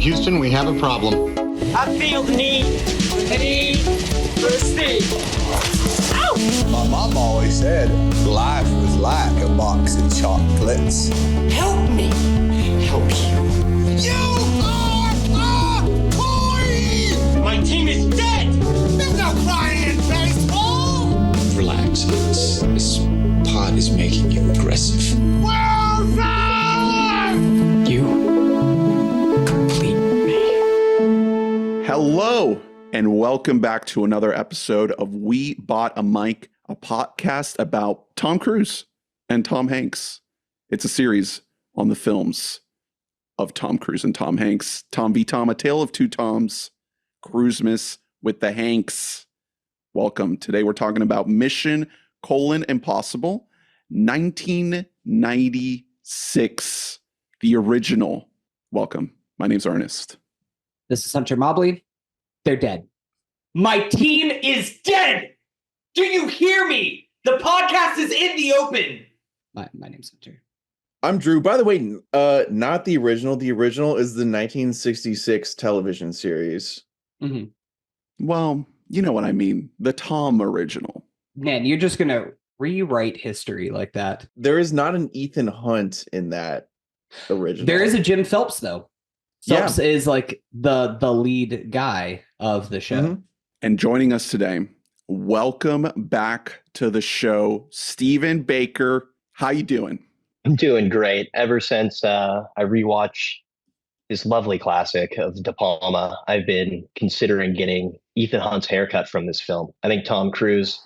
Houston, we have a problem. I feel the need for speed. Ow! My mom always said life was like a box of chocolates. Help me help you. You are a toy! My team is dead! There's no crying in baseball! Relax. This pot is making you aggressive. Wilson! You complete me. Hello, and welcome back to another episode of We Bought a Mic, a podcast about Tom Cruise and Tom Hanks. It's a series on the films of Tom Cruise and Tom Hanks. Tom v. Tom, a tale of two Toms. Cruisemas with the Hanks. Welcome. Today we're talking about Mission: Impossible, 1996, the original. Welcome. My name's Ernest. This is Hunter Mobley. They're dead. My team is dead! Do you hear me? The podcast is in the open! My name's Hunter. I'm Drew. By the way, not the original. The original is the 1966 television series. Mm-hmm. Well, you know what I mean. The Tom original. Man, you're just going to rewrite history like that. There is not an Ethan Hunt in that original. There is a Jim Phelps, though. Phelps is like the lead guy of the show. Mm-hmm. And joining us today, welcome back to the show, Stephen Baker. How you doing? I'm doing great. Ever since I rewatched this lovely classic of De Palma, I've been considering getting Ethan Hunt's haircut from this film. I think Tom Cruise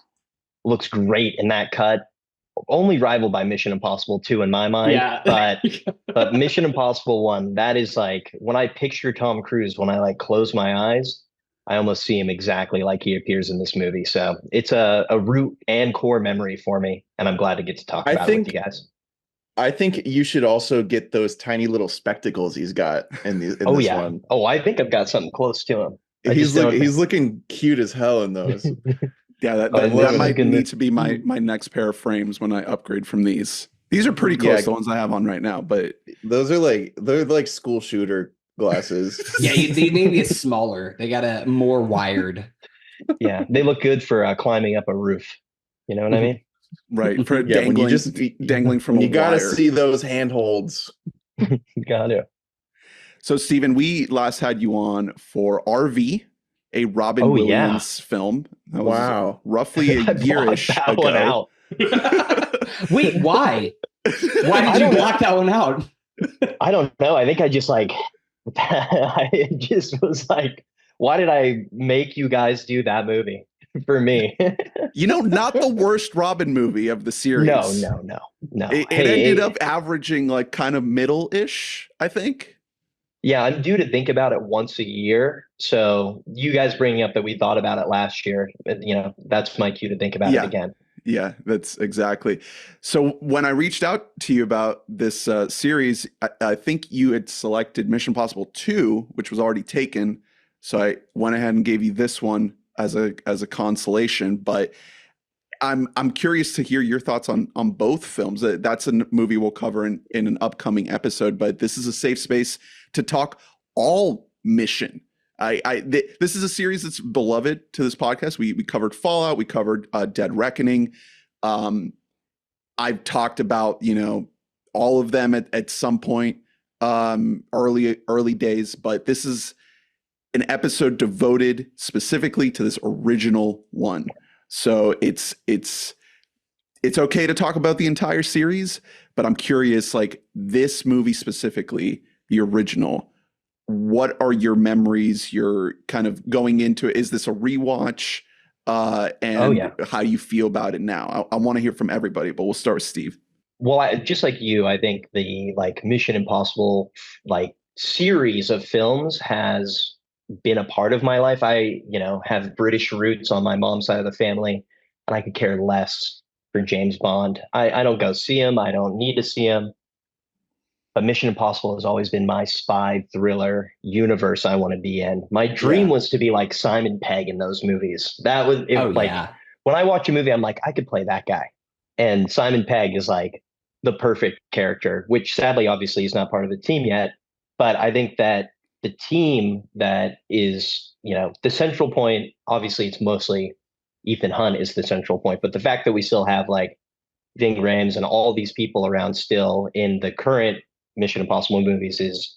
looks great in that cut. Only rivaled by Mission Impossible 2 in my mind. Yeah. but Mission Impossible 1, that is like, when I picture Tom Cruise, when I like close my eyes, I almost see him exactly like he appears in this movie. So it's a root and core memory for me. And I'm glad to get to talk about it with you guys. I think you should also get those tiny little spectacles he's got in this one. Oh, I think I've got something close to him. He's looking cute as hell in those. Yeah, that might need to be my next pair of frames when I upgrade from these. These are pretty close to the ones I have on right now, but they're like school shooter glasses. Yeah, they need to be smaller. They got a more wired. Yeah, they look good for climbing up a roof. You know what I mean? Right, for dangling from a wire. You gotta see those handholds. Got it. So, Stephen, we last had you on for RV, a Robin Williams film. That was roughly a year-ish ago. One out. Wait, why? Why did you block that one out? I don't know. I think I just I just was like, why did I make you guys do that movie for me? Not the worst Robin movie of the series. No. It ended up averaging like kind of middle-ish, I think. Yeah, I'm due to think about it once a year. So you guys bringing up that we thought about it last year, that's my cue to think about it again. Yeah, that's exactly. So when I reached out to you about this series, I think you had selected Mission Impossible 2, which was already taken. So I went ahead and gave you this one as a consolation. But I'm curious to hear your thoughts on both films. That's a movie we'll cover in an upcoming episode. But this is a safe space to talk all Mission. This is a series that's beloved to this podcast. We covered Fallout. We covered Dead Reckoning. I've talked about all of them at some point early days, but this is an episode devoted specifically to this original one. So it's okay to talk about the entire series, but I'm curious, like this movie specifically, the original. What are your memories? You're kind of going into it. Is this a rewatch? And how you feel about it now? I want to hear from everybody, but we'll start with Steve. Well, just like you, I think the Mission Impossible series of films has been a part of my life. I have British roots on my mom's side of the family, and I could care less for James Bond. I don't go see him. I don't need to see him. But Mission Impossible has always been my spy thriller universe I want to be in. My dream was to be like Simon Pegg in those movies. That was when I watch a movie, I'm like, I could play that guy. And Simon Pegg is like the perfect character, which sadly, obviously, he's not part of the team yet. But I think that the team that is, the central point, obviously it's mostly Ethan Hunt is the central point, but the fact that we still have like Ving Rhames and all these people around still in the current Mission Impossible movies is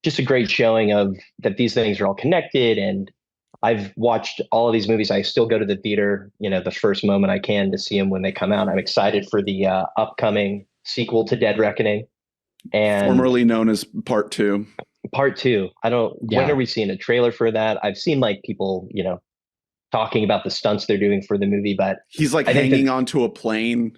just a great showing of that these things are all connected. And I've watched all of these movies. I still go to the theater, the first moment I can to see them when they come out. I'm excited for the upcoming sequel to Dead Reckoning. And formerly known as Part 2. Part 2. When are we seeing a trailer for that? I've seen like people, talking about the stunts they're doing for the movie, but he's like hanging onto a plane.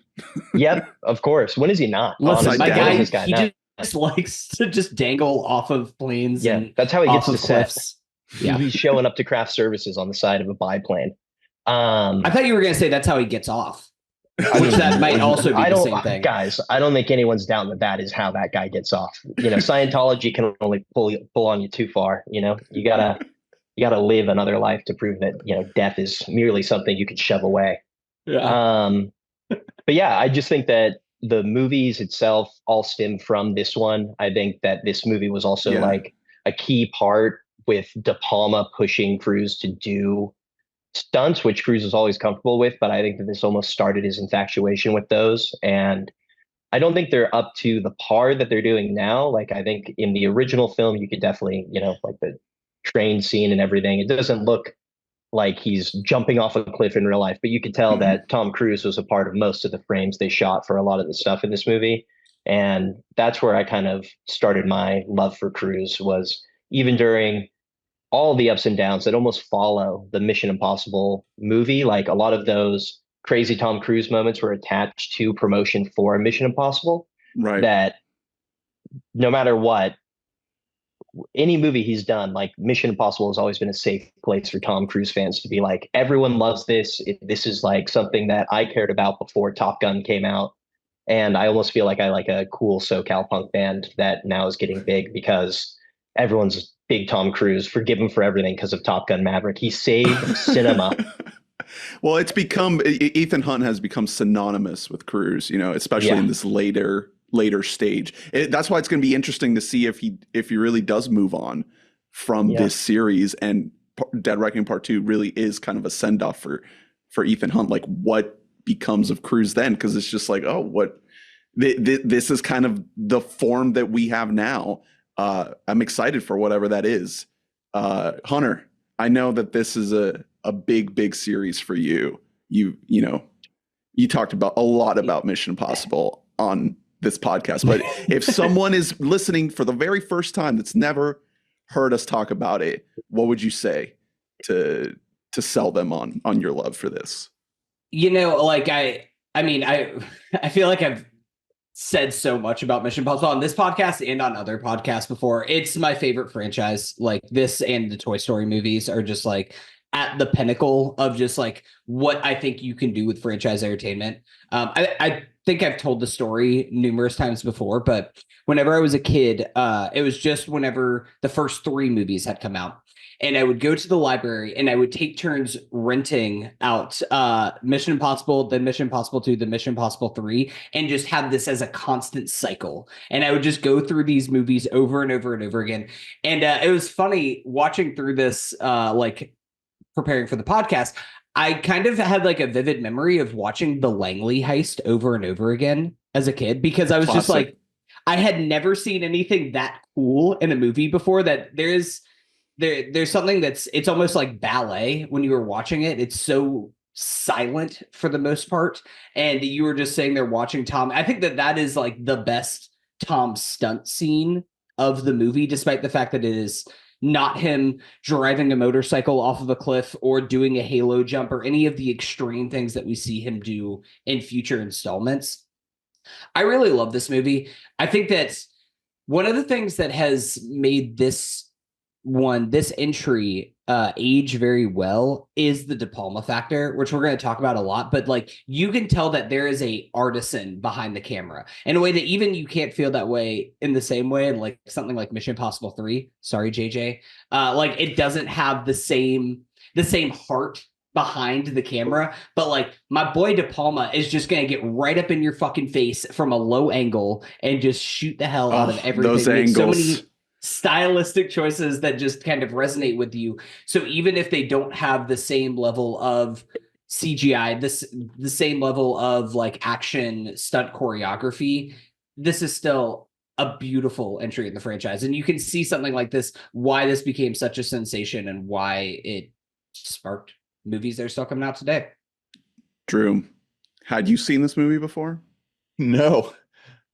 Yep, of course. When is he not? Listen, my guy, this guy he just likes to just dangle off of planes. Yeah, and that's how he gets to cliffs. Yeah, he's showing up to craft services on the side of a biplane. I thought you were going to say that's how he gets off. Which that might also be the same thing. Guys, I don't think anyone's doubting that is how that guy gets off. Scientology can only pull on you too far. You gotta live another life to prove that death is merely something you could shove away. Yeah. But yeah, I just think that the movies itself all stem from this one. I think that this movie was also like a key part with De Palma pushing Cruz to do stunts, which Cruz is always comfortable with, but I think that this almost started his infatuation with those. And I don't think they're up to the par that they're doing now. Like, I think in the original film, you could definitely, like the train scene and everything, it doesn't look like he's jumping off a cliff in real life, but you could tell that Tom Cruise was a part of most of the frames they shot for a lot of the stuff in this movie. And that's where I kind of started my love for Cruz, was even during all the ups and downs that almost follow the Mission Impossible movie. Like, a lot of those crazy Tom Cruise moments were attached to promotion for Mission Impossible. Right. That no matter what, any movie he's done, like Mission Impossible has always been a safe place for Tom Cruise fans to be like, everyone loves this. This is like something that I cared about before Top Gun came out. And I almost feel like I like a cool SoCal punk band that now is getting big because everyone's big Tom Cruise. Forgive him for everything because of Top Gun Maverick. He saved cinema. Well, Ethan Hunt has become synonymous with Cruz, especially in this later stage. That's why it's going to be interesting to see if he really does move on from this series, and Dead Reckoning Part 2 really is kind of a send off for Ethan Hunt. Like, what becomes of Cruz then? Because it's just like, this is kind of the form that we have now. I'm excited for whatever that is. Hunter, I know that this is a big series for you. You talked about a lot about Mission Impossible on this podcast, but if someone is listening for the very first time that's never heard us talk about it, what would you say to sell them on your love for this? Like I feel like I've said so much about Mission Impossible on this podcast and on other podcasts before. It's my favorite franchise. Like, this and the Toy Story movies are just like at the pinnacle of just like what I think you can do with franchise entertainment. I think I've told the story numerous times before, but whenever I was a kid, it was just whenever the first 3 movies had come out. And I would go to the library and I would take turns renting out Mission Impossible, then Mission Impossible 2, then Mission Impossible 3, and just have this as a constant cycle. And I would just go through these movies over and over and over again. And it was funny watching through this, like preparing for the podcast. I kind of had like a vivid memory of watching the Langley heist over and over again as a kid, because I was just like, I had never seen anything that cool in a movie before. That there's something it's almost like ballet when you were watching it. It's so silent for the most part, and you were just sitting there watching Tom. I think that is like the best Tom stunt scene of the movie, despite the fact that it is not him driving a motorcycle off of a cliff or doing a halo jump or any of the extreme things that we see him do in future installments. I really love this movie. I think that one of the things that has made this entry age very well is the De Palma factor, which we're going to talk about a lot. But like, you can tell that there is a artisan behind the camera in a way that even you can't feel that way in the same way in like something like Mission Impossible 3. Sorry, JJ. Like, it doesn't have the same heart behind the camera, but like, my boy De Palma is just going to get right up in your fucking face from a low angle and just shoot the hell out of everything. Those angles. stylistic choices that just kind of resonate with you. So even if they don't have the same level of CGI, the same level of like action stunt choreography, this is still a beautiful entry in the franchise. And you can see something like this, why this became such a sensation and why it sparked movies that are still coming out today. Drew, had you seen this movie before? No.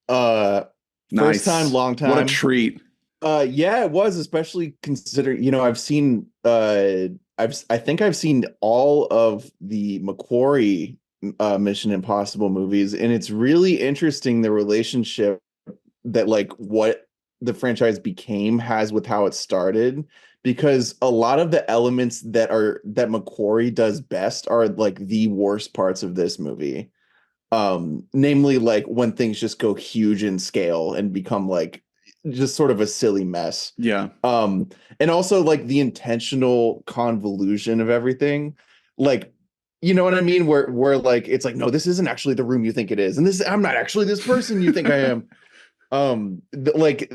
Nice. First time, long time. What a treat. Yeah, it was, especially considering, I've seen I think I've seen all of the McQuarrie Mission Impossible movies, and it's really interesting the relationship that like what the franchise became has with how it started, because a lot of the elements that McQuarrie does best are like the worst parts of this movie. Namely like when things just go huge in scale and become like just sort of a silly mess. Yeah. And also like the intentional convolution of everything. Like, you know what I mean? Where like it's like, no, this isn't actually the room you think it is. And I'm not actually this person you think I am. Like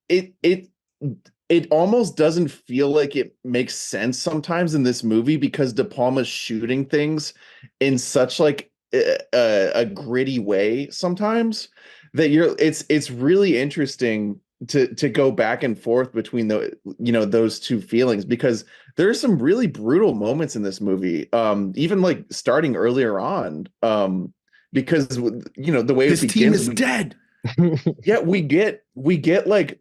it almost doesn't feel like it makes sense sometimes in this movie because De Palma's shooting things in such like a gritty way sometimes that it's really interesting to go back and forth between those two feelings, because there's some really brutal moments in this movie, even like starting earlier on, because the way this it begins, team is dead. Yeah, we get like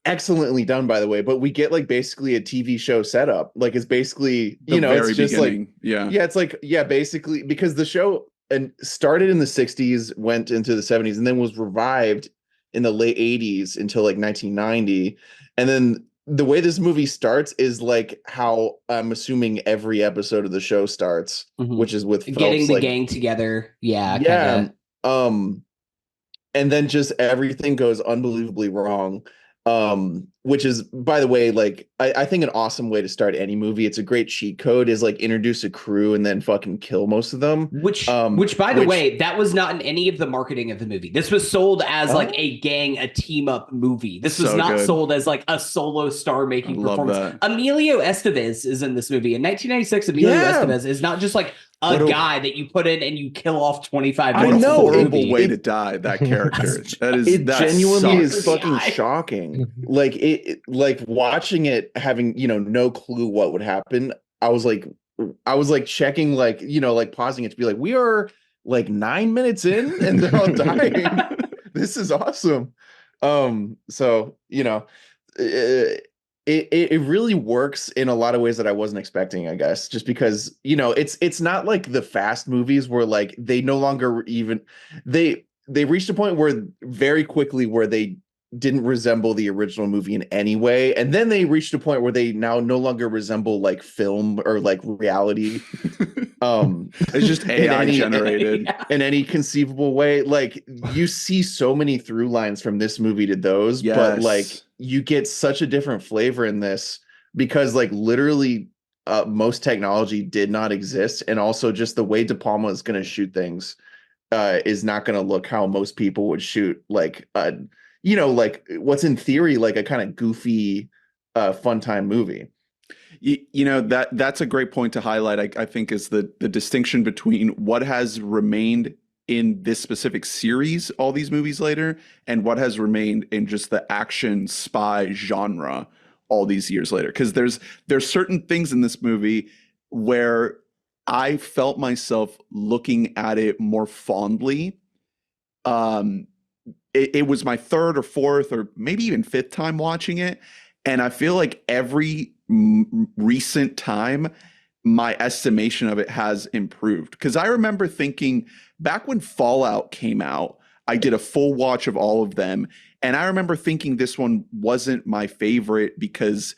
excellently done, by the way, but we get like basically a TV show setup. Like it's basically it's just beginning. Like it's like basically, because the show started in the 60s, went into the 70s, and then was revived in the late 80s until like 1990. And then the way this movie starts is like how I'm assuming every episode of the show starts, which is with getting the like, gang together. Yeah. Kinda. And then just everything goes unbelievably wrong. Which is, by the way, like I think an awesome way to start any movie. It's a great cheat code, is like introduce a crew and then fucking kill most of them. Which by the way, that was not in any of the marketing of the movie. This was sold as like a team up movie. This was not sold as like a solo star making performance. Emilio Estevez is in this movie in 1996. Emilio Estevez is not just like a guy that you put in and you kill off 25 minutes. I know, horrible way to die, that character. That genuinely is fucking shocking. Like it, like watching it, having no clue what would happen. I was like checking, like like pausing it to be like, we are like 9 minutes in and they're all dying. This is awesome. So it really works in a lot of ways that I wasn't expecting, I guess, just because it's not like the Fast movies where like they no longer even they reached a point where very quickly where they didn't resemble the original movie in any way, and then they reached a point where they now no longer resemble like film or like reality. It's just AI generated in any conceivable way. Like you see so many through lines from this movie to those, but like you get such a different flavor in this because like literally most technology did not exist, and also just the way De Palma is going to shoot things is not going to look how most people would shoot like like what's in theory like a kind of goofy fun time movie. That's a great point to highlight. I think is the distinction between what has remained in this specific series all these movies later and what has remained in just the action spy genre all these years later, because there's certain things in this movie where I felt myself looking at it more fondly. It was my third or fourth or maybe even fifth time watching it, and I feel like every recent time my estimation of it has improved, because I remember thinking back when Fallout came out, I did a full watch of all of them, and I remember thinking this one wasn't my favorite because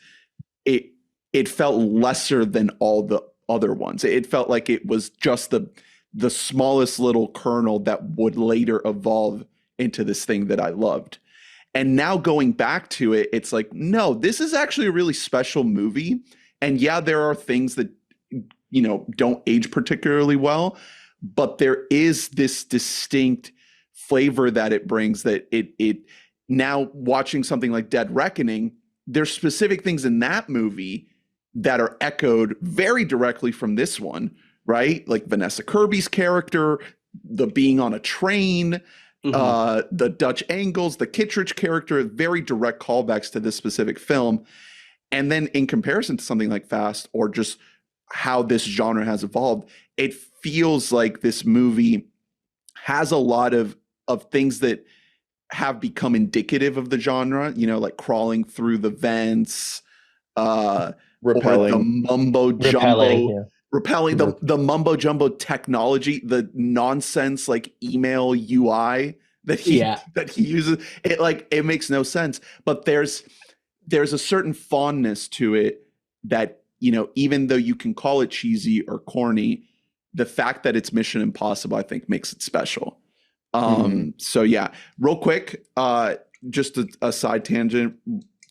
it felt lesser than all the other ones. It felt like it was just the smallest little kernel that would later evolve into this thing that I loved. And now going back to it, it's like, no, this is actually a really special movie. And yeah, there are things that, don't age particularly well, but there is this distinct flavor that it brings that it now watching something like Dead Reckoning, there's specific things in that movie that are echoed very directly from this one, right? Like Vanessa Kirby's character, the being on a train, the Dutch angles, the Kittredge character, very direct callbacks to this specific film. And then in comparison to something like Fast, or just how this genre has evolved, it feels like this movie has a lot of things that have become indicative of the genre, you know, like crawling through the vents, Repelling. or the mumbo jumbo, repelling, Mhm. the mumbo jumbo technology, the nonsense like email UI that he uses. It makes no sense, but there's a certain fondness to it that, you know, even though you can call it cheesy or corny, the fact that it's Mission Impossible, I think, makes it special. So yeah, real quick, just a side tangent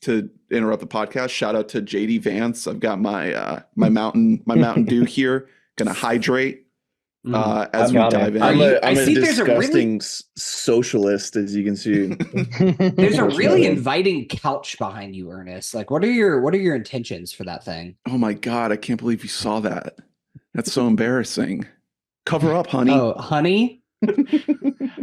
to interrupt the podcast. Shout out to JD Vance. I've got my my Mountain Dew here. Gonna hydrate as we dive in. I'm a see disgusting socialist, as you can see. There's a really inviting couch behind you, Ernest. Like, what are your intentions for that thing? Oh my God, I can't believe you saw that. That's so embarrassing. Cover up, honey. Oh, honey.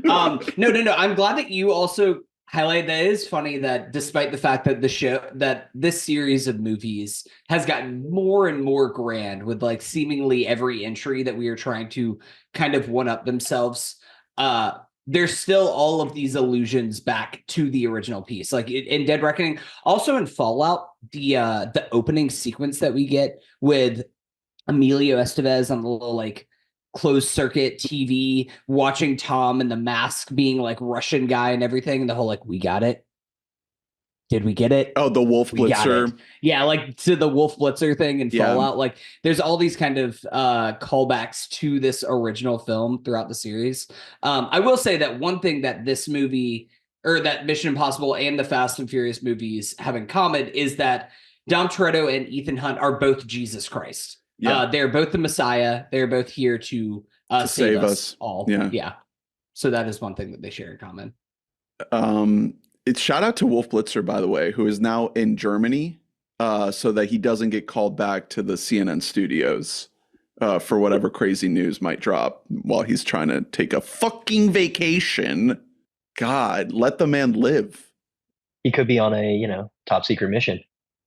No. I'm glad that you also highlight that. It is funny that despite the fact that this series of movies has gotten more and more grand with like seemingly every entry that we are trying to kind of one up themselves, there's still all of these allusions back to the original piece, like in Dead Reckoning, also in Fallout, the opening sequence that we get with Emilio Estevez on the little like closed circuit TV watching Tom and the mask being like Russian guy and everything, and the whole like, we got it. Did we get it? Oh, the Wolf Blitzer. Yeah, like to the Wolf Blitzer thing in Fallout. Like there's all these kind of callbacks to this original film throughout the series. I will say that one thing that this movie, or that Mission Impossible and the Fast and Furious movies have in common, is that Dom Toretto and Ethan Hunt are both Jesus Christ. Yeah. They're both the Messiah. They're both here to save us all. Yeah. So that is one thing that they share in common. It's shout out to Wolf Blitzer, by the way, who is now in Germany, so that he doesn't get called back to the CNN studios for whatever crazy news might drop while he's trying to take a fucking vacation. God, let the man live. He could be on a, top secret mission.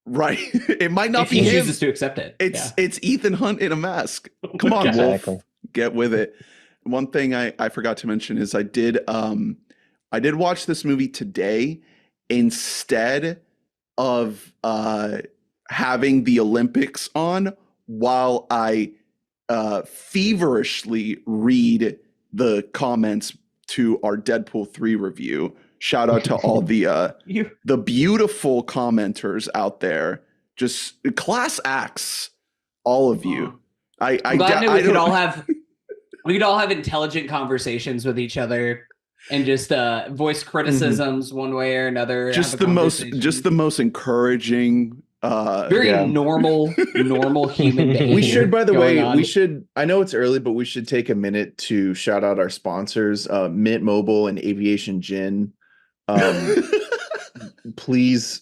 Right. It might not be he him. chooses to accept it. It's Ethan Hunt in a mask. Come on, exactly. Wolf. Get with it. One thing I forgot to mention is I did watch this movie today instead of having the Olympics on, while I feverishly read the comments to our Deadpool 3 review. Shout out to all the beautiful commenters out there. Just class acts, all of you. We could all have intelligent conversations with each other and just voice criticisms one way or another. Just the most encouraging, very normal human behavior. We should, by the way, I know it's early, but we should take a minute to shout out our sponsors, Mint Mobile and Aviation Gin. Please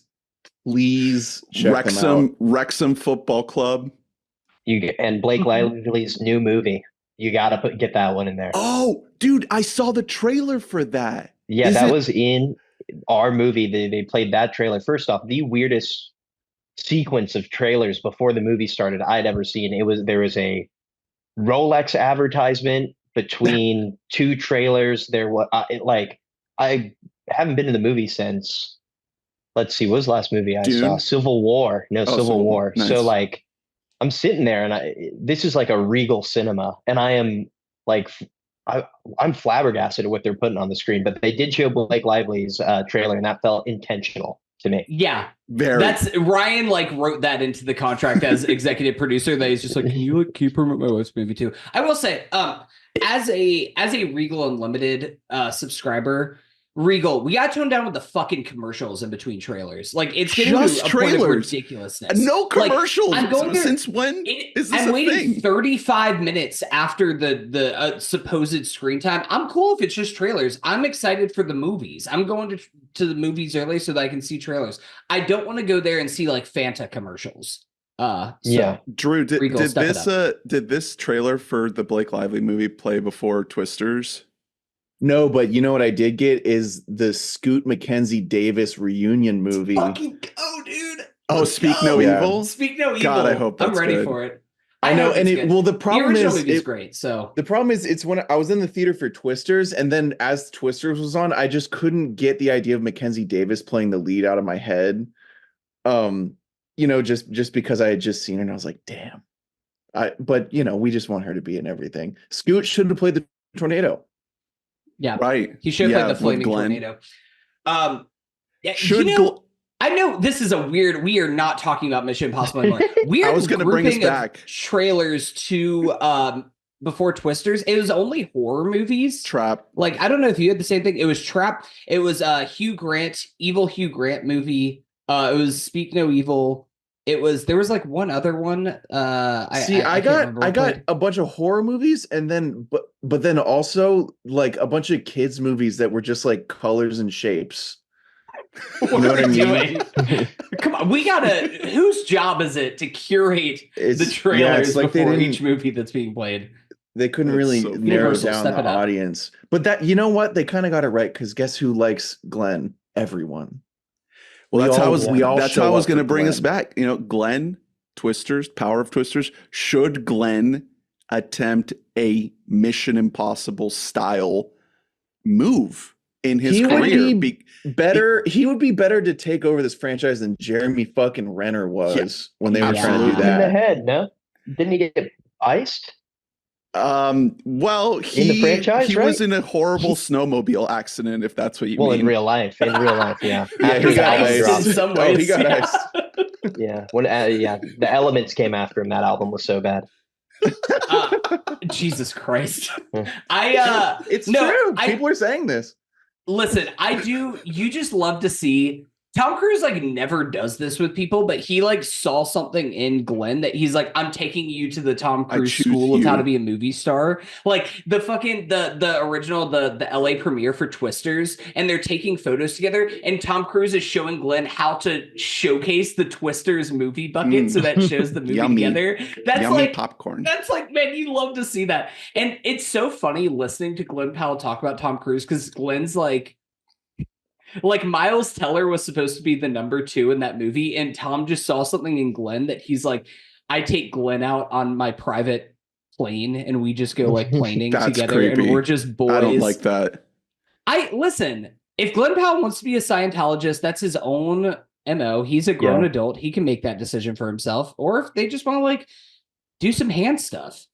check them out. Wrexham Football Club. And Blake Lively's new movie. You gotta get that one in there. Oh, dude, I saw the trailer for that. Yeah, that was in our movie. They played that trailer. First off, the weirdest sequence of trailers before the movie started I'd ever seen. There was a Rolex advertisement between two trailers. I haven't been to the movie since, let's see, what was the last movie I saw? Civil War. No, Civil War. Nice. So I'm sitting there and this is like a Regal cinema, and I am I'm flabbergasted at what they're putting on the screen, but they did show Blake Lively's trailer, and that felt intentional to me. Yeah. That's Ryan wrote that into the contract as executive producer, that he's just like, can you promote my wife's movie too? I will say, as a Regal Unlimited subscriber, Regal, we got toned down with the fucking commercials in between trailers. Like it's getting Just to a point of trailers. ridiculousness. No Like, commercials. I'm going there- Since when is this I'm a waiting thing? 35 minutes after the supposed screen time. I'm cool if it's just trailers. I'm excited for the movies. I'm going to the movies early so that I can see trailers. I don't want to go there and see like Fanta commercials. Yeah. Drew, did Regal, step it did this trailer for the Blake Lively movie play before Twisters? No, but you know what I did get is the Scoot Mackenzie Davis reunion movie. Fucking go, dude. Oh, Let's Speak go. No Yeah. Evil. Speak no evil. God, I hope that's I'm ready good. for it. I know, hope and it's it good. well the The problem original is movie's great. So the problem is it's when I was in the theater for Twisters, and then as Twisters was on, I just couldn't get the idea of Mackenzie Davis playing the lead out of my head. You know, just because I had just seen her and I was like, damn. But you know, we just want her to be in everything. Scoot should have played the tornado. yeah, Right. he should have Yeah, played the flaming with Glenn. tornado. Yeah, Should you know, Gl- I know this is a weird. We are not talking about Mission Impossible anymore. Weird. I was gonna bring us grouping of back. trailers to before Twisters. It was only horror movies. Trap. Like I don't know if you had the same thing. It was Trap. It was Hugh Grant, evil Hugh Grant movie. It was Speak No Evil. There was like one other one. I can't remember I what got played. a bunch of horror movies, and then but then also like a bunch of kids movies that were just like colors and shapes. What You know are what I we mean? doing? Come on, we gotta. Whose job is it to curate the trailers it's like they before didn't- each movie that's being played? They couldn't That's really so narrow Universal, down step the it up. audience. But that, you know what? They kind of got it right, because guess who likes Glenn? Everyone. Well, We that's how I all- was. we all That's show how I was up going to for bring us Glenn. back. You know, Glenn, Twisters, Power of Twisters. Should Glenn attempt a Mission Impossible style move in his He would career? be better. He would be better to take over this franchise than Jeremy fucking Renner was when they were trying to do absolutely. In the that. head, no? Didn't he get iced? Well, the franchise, he right? was in a horrible snowmobile accident, if that's what you Well, mean. in real life, yeah. Yeah, After he the got album iced. dropped. in some Oh, he ways. got yeah. iced. Yeah, when the elements came after him, that album was so bad. Jesus Christ. Yeah. It's No, true. I- People are saying this. Listen, I do. You just love to see Tom Cruise like never does this with people, but he like saw something in Glenn that he's like, I'm taking you to the Tom I Cruise choose school of how you. to be a movie star. Like the fucking the original the LA premiere for Twisters, and they're taking photos together, and Tom Cruise is showing Glenn how to showcase the Twisters movie bucket so that shows the movie Yummy. together. That's Yummy like popcorn. That's like, man, you love to see that. And it's so funny listening to Glenn Powell talk about Tom Cruise, because Glenn's like Miles Teller was supposed to be the number 2 in that movie, and Tom just saw something in Glenn that he's like, I take Glenn out on my private plane and we just go like planing That's together creepy. and we're just boys. I don't like that. Listen, if Glenn Powell wants to be a Scientologist, that's his own MO. He's a grown Yeah. adult. He can make that decision for himself. Or if they just want to like do some hand stuff,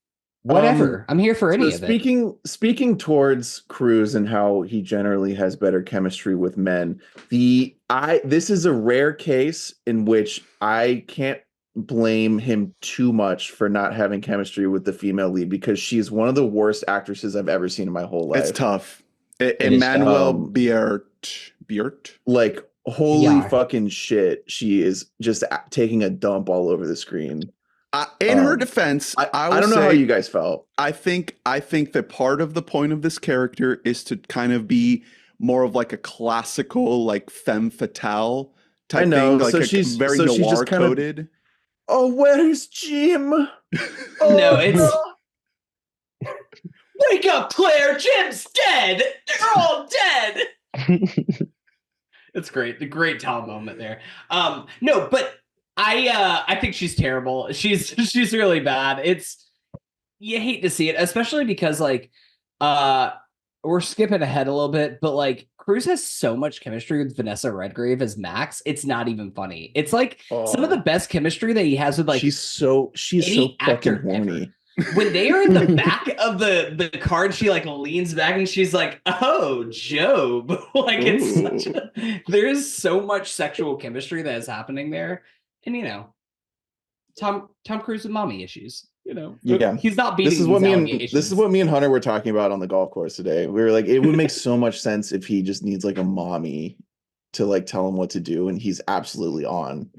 whatever. I'm here for any So of it. speaking towards Cruz and how he generally has better chemistry with men, this is a rare case in which I can't blame him too much for not having chemistry with the female lead, because she's one of the worst actresses I've ever seen in my whole life. It's tough. is Emmanuel tough. Biert. Like, holy Yeah. fucking shit, she is just taking a dump all over the screen. In her defense, I will don't know say, how you guys felt. I think that part of the point of this character is to kind of be more of like a classical, like femme fatale type I know, thing, like so a she's- very so she's noir just kind of- coded. Oh, where's Jim? No, Oh, it's Wake up, Claire! Jim's dead! They're all dead! it's great. The great Tom moment there. No, but I think she's terrible. She's really bad. You hate to see it, especially because like we're skipping ahead a little bit, but like Cruz has so much chemistry with Vanessa Redgrave as Max. It's not even funny. It's like some of the best chemistry that he has with like she's so any fucking actor horny. when they are in the back of the car and she like leans back and she's like, oh, Job. Like there's so much sexual chemistry that is happening there. And you know, Tom Cruise with mommy issues. Yeah. he's not beating This is these what allegations. me and Hunter were talking about on the golf course today. We were like, it would make so much sense if he just needs like a mommy to like tell him what to do, and he's absolutely on.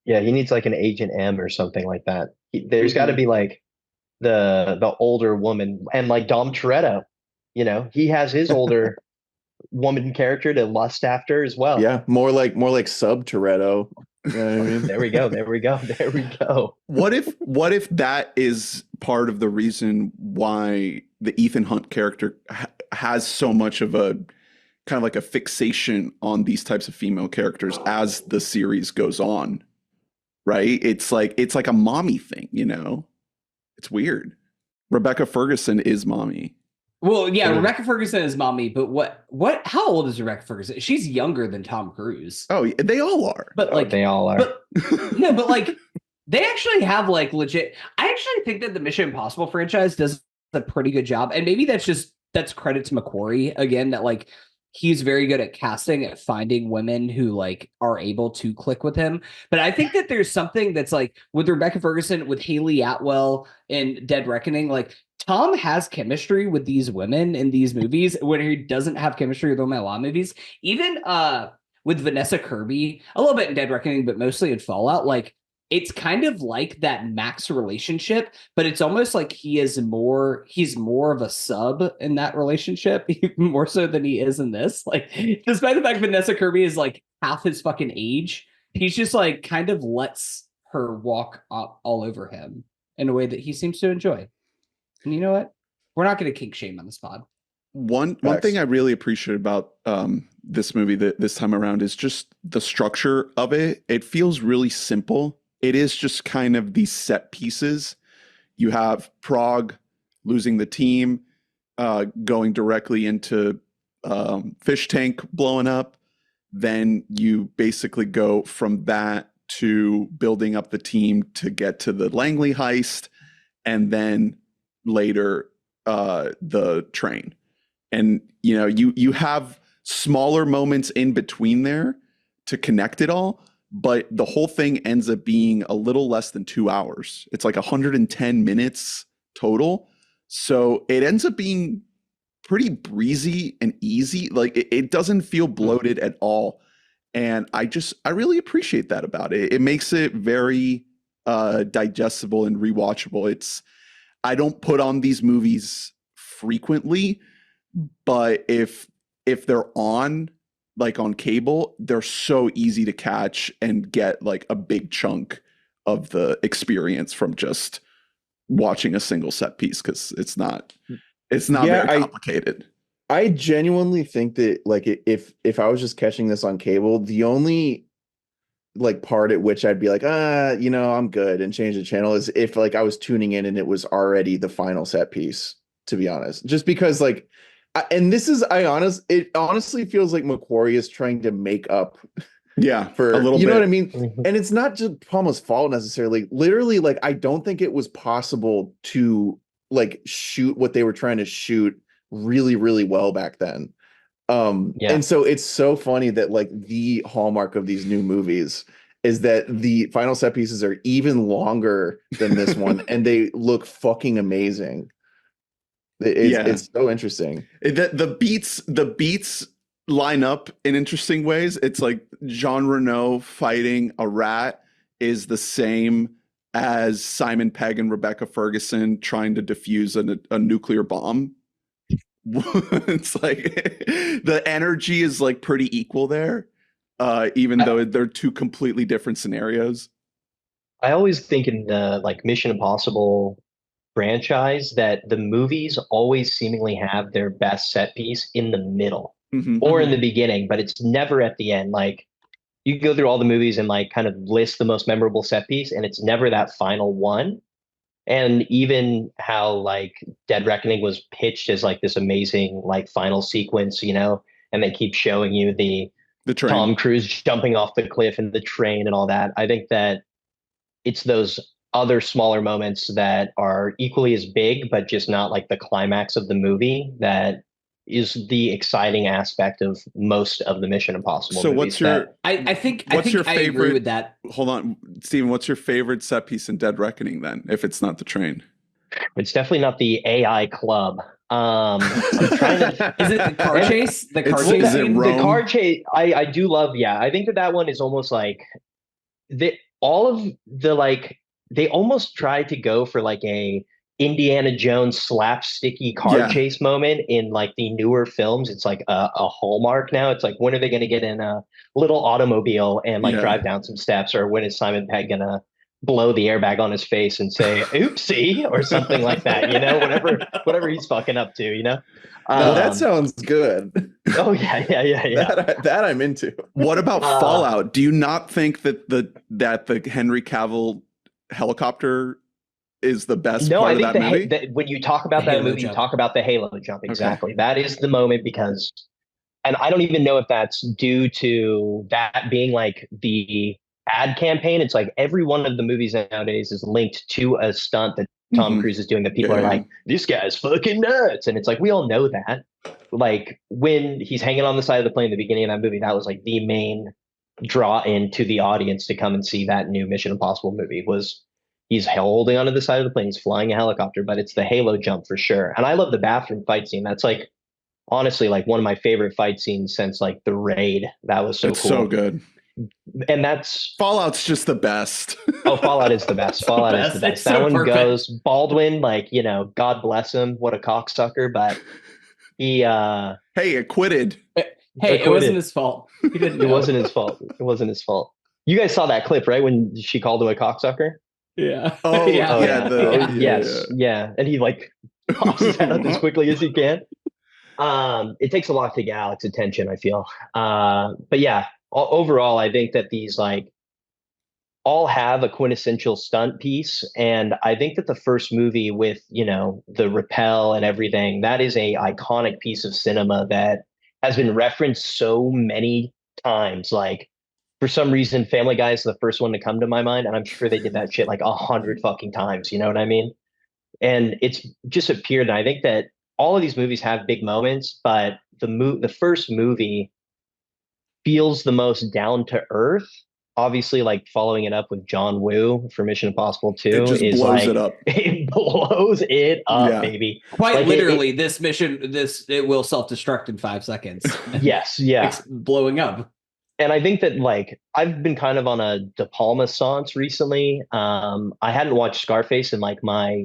Yeah, he needs like an Agent M or something like that. There's got to be like the older woman, and like Dom Toretto, he has his older woman character to lust after as well. Yeah, more like sub Toretto. You know what I mean? There we go. There we go. There we go. What if that is part of the reason why the Ethan Hunt character has so much of a kind of like a fixation on these types of female characters as the series goes on, right? It's like a mommy thing, It's weird. Rebecca Ferguson is mommy. Well, yeah, Rebecca Ferguson is mommy, but how old is Rebecca Ferguson? She's younger than Tom Cruise. Oh, they all are. But like they all are. But, no, but like they actually have like legit. I actually think that the Mission Impossible franchise does a pretty good job, and maybe that's credit to McQuarrie again, that like he's very good at casting, at finding women who like are able to click with him. But I think that there's something that's like with Rebecca Ferguson, with Haley Atwell in Dead Reckoning, like Tom has chemistry with these women in these movies when he doesn't have chemistry with them in a lot of movies. Even with Vanessa Kirby, a little bit in Dead Reckoning, but mostly in Fallout, like it's kind of like that Max relationship, but it's almost like he's more of a sub in that relationship, more so than he is in this. Like, despite the fact Vanessa Kirby is like half his fucking age, he's just like kind of lets her walk up all over him in a way that he seems to enjoy. And you know what? We're not going to kink shame on the spot. One thing I really appreciate about this movie this time around is just the structure of it. It feels really simple. It is just kind of these set pieces. You have Prague losing the team, going directly into fish tank blowing up. Then you basically go from that to building up the team to get to the Langley heist, and then later the train. And you have smaller moments in between there to connect it all, but the whole thing ends up being a little less than 2 hours. It's like 110 minutes total. So it ends up being pretty breezy and easy. Like it doesn't feel bloated at all. And I really appreciate that about it. It makes it very digestible and rewatchable. I don't put on these movies frequently, but if they're on like on cable, they're so easy to catch and get like a big chunk of the experience from just watching a single set piece, because it's not very complicated. I genuinely think that like if I was just catching this on cable, the only like part at which I'd be like, I'm good and change the channel is if like I was tuning in and it was already the final set piece, to be honest. Just because like, it honestly feels like McQuarrie is trying to make up for a little bit. You know what I mean? And it's not just Palma's fault necessarily. Literally, like I don't think it was possible to like shoot what they were trying to shoot really, really well back then. And so it's so funny that like the hallmark of these new movies is that the final set pieces are even longer than this one, and they look fucking amazing. It's so interesting. The beats line up in interesting ways. It's like Jean Reno fighting a rat is the same as Simon Pegg and Rebecca Ferguson trying to defuse a nuclear bomb. It's like the energy is like pretty equal there, even though they're two completely different scenarios. I always think in the like Mission Impossible franchise that the movies always seemingly have their best set piece in the middle or in the beginning, but it's never at the end. Like you can go through all the movies and like kind of list the most memorable set piece, and it's never that final one. And even how like Dead Reckoning was pitched as like this amazing like final sequence, and they keep showing you the train. Tom Cruise jumping off the cliff and the train and all that. I think that it's those other smaller moments that are equally as big, but just not like the climax of the movie that is the exciting aspect of most of the Mission Impossible So movies. what's your I think your I agree favorite with that. Hold on, Steven, what's your favorite set piece in Dead Reckoning then, if it's not the train? It's definitely not the AI club. I'm trying to. Is it the car chase? The car Is chase it scene? Rome? The car chase, I do love. Yeah, I think that one is almost like all of the like they almost tried to go for like a Indiana Jones slapsticky car chase moment in like the newer films. It's like a hallmark now. It's like, when are they going to get in a little automobile and like drive down some steps, or when is Simon Pegg gonna blow the airbag on his face and say oopsie or something like that, whatever he's fucking up to, Now that sounds good. Oh yeah. That I'm into. What about Fallout? Do you not think that the Henry Cavill helicopter is the best part of that movie? When you talk about that movie, you talk about the Halo jump. Exactly. Okay. That is the moment, because, and I don't even know if that's due to that being like the ad campaign. It's like every one of the movies nowadays is linked to a stunt that Tom Cruise is doing that people are like, this guy's fucking nuts. And it's like, we all know that. Like when he's hanging on the side of the plane at the beginning of that movie, that was like the main draw in to the audience to come and see that new Mission Impossible movie. Was he's holding onto the side of the plane, he's flying a helicopter, but it's the Halo jump for sure. And I love the bathroom fight scene. That's like honestly like one of my favorite fight scenes since like The Raid. That was so cool. So good. And that's Fallout's just the best. Oh, Fallout is the best. Fallout is the best. It's That so one perfect. goes Baldwin, like, God bless him, what a cocksucker, but he hey, acquitted. Hey, it wasn't his fault. He didn't know. It wasn't his fault. It wasn't his fault. You guys saw that clip, right? When she called him a cocksucker? Yeah. Oh, yeah. Yes. And he like pops his head up as quickly as he can. It takes a lot to get Alex's attention, I feel. But yeah, overall, I think that these like all have a quintessential stunt piece. And I think that the first movie with, the rappel and everything, that is a iconic piece of cinema that has been referenced so many times. Like for some reason, Family Guy is the first one to come to my mind. And I'm sure they did that shit like 100 fucking times. You know what I mean? And it's just appeared. And I think that all of these movies have big moments, but the first movie feels the most down to earth. Obviously, like following it up with John Woo for Mission Impossible 2 it blows it up. It blows it up, baby. Quite like literally, it will self-destruct in 5 seconds. Yes, yeah. It's blowing up. And I think that like I've been kind of on a De Palma seance recently. I hadn't watched Scarface in like my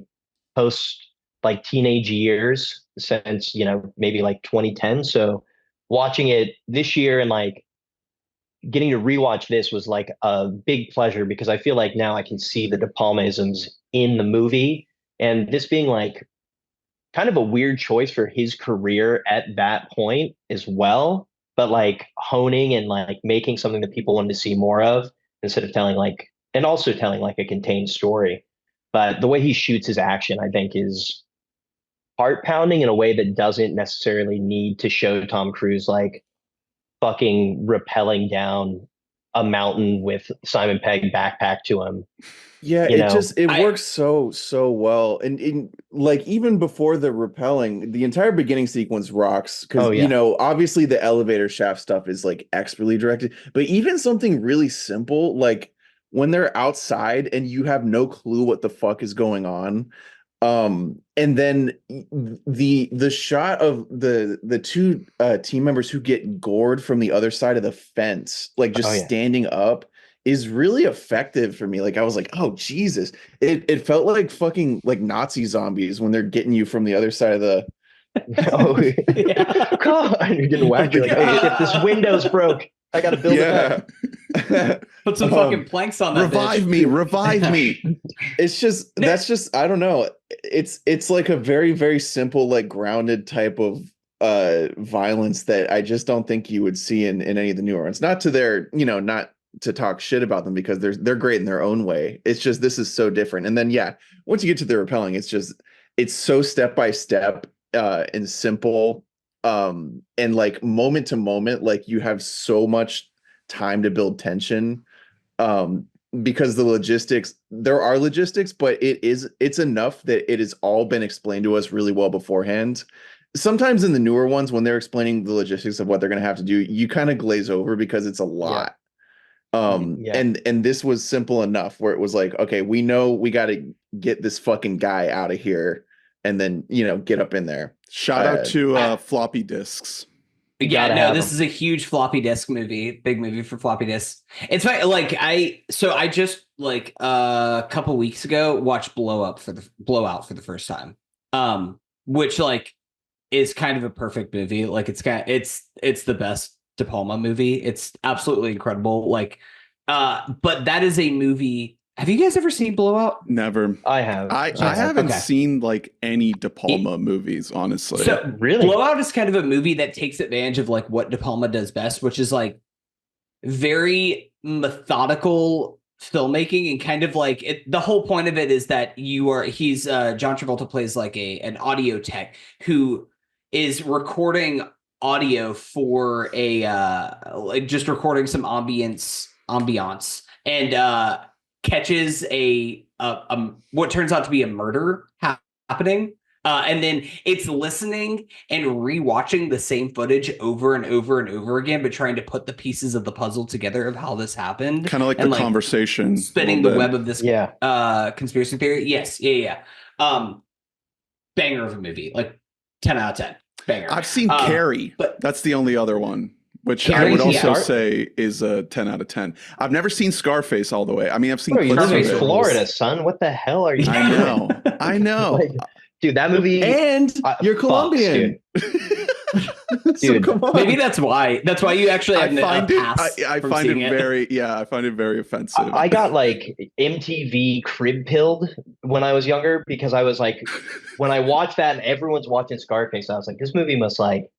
post like teenage years since, maybe like 2010. So watching it this year and like getting to rewatch this was like a big pleasure, because I feel like now I can see the De Palma-isms in the movie, and this being like kind of a weird choice for his career at that point as well, but like honing and like making something that people wanted to see more of instead of telling like a contained story. But the way he shoots his action, I think, is heart pounding in a way that doesn't necessarily need to show Tom Cruise like fucking rappelling down a mountain with Simon Pegg backpack to him. Yeah, it works so well. And like even before the rappelling, the entire beginning sequence rocks, because obviously the elevator shaft stuff is like expertly directed, but even something really simple like when they're outside and you have no clue what the fuck is going on. And then the shot of the two team members who get gored from the other side of the fence, like just standing up, is really effective for me. Like I was like, oh Jesus, it felt like fucking like Nazi zombies when they're getting you from the other side of the. Come on, you're getting whacked. You're like, oh shit, this window's broke. I gotta build it back. Put some fucking planks on that. Revive me. It's just that's just I don't know. It's like a very, very simple, like grounded type of violence that I just don't think you would see in any of the newer ones. Not to their, not to talk shit about them, because they're great in their own way. It's just this is so different. And then once you get to the rappelling, it's so step by step and simple. And like moment to moment, like you have so much time to build tension, because there are logistics, but it's enough that it has all been explained to us really well beforehand, sometimes in the newer ones, when they're explaining the logistics of what they're going to have to do, you kind of glaze over because it's a lot. And this was simple enough where it was like, okay, we know we got to get this fucking guy out of here, and then get up in there. Shout out to floppy disks. Yeah, no, this is a huge floppy disk movie. Big movie for floppy disks. It's like I just like a couple weeks ago watched Blowout for the first time. Which like is kind of a perfect movie. Like it's the best De Palma movie. It's absolutely incredible. Like but that is a movie. Have you guys ever seen Blowout? Never. I have. I haven't seen like any De Palma movies, honestly. So really, Blowout is kind of a movie that takes advantage of like what De Palma does best, which is like very methodical filmmaking, and kind of like the whole point of it is that he's John Travolta plays like an audio tech who is recording audio for like just recording some ambiance and catches a what turns out to be a murder happening, and then it's listening and rewatching the same footage over and over and over again, but trying to put the pieces of the puzzle together of how this happened. Kind of like the Conversation, spinning the web of this conspiracy theory. Yes, banger of a movie, like 10 out of 10. Banger. I've seen Carrie, but that's the only other one, which I would also say is a 10 out of 10. I've never seen Scarface all the way. I mean, I've seen you live in Florida, son. What the hell are you doing? I know. Like, dude, that movie. And you're Colombian. Dude, so maybe that's why you actually have a pass. I find it very offensive. I got like MTV crib pilled when I was younger because I was like, when I watched that and everyone's watching Scarface, I was like, this movie must like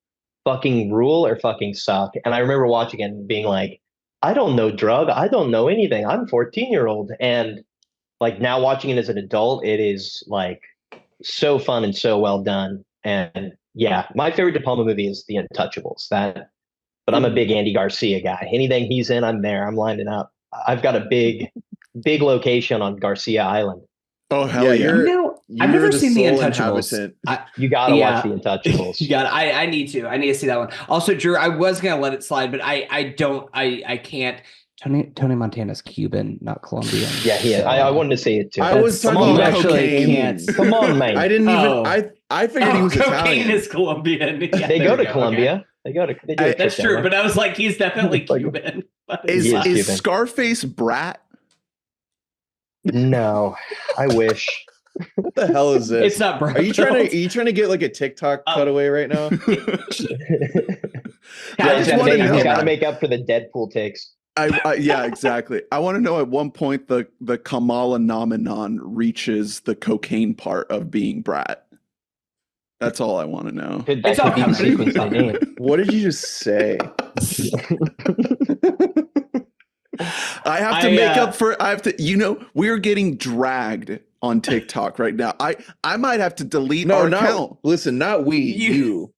fucking rule or fucking suck. And I remember watching it and being like, I don't know drug. I don't know anything. I'm a 14-year-old. And like now watching it as an adult, it is like so fun and so well done. And yeah, my favorite De Palma movie is The Untouchables. But I'm a big Andy Garcia guy. Anything he's in, I'm there. I'm lining up. I've got a big location on Garcia Island. Oh hell yeah! I've never seen The Untouchables. You gotta watch The Untouchables. You got. I need to. I need to see that one. Also, Drew, I was gonna let it slide, but I can't. Tony Montana's Cuban, not Colombian. Yeah, he is. I wanted to say it too. I was talking about cocaine. Come on, man. I didn't even. I figured he was cocaine Italian. Is Colombian. Yeah, they go to Colombia. Okay. They do that's true, but I was like, he's definitely Cuban. Is Scarface Brat? No, I wish. What the hell is this? It's not Brat. Are you trying to get like a TikTok cutaway right now? I just want to know. Got to make up for the Deadpool takes. Yeah, exactly. I want to know at one point the Kamala Nomenon reaches the cocaine part of being Brat. That's all I want to know. That could be the sequence they name. What did you just say? I have to make up for. I have to. We're getting dragged on TikTok right now. I might have to delete our account. Listen, not we. You.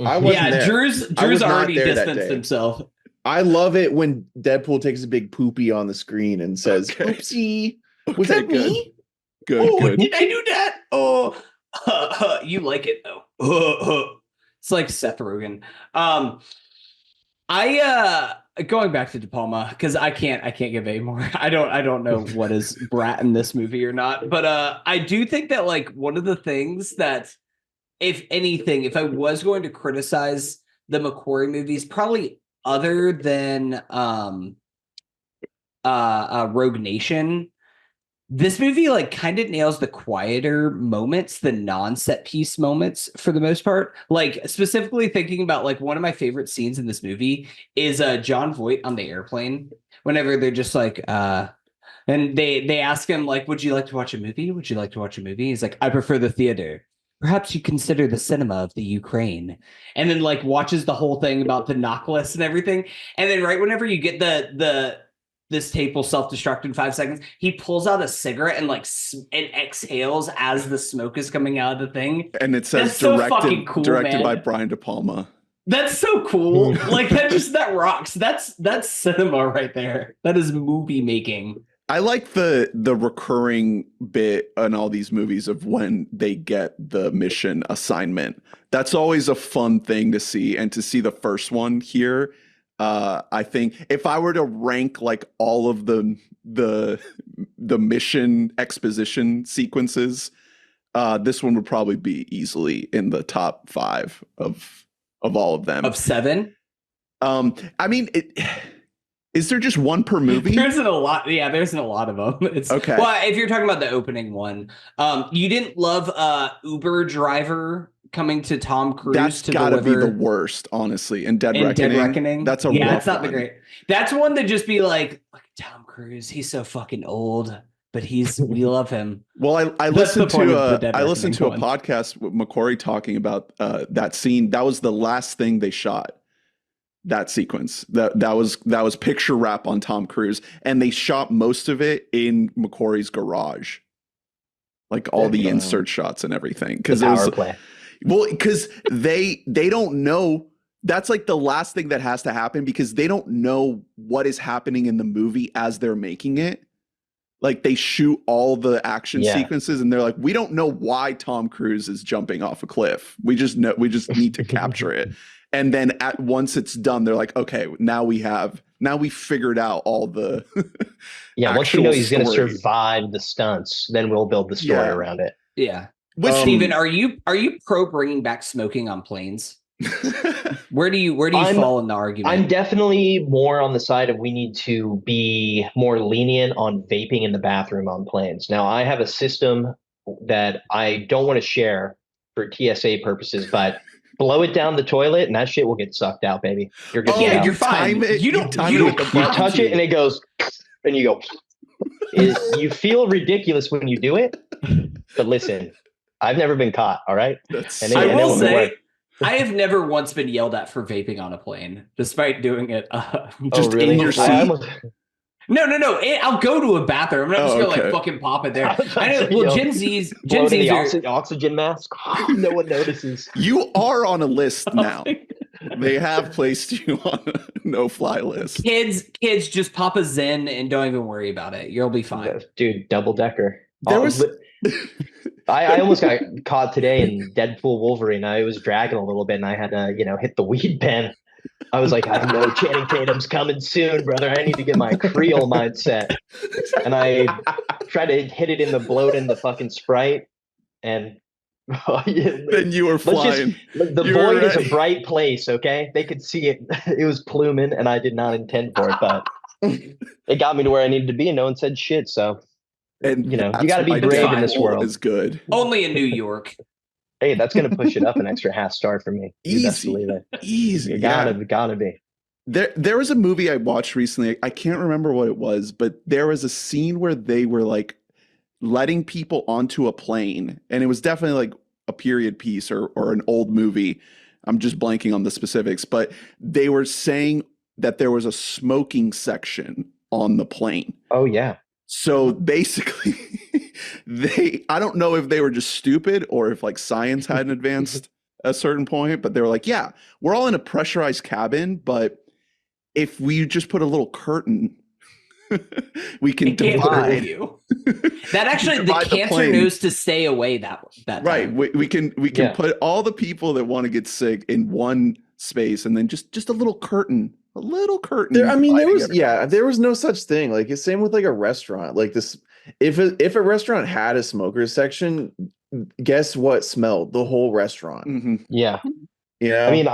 I wasn't there. Drew's already distanced himself. I love it when Deadpool takes a big poopy on the screen and says, "Oopsie, was that me? Good. Did I do that? Oh, you like it though. It's like Seth Rogen. Going back to De Palma because I can't give any more. I don't know what is Brat in this movie or not, but I do think that like one of the things that, if anything, if I was going to criticize the McQuarrie movies, probably other than Rogue Nation, this movie like kind of nails the quieter moments, the non-set piece moments for the most part. Like specifically thinking about like one of my favorite scenes in this movie is John Voight on the airplane. Whenever they're just like and they ask him like, would you like to watch a movie? Would you like to watch a movie? He's like, I prefer the theater. Perhaps you consider the cinema of the Ukraine. And then like watches the whole thing about the knock list and everything. And then right whenever you get this tape will self-destruct in 5 seconds, he pulls out a cigarette and like and exhales as the smoke is coming out of the thing. And it says directed by Brian De Palma. That's so cool. Like that rocks. That's cinema right there. That is movie making. I like the recurring bit in all these movies of when they get the mission assignment. That's always a fun thing to see, and to see the first one here. I think if I were to rank like all of the mission exposition sequences, this one would probably be easily in the top 5 of all of them. Of 7? I mean, is there just one per movie? There isn't a lot. Yeah, there isn't a lot of them. It's okay. Well, if you're talking about the opening one, you didn't love Uber driver coming to Tom Cruise. That's to gotta deliver be the worst, honestly. In Dead Dead Reckoning. That's a yeah, rough it's not one. the great. That's one that just be like Tom Cruise. He's so fucking old, but we love him. Well, I That's the listened point of the to Dead I listened to a Reckoning one. podcast with McQuarrie talking about that scene. That was the last thing they shot. That sequence. That was picture wrap on Tom Cruise, and they shot most of it in McQuarrie's garage, like all the insert shots and everything. Because it was play. well, because they don't know. That's like the last thing that has to happen, because they don't know what is happening in the movie as they're making it. Like they shoot all the action sequences, and they're like, we don't know why Tom Cruise is jumping off a cliff. We just need to capture it. And then once it's done, they're like, okay, now we figured out all the once we know he's going to survive the stunts, then we'll build the story around it. Yeah. Steven, are you pro bringing back smoking on planes? Where do you fall in the argument? I'm definitely more on the side of we need to be more lenient on vaping in the bathroom on planes. Now, I have a system that I don't want to share for TSA purposes, but blow it down the toilet and that shit will get sucked out, baby. You're good. You're fine. You touch it and it goes, and you go. You feel ridiculous when you do it, but listen, I've never been caught. All right. I will say, I have never once been yelled at for vaping on a plane, despite doing it just in your seat. No. I'll go to a bathroom. I'm not just gonna like fucking pop it there. I know. Well, Gen Z's the oxygen mask. No one notices. You are on a list now. They have placed you on a no-fly list. Kids, just pop a Zen and don't even worry about it. You'll be fine, dude. Double decker. I almost got caught today in Deadpool Wolverine. I was dragging a little bit, and I had to, hit the weed pen. I was like, I know Channing Tatum's coming soon, brother. I need to get my Creole mindset. And I tried to hit it in the bloat in the fucking Sprite, and then you were flying. The Voight is a bright place, okay? They could see it. It was pluming, and I did not intend for it, but it got me to where I needed to be, and no one said shit. So, and you got to be brave in this world. Is good. Only in New York. Hey, that's going to push it up an extra half star for me. You best believe it. Easy. You gotta be. There was a movie I watched recently. I can't remember what it was, but there was a scene where they were like letting people onto a plane, and it was definitely like a period piece or an old movie. I'm just blanking on the specifics, but they were saying that there was a smoking section on the plane. Oh yeah. So basically, I don't know if they were just stupid or if like science hadn't advanced a certain point, but they were like, yeah, we're all in a pressurized cabin, but if we just put a little curtain, we can divide. That actually, the cancer knows to stay away that right. time. We can put all the people that want to get sick in one space, and then just a little curtain. A little curtain. There was no such thing. Like it's same with like a restaurant. Like this, if a restaurant had a smokers section, guess what smelled? The whole restaurant. Mm-hmm. Yeah. Yeah. I mean,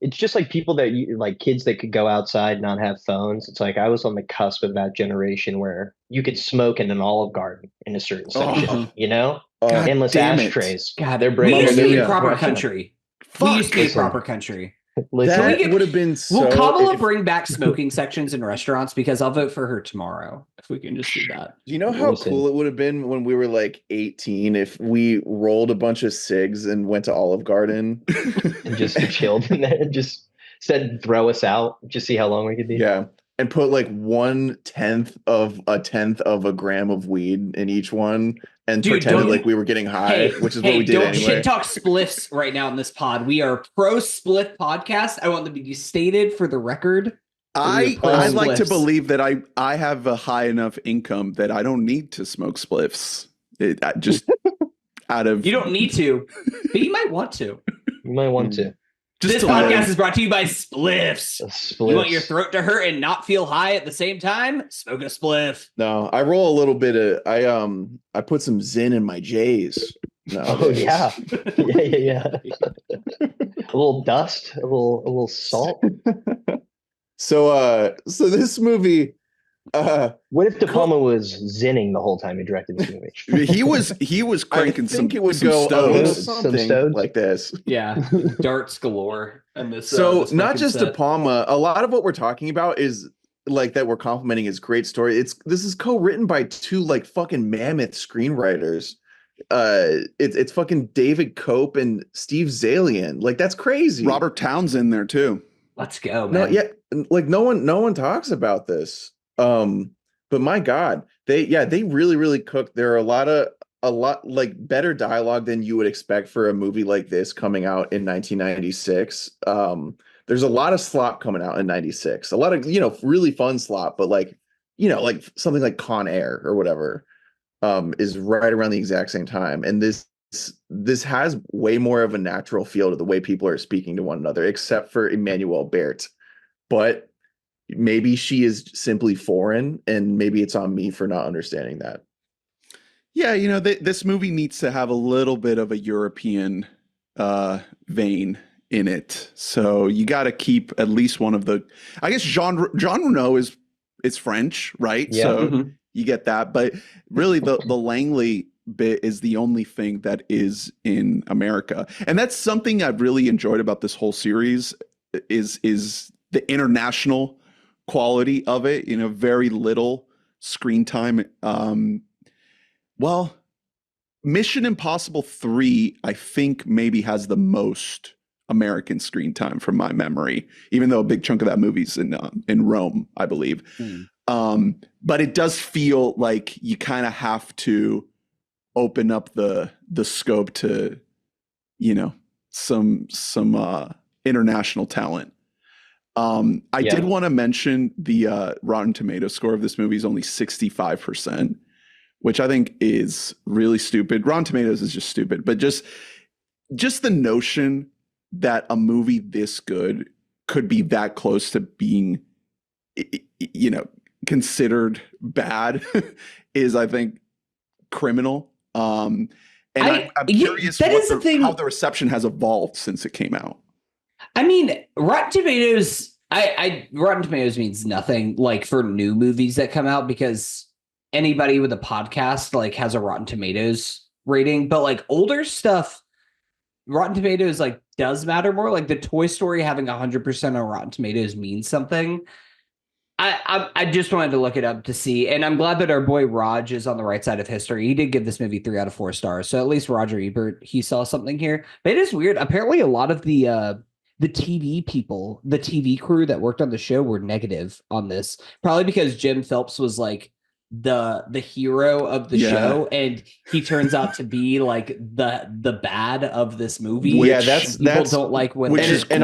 it's just like people that like kids that could go outside and not have phones. It's like I was on the cusp of that generation where you could smoke in an Olive Garden in a certain section. Endless ashtrays. God, they're we used to be a braving. proper country. We used to be a proper country. That would have been so. Will Kamala bring back smoking sections in restaurants? Because I'll vote for her tomorrow if we can just do that. Do you know how cool it would have been when we were like 18 if we rolled a bunch of cigs and went to Olive Garden and just chilled in there and just said throw us out, just see how long we could be. Yeah. And put like 1/10 of a gram of weed in each one and pretended like we were getting high, which is what we did anyway. Don't shit talk spliffs right now in this pod. We are pro spliff podcast. I want them to be stated for the record. I Spliffs. like to believe that I have a high enough income that I don't need to smoke spliffs. Just out of You don't need to, but you might want to. You might want to. just This to podcast live. is brought to you by Spliffs. You want your throat to hurt and not feel high at the same time? Smoke a spliff. No, I roll a little bit of I put some Zin in my J's. Oh yeah. Yeah. A little dust, a little salt. So this movie What if De Palma was zinning the whole time he directed this movie? he was I cranking think some it would some go stoves. something stones? like this. Yeah, darts galore. And this. So this not fucking just set. De Palma, a lot of what we're talking about is like that we're complimenting his great story. This is co-written by two like fucking mammoth screenwriters. It's fucking David Cope and Steve Zalian. Like that's crazy. Robert Towne's in there too. Let's go, No, man. yeah, like no one talks about this. But my God, they really cooked. There are a lot like better dialogue than you would expect for a movie like this coming out in 1996. There's a lot of slop coming out in 96. A lot of, really fun slop, but like something like Con Air or whatever is right around the exact same time. And this has way more of a natural feel to the way people are speaking to one another, except for Emmanuel Bert. But maybe she is simply foreign, and maybe it's on me for not understanding that. Yeah, this movie needs to have a little bit of a European vein in it. So you got to keep at least one of the. I guess Jean Reno is French, right? Yeah. So you get that, but really the Langley bit is the only thing that is in America, and that's something I've really enjoyed about this whole series is the international quality of it. Very little screen time. Well, Mission Impossible 3, I think maybe has the most American screen time from my memory, even though a big chunk of that movie's in Rome, I believe. But it does feel like you kind of have to open up the scope to, some international talent. I did want to mention the Rotten Tomato score of this movie is only 65%, which I think is really stupid. Rotten Tomatoes is just stupid, but just the notion that a movie this good could be that close to being, considered bad is, I think, criminal. And I'm curious how the reception has evolved since it came out. I mean, Rotten Tomatoes. Rotten Tomatoes means nothing like for new movies that come out, because anybody with a podcast like has a Rotten Tomatoes rating, but like older stuff, Rotten Tomatoes like does matter more. Like the Toy Story having 100% on Rotten Tomatoes means something. I just wanted to look it up to see, and I'm glad that our boy Raj is on the right side of history. He did give this movie 3 out of 4 stars, so at least Roger Ebert, he saw something here. But it is weird. Apparently, a lot of the TV people, the TV crew that worked on the show were negative on this, probably because Jim Phelps was like the hero of the show, and he turns out to be like the bad of this movie. Yeah, people don't like when and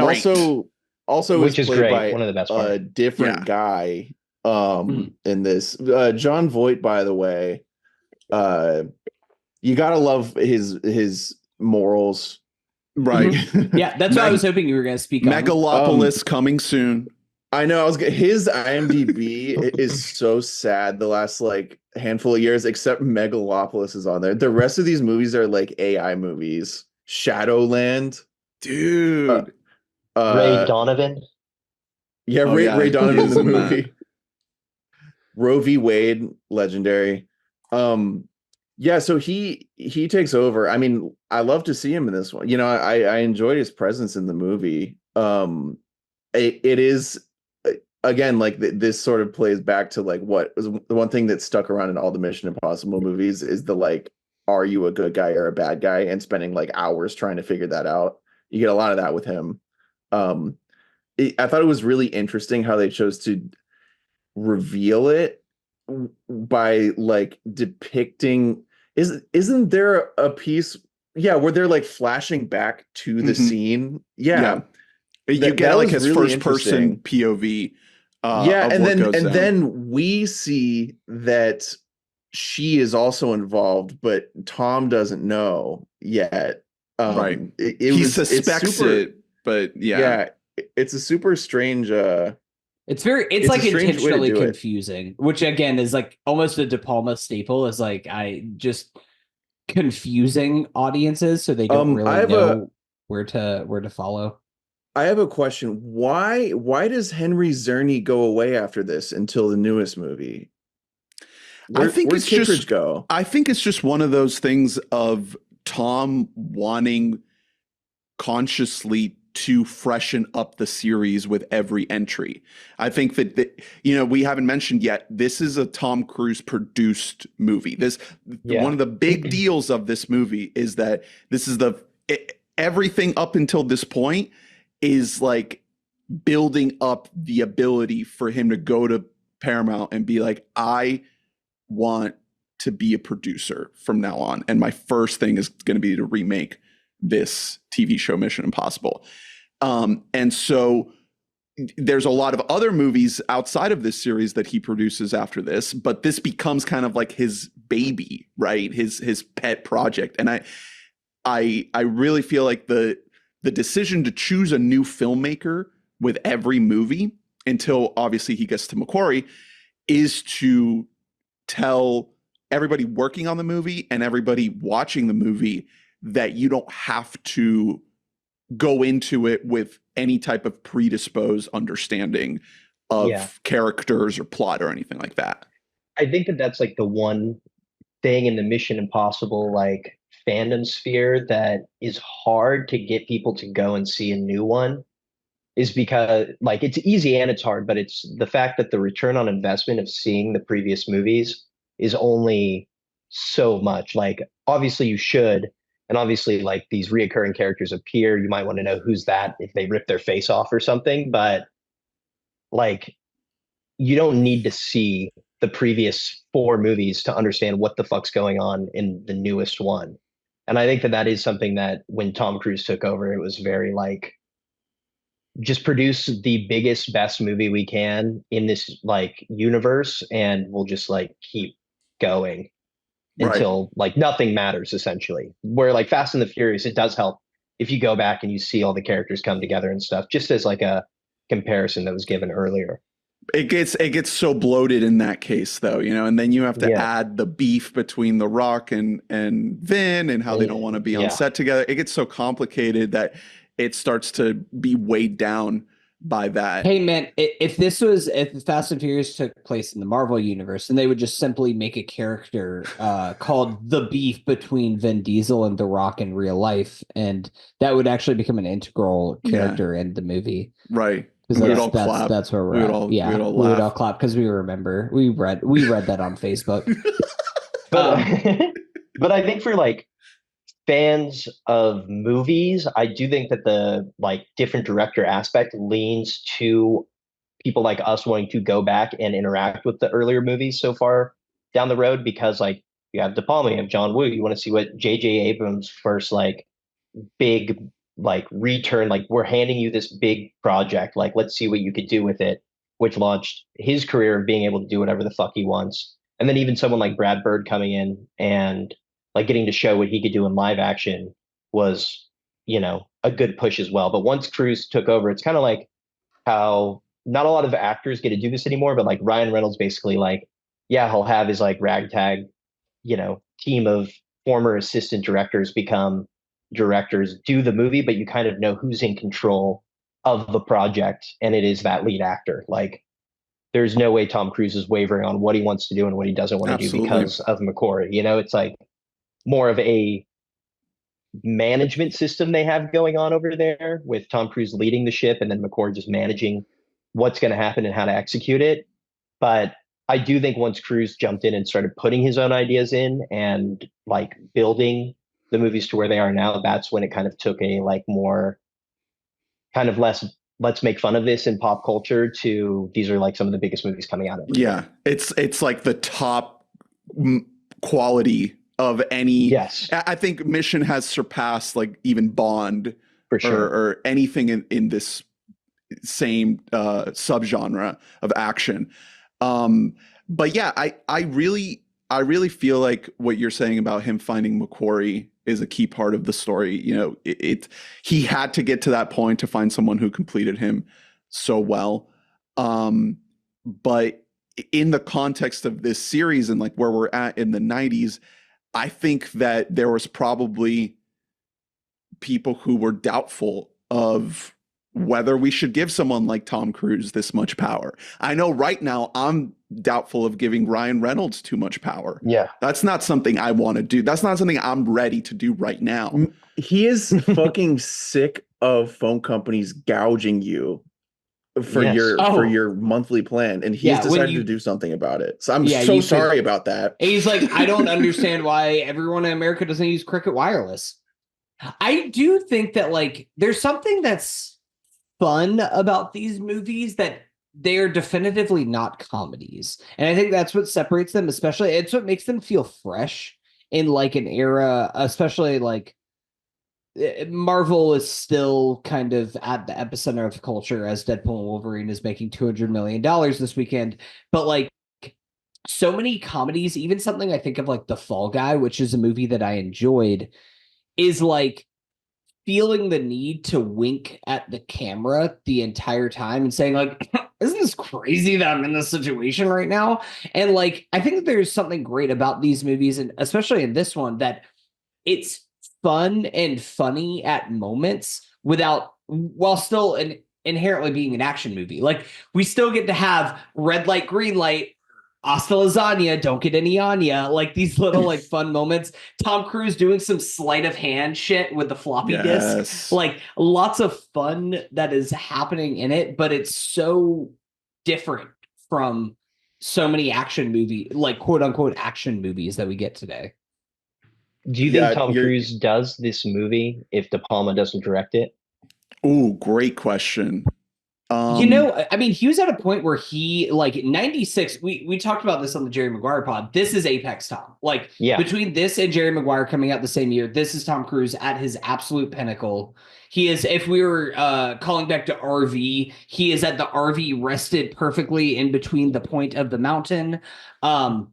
also which is played great. by One of the best a parts. different guy in this. John Voight, by the way, you gotta love his morals. Right. Yeah, that's what I was hoping you were going to speak on. Megalopolis coming soon. I know. His IMDb is so sad. The last like handful of years, except Megalopolis is on there. The rest of these movies are like AI movies. Shadowland, dude. Ray Donovan. Yeah, Ray Donovan in the movie. Roe v. Wade, legendary. Yeah, so he takes over. I mean, I love to see him in this one. I enjoyed his presence in the movie. It is again like this sort of plays back to like what was the one thing that stuck around in all the Mission Impossible movies is the like, are you a good guy or a bad guy, and spending like hours trying to figure that out. You get a lot of that with him. I thought it was really interesting how they chose to reveal it by like depicting. Isn't there a piece where they're like flashing back to the scene? You get like his first person POV Yeah, of and what then goes down. then we see that she is also involved, but Tom doesn't know yet. Right. It's suspects super, it, but yeah. it's a super strange. It's It's like a strange way to intentionally do it. confusing, which again is like almost a De Palma staple, is like I just confusing audiences so they don't I really have know where to follow. I have a question. Why does Henry Czerny go away after this until the newest movie? Where's Kittredge go? I think it's just one of those things of Tom wanting consciously to freshen up the series with every entry. I think that we haven't mentioned yet, this is a Tom Cruise produced movie. One of the big deals of this movie is that this is everything up until this point is like building up the ability for him to go to Paramount and be like, I want to be a producer from now on. And my first thing is going to be to remake this TV show Mission Impossible. And so there's a lot of other movies outside of this series that he produces after this, but this becomes kind of like his baby, right? His pet project. And I really feel like the decision to choose a new filmmaker with every movie, until obviously he gets to McQuarrie, is to tell everybody working on the movie and everybody watching the movie that you don't have to go into it with any type of predisposed understanding of characters or plot or anything like that. I think that that's like the one thing in the Mission Impossible like fandom sphere that is hard to get people to go and see a new one, is because like it's easy and it's hard, but it's the fact that the return on investment of seeing the previous movies is only so much. Like obviously you should, and obviously like these reoccurring characters appear, you might want to know who's that if they rip their face off or something, but like you don't need to see the previous 4 movies to understand what the fuck's going on in the newest one. And I think that that is something that when Tom Cruise took over, it was very like, just produce the biggest, best movie we can in this like universe, and we'll just like keep going until like nothing matters essentially. Where like Fast and the Furious, it does help if you go back and you see all the characters come together and stuff, just as like a comparison that was given earlier. It gets so bloated in that case though, and then you have to add the beef between The Rock and Vin and how they don't want to be on set together. It gets so complicated that it starts to be weighed down by that. Hey man, if Fast and Furious took place in the Marvel universe, and they would just simply make a character called the beef between Vin Diesel and The Rock in real life, and that would actually become an integral character in the movie. Right. Because that's where we're at. We would all clap because we remember we read that on Facebook. But I think for like fans of movies, I do think that the like different director aspect leans to people like us wanting to go back and interact with the earlier movies so far down the road, because like you have De Palma, you have John Woo, you want to see what J.J. Abrams' first like big like return, like we're handing you this big project, like let's see what you could do with it, which launched his career of being able to do whatever the fuck he wants. And then even someone like Brad Bird coming in and like getting to show what he could do in live action was, a good push as well. But once Cruz took over, it's kind of like how not a lot of actors get to do this anymore, but like Ryan Reynolds basically like, he'll have his like ragtag, team of former assistant directors become directors, do the movie, but you kind of know who's in control of the project, and it is that lead actor. Like there's no way Tom Cruise is wavering on what he wants to do and what he doesn't want to do because of McQuarrie. It's like more of a management system they have going on over there, with Tom Cruise leading the ship and then McQuarrie just managing what's going to happen and how to execute it. But I do think once Cruise jumped in and started putting his own ideas in and like building the movies to where they are now, that's when it kind of took a like more kind of less, let's make fun of this in pop culture, to these are like some of the biggest movies coming out of it. Yeah. It's like the top quality of any. Yes. I think Mission has surpassed like even Bond for sure, or anything in this same subgenre of action. But yeah, I really feel like what you're saying about him finding McQuarrie is a key part of the story. You know, he had to get to that point to find someone who completed him so well. But in the context of this series and like where we're at in the 90s, I think that there was probably people who were doubtful of whether we should give someone like Tom Cruise this much power. I know right now I'm doubtful of giving Ryan Reynolds too much power. Yeah. That's not something I want to do. That's not something I'm ready to do right now. He is fucking sick of phone companies gouging you for your monthly plan, and he's decided to do something about it. So I'm so sorry about that. He's like, I don't understand why everyone in America doesn't use Cricket Wireless. I do think that like there's something that's fun about these movies, that they're definitively not comedies. And I think that's what separates them, especially it's what makes them feel fresh in like an era, especially like Marvel is still kind of at the epicenter of culture as Deadpool and Wolverine is making $200 million this weekend. But like so many comedies, even something I think of like The Fall Guy, which is a movie that I enjoyed, is like feeling the need to wink at the camera the entire time and saying like, isn't this crazy that I'm in this situation right now? And like, I think there's something great about these movies, and especially in this one, that it's fun and funny at moments while still inherently being an action movie. Like we still get to have red light, green light, hasta lasagna, don't get any on ya. Like these little like fun moments. Tom Cruise doing some sleight of hand shit with the floppy disk. Like lots of fun that is happening in it, but it's so different from so many action movie, like quote unquote action movies that we get today. Do you think Tom Cruise does this movie if De Palma doesn't direct it? Ooh, great question. You know, I mean, he was at a point where he, like, 96, we talked about this on the Jerry Maguire pod. This is Apex Tom. Like, between this and Jerry Maguire coming out the same year, this is Tom Cruise at his absolute pinnacle. He is, if we were calling back to RV, he is at the RV rested perfectly in between the point of the mountain. I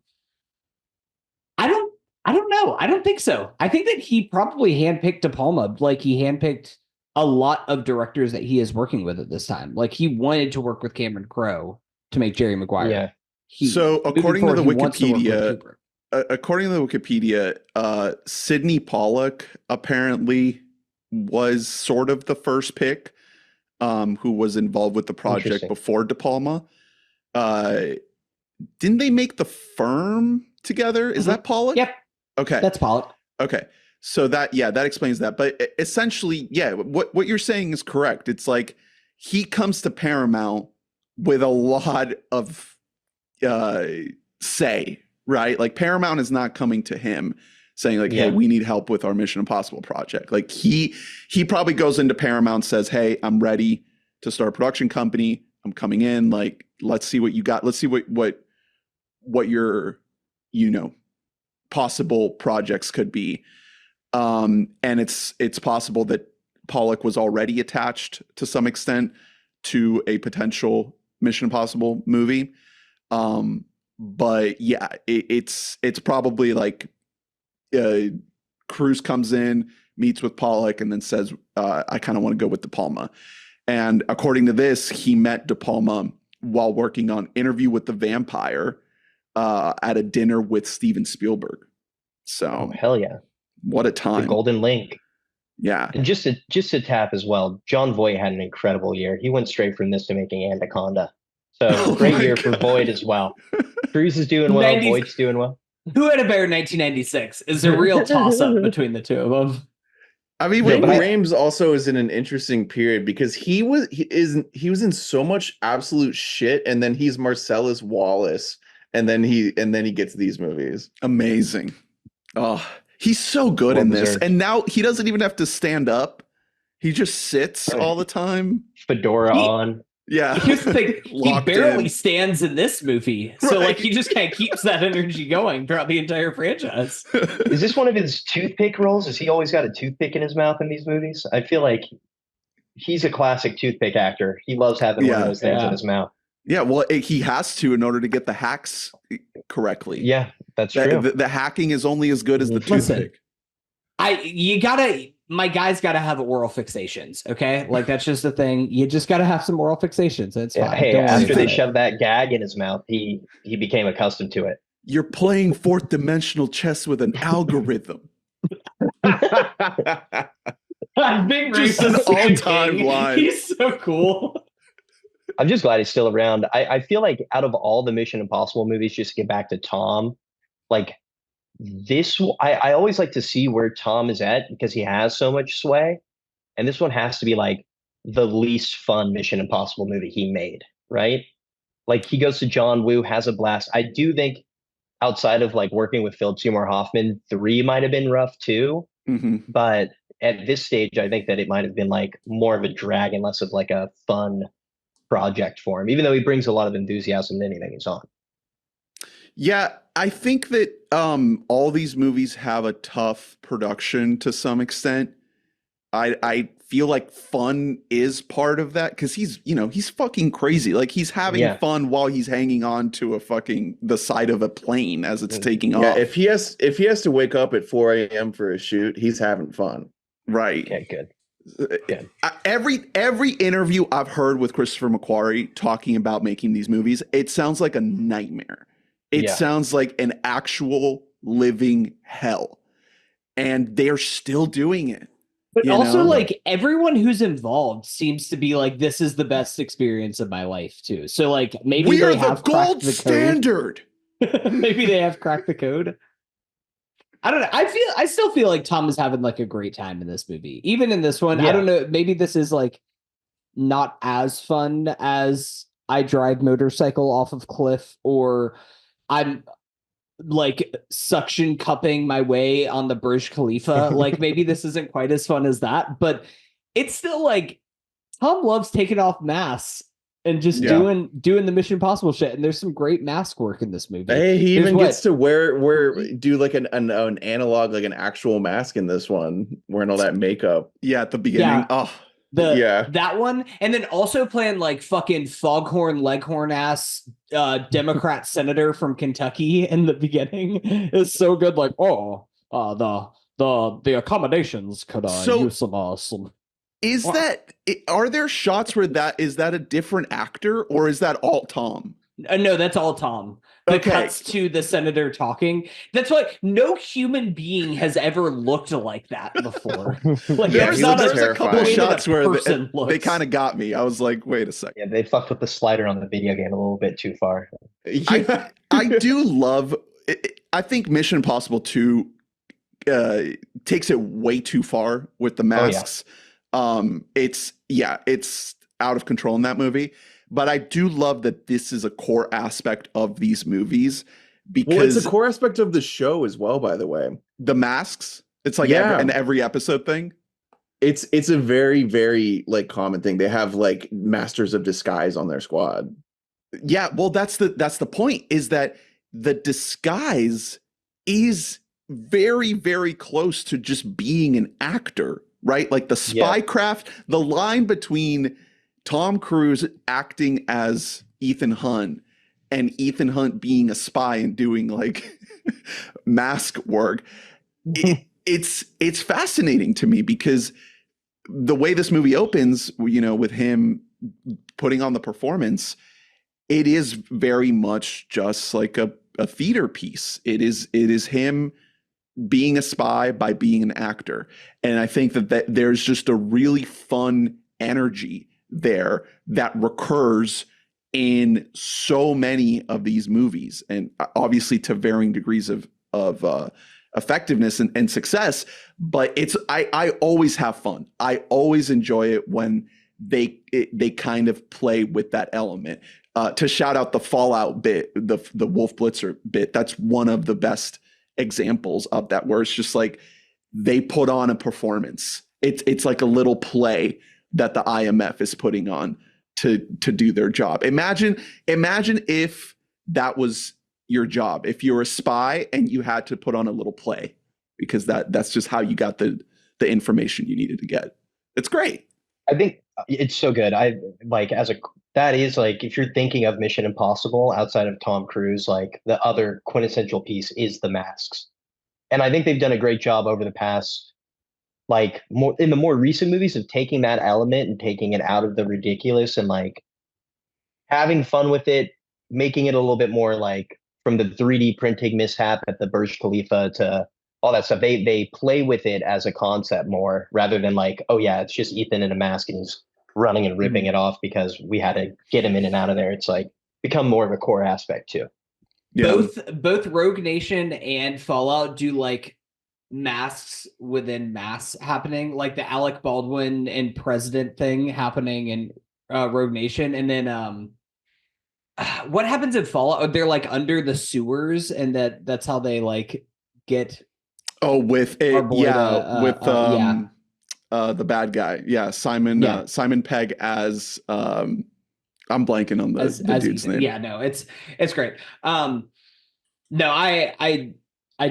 don't know. I don't think so. I think that he probably handpicked De Palma, like he handpicked a lot of directors that he is working with at this time. Like he wanted to work with Cameron Crowe to make Jerry Maguire. Yeah. So according to the Wikipedia, Sidney Pollack apparently was sort of the first pick, who was involved with the project before De Palma. Didn't they make The Firm together? Is that Pollack? Yep. Okay. That's Pollack. Okay. So that explains that. But essentially, what you're saying is correct. It's like he comes to Paramount with a lot of say, right? Like Paramount is not coming to him saying like, hey, we need help with our Mission Impossible project. Like he probably goes into Paramount, says, hey, I'm ready to start a production company. I'm coming in. Like, let's see what you got. Let's see what your, possible projects could be. And it's possible that Pollack was already attached to some extent to a potential Mission Impossible movie. But yeah, it's probably like Cruz comes in, meets with Pollack, and then says, I kind of want to go with De Palma. And according to this, he met De Palma while working on Interview with the Vampire at a dinner with Steven Spielberg. So hell yeah. What a time. The golden link. Yeah. And just to tap as well, John Voight had an incredible year. He went straight from this to making Anaconda. So great year for Voight as well. Cruz is doing well. 90s. Voight's doing well. Who had a better 1996 is a real toss-up between the two of them. I mean, Rames also is in an interesting period because he was in so much absolute shit, and then he's Marcellus Wallace, and then he gets these movies. Amazing. Oh, he's so good in this, and now he doesn't even have to stand up; he just sits all the time. Fedora on. Yeah. Here's the thing: he barely stands in this movie, so like he just kind of keeps that energy going throughout the entire franchise. Is this one of his toothpick roles? Has he always got a toothpick in his mouth in these movies? I feel like he's a classic toothpick actor. He loves having one of those things in his mouth. Yeah, well, he has to in order to get the hacks correctly. Yeah, that's true. The hacking is only as good as the toothpick. My guy's gotta have oral fixations, okay? Like that's just the thing. You just gotta have some oral fixations. It's fine. Hey, after they shoved that gag in his mouth, he became accustomed to it. You're playing fourth dimensional chess with an algorithm. Big Just an all-time line. He's so cool. I'm just glad he's still around. I feel like out of all the Mission Impossible movies, just to get back to Tom, like this, I always like to see where Tom is at because he has so much sway. And this one has to be like the least fun Mission Impossible movie he made, right? Like he goes to John Woo, has a blast. I do think outside of like working with Philip Seymour Hoffman, 3 might have been rough too. Mm-hmm. But at this stage, I think that it might have been like more of a drag and less of like a fun project for him, even though he brings a lot of enthusiasm to anything he's on. Yeah, I think that all these movies have a tough production to some extent. I feel like fun is part of that because he's fucking crazy. Like he's having fun while he's hanging on to the side of a plane as it's taking off. Yeah, if he has to wake up at 4 a.m. for a shoot, he's having fun. Right. Okay, good. Yeah. Every interview I've heard with Christopher McQuarrie talking about making these movies, it sounds like a nightmare. It sounds like an actual living hell. And they're still doing it. But also, like, everyone who's involved seems to be like, this is the best experience of my life, too. So, like, maybe we are they have the gold standard. Maybe they have cracked the code. I don't know. I still feel like Tom is having like a great time in this movie. Even in this one, I don't know. Maybe this is like not as fun as I drive motorcycle off of cliff, or I'm like suction cupping my way on the Burj Khalifa. Like maybe this isn't quite as fun as that, but it's still like Tom loves taking off masks and just doing the Mission Impossible shit. And there's some great mask work in this movie. Hey, he even gets to do like an analog, like an actual mask in this one, wearing all that makeup. Yeah, at the beginning. That one, and then also playing like fucking foghorn leghorn ass Democrat senator from Kentucky in the beginning is so good. Like, the accommodations could use some. Are there shots where is that a different actor or is that all Tom? No, that's all Tom. The cuts to the senator talking. That's why no human being has ever looked like that before. Like there's a couple of shots where they kind of got me. I was like, wait a second. Yeah, they fucked with the slider on the video game a little bit too far. I do love. I think Mission Impossible 2 takes it way too far with the masks. It's out of control in that movie. But I do love that this is a core aspect of these movies because it's a core aspect of the show as well, by the way. The masks, it's like an every episode thing. It's a very, very like common thing. They have like masters of disguise on their squad. Yeah, well, that's the point, is that the disguise is very, very close to just being an actor, right? Like the spycraft, the line between Tom Cruise acting as Ethan Hunt and Ethan Hunt being a spy and doing like mask work. It's fascinating to me because the way this movie opens, with him putting on the performance, it is very much just like a theater piece. It is him being a spy by being an actor. And I think that there's just a really fun energy there that recurs in so many of these movies, and obviously to varying degrees of effectiveness and success. But I always have fun. I always enjoy it when they kind of play with that element. To shout out the Fallout bit, the Wolf Blitzer bit, that's one of the best examples of that, where it's just like they put on a performance. It's like a little play that the IMF is putting on to do their job. Imagine if that was your job, if you're a spy and you had to put on a little play, because that's just how you got the information you needed to get. It's great. I think It's so good. I like that is like if you're thinking of Mission Impossible outside of Tom Cruise, like the other quintessential piece is the masks. And I think they've done a great job over the past like more in the more recent movies of taking that element and taking it out of the ridiculous and like having fun with it, making it a little bit more like from the 3D printing mishap at the Burj Khalifa to all that stuff. They play with it as a concept more rather than like, oh yeah, it's just Ethan in a mask and he's running and ripping it off because we had to get him in and out of there. It's like become more of a core aspect too. Yeah. Both Rogue Nation and Fallout do like masks within masks happening, like the Alec Baldwin and president thing happening in Rogue Nation, and then what happens in Fallout? They're like under the sewers, and that's how they like get. Oh, with it, yeah, the bad guy, yeah, Simon Pegg as I'm blanking on the dude's Ethan. name. Yeah, no, it's great. No, I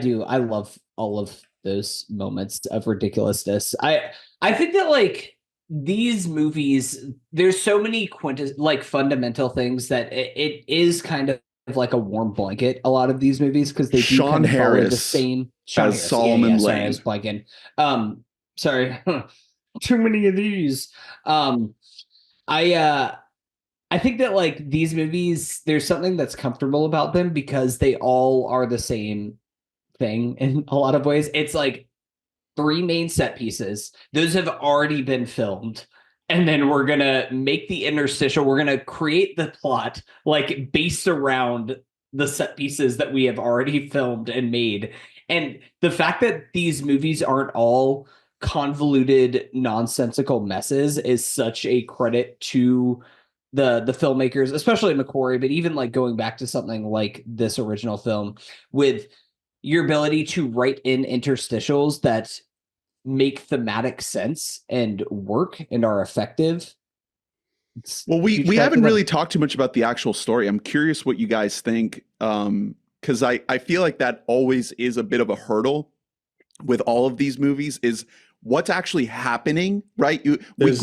do. I love all of those moments of ridiculousness. I think that like these movies, there's so many like fundamental things that it is kind of like a warm blanket. A lot of these movies because they do Sean kind of follow Harris the same. Sean as Harris. Solomon Lane. Sorry, I was blanking. Sorry, too many of these. I think that like these movies, there's something that's comfortable about them because they all are the same thing in a lot of ways. It's like 3 main set pieces. Those have already been filmed. And then we're going to make the interstitial. We're going to create the plot like based around the set pieces that we have already filmed and made. And the fact that these movies aren't all convoluted, nonsensical messes is such a credit to the filmmakers, especially McQuarrie, but even like going back to something like this original film with your ability to write in interstitials that make thematic sense and work and are effective. Well, we haven't really talked too much about the actual story. I'm curious what you guys think, because I feel like that always is a bit of a hurdle with all of these movies is what's actually happening, right? We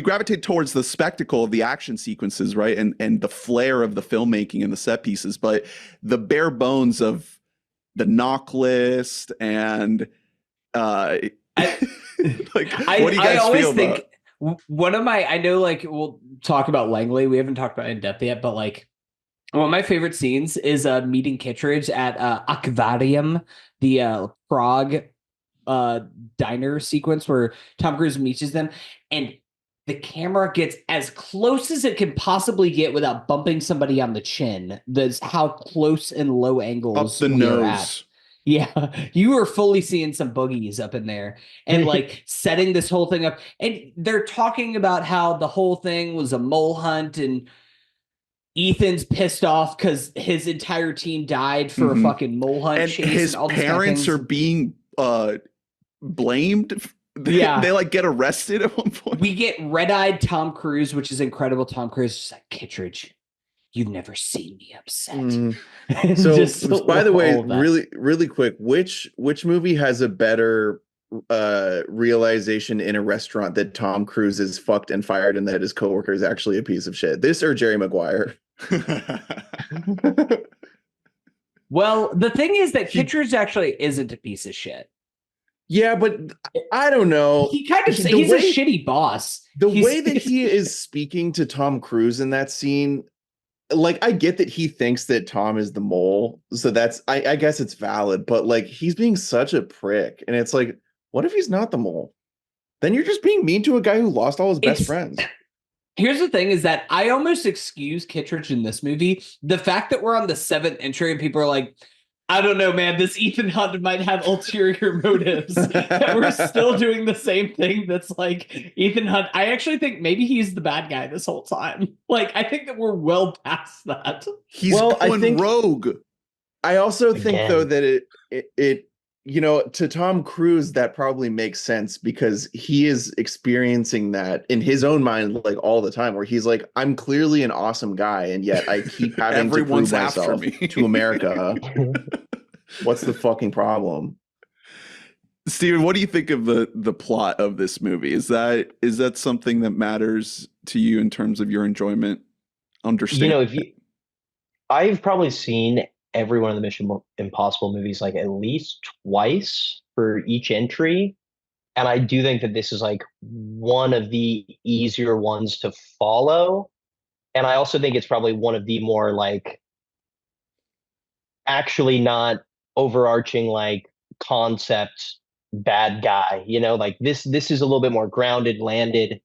gravitate towards the spectacle of the action sequences, right? And the flair of the filmmaking and the set pieces, but the bare bones of the knock list and what do you guys feel about? One of my, I know like we'll talk about Langley. We haven't talked about it in depth yet, but like one of my favorite scenes is meeting Kittredge at Aquarium, the Prague diner sequence where Tom Cruise meets them and the camera gets as close as it can possibly get without bumping somebody on the chin. That's how close and low angles up the nose. Yeah, you were fully seeing some boogies up in there and like setting this whole thing up. And they're talking about how the whole thing was a mole hunt and Ethan's pissed off because his entire team died for a fucking mole hunt and chase. His and all parents are being blamed. Yeah. They like get arrested at one point. We get red-eyed Tom Cruise, which is incredible. Tom Cruise is like, Kittredge, you've never seen me upset. So by the way, really quick, which movie has a better realization in a restaurant that Tom Cruise is fucked and fired and that his coworker is actually a piece of shit? This or Jerry Maguire? Well, the thing is that Kittredge actually isn't a piece of shit. Yeah, but I don't know. He's a shitty boss. The way that he is speaking to Tom Cruise in that scene, like I get that he thinks that Tom is the mole, so that's I guess it's valid, but like he's being such a prick, and it's like, what if he's not the mole? Then you're just being mean to a guy who lost all his best friends. Here's the thing is that I almost excuse Kittredge in this movie. The fact that we're on the 7th entry and people are like, I don't know, man, this Ethan Hunt might have ulterior motives. That we're still doing the same thing that's like Ethan Hunt. I actually think maybe he's the bad guy this whole time. Like, I think that we're well past that. He's going rogue. I also think, though, that it you know, to Tom Cruise, that probably makes sense because he is experiencing that in his own mind, like all the time, where he's like, I'm clearly an awesome guy, and yet I keep having to prove myself to America. What's the fucking problem? Steven, what do you think of the plot of this movie? Is that something that matters to you in terms of your enjoyment? Understanding? I've probably seen every one of the Mission Impossible movies like at least twice for each entry. And I do think that this is like one of the easier ones to follow. And I also think it's probably one of the more like actually not overarching like concept bad guy, like this is a little bit more grounded, landed,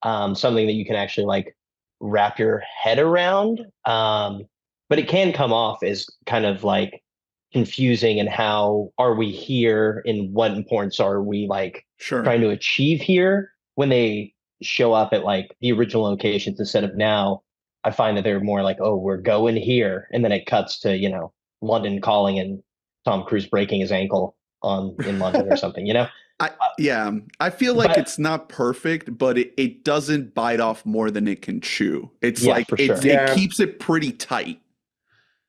something that you can actually like wrap your head around. But it can come off as kind of like confusing, and how are we here and what importance are we like trying to achieve here when they show up at like the original locations instead of now. I find that they're more like, oh, we're going here, and then it cuts to London calling and Tom Cruise breaking his ankle in London or something. I feel like it's not perfect, but it doesn't bite off more than it can chew. It's like it keeps it pretty tight.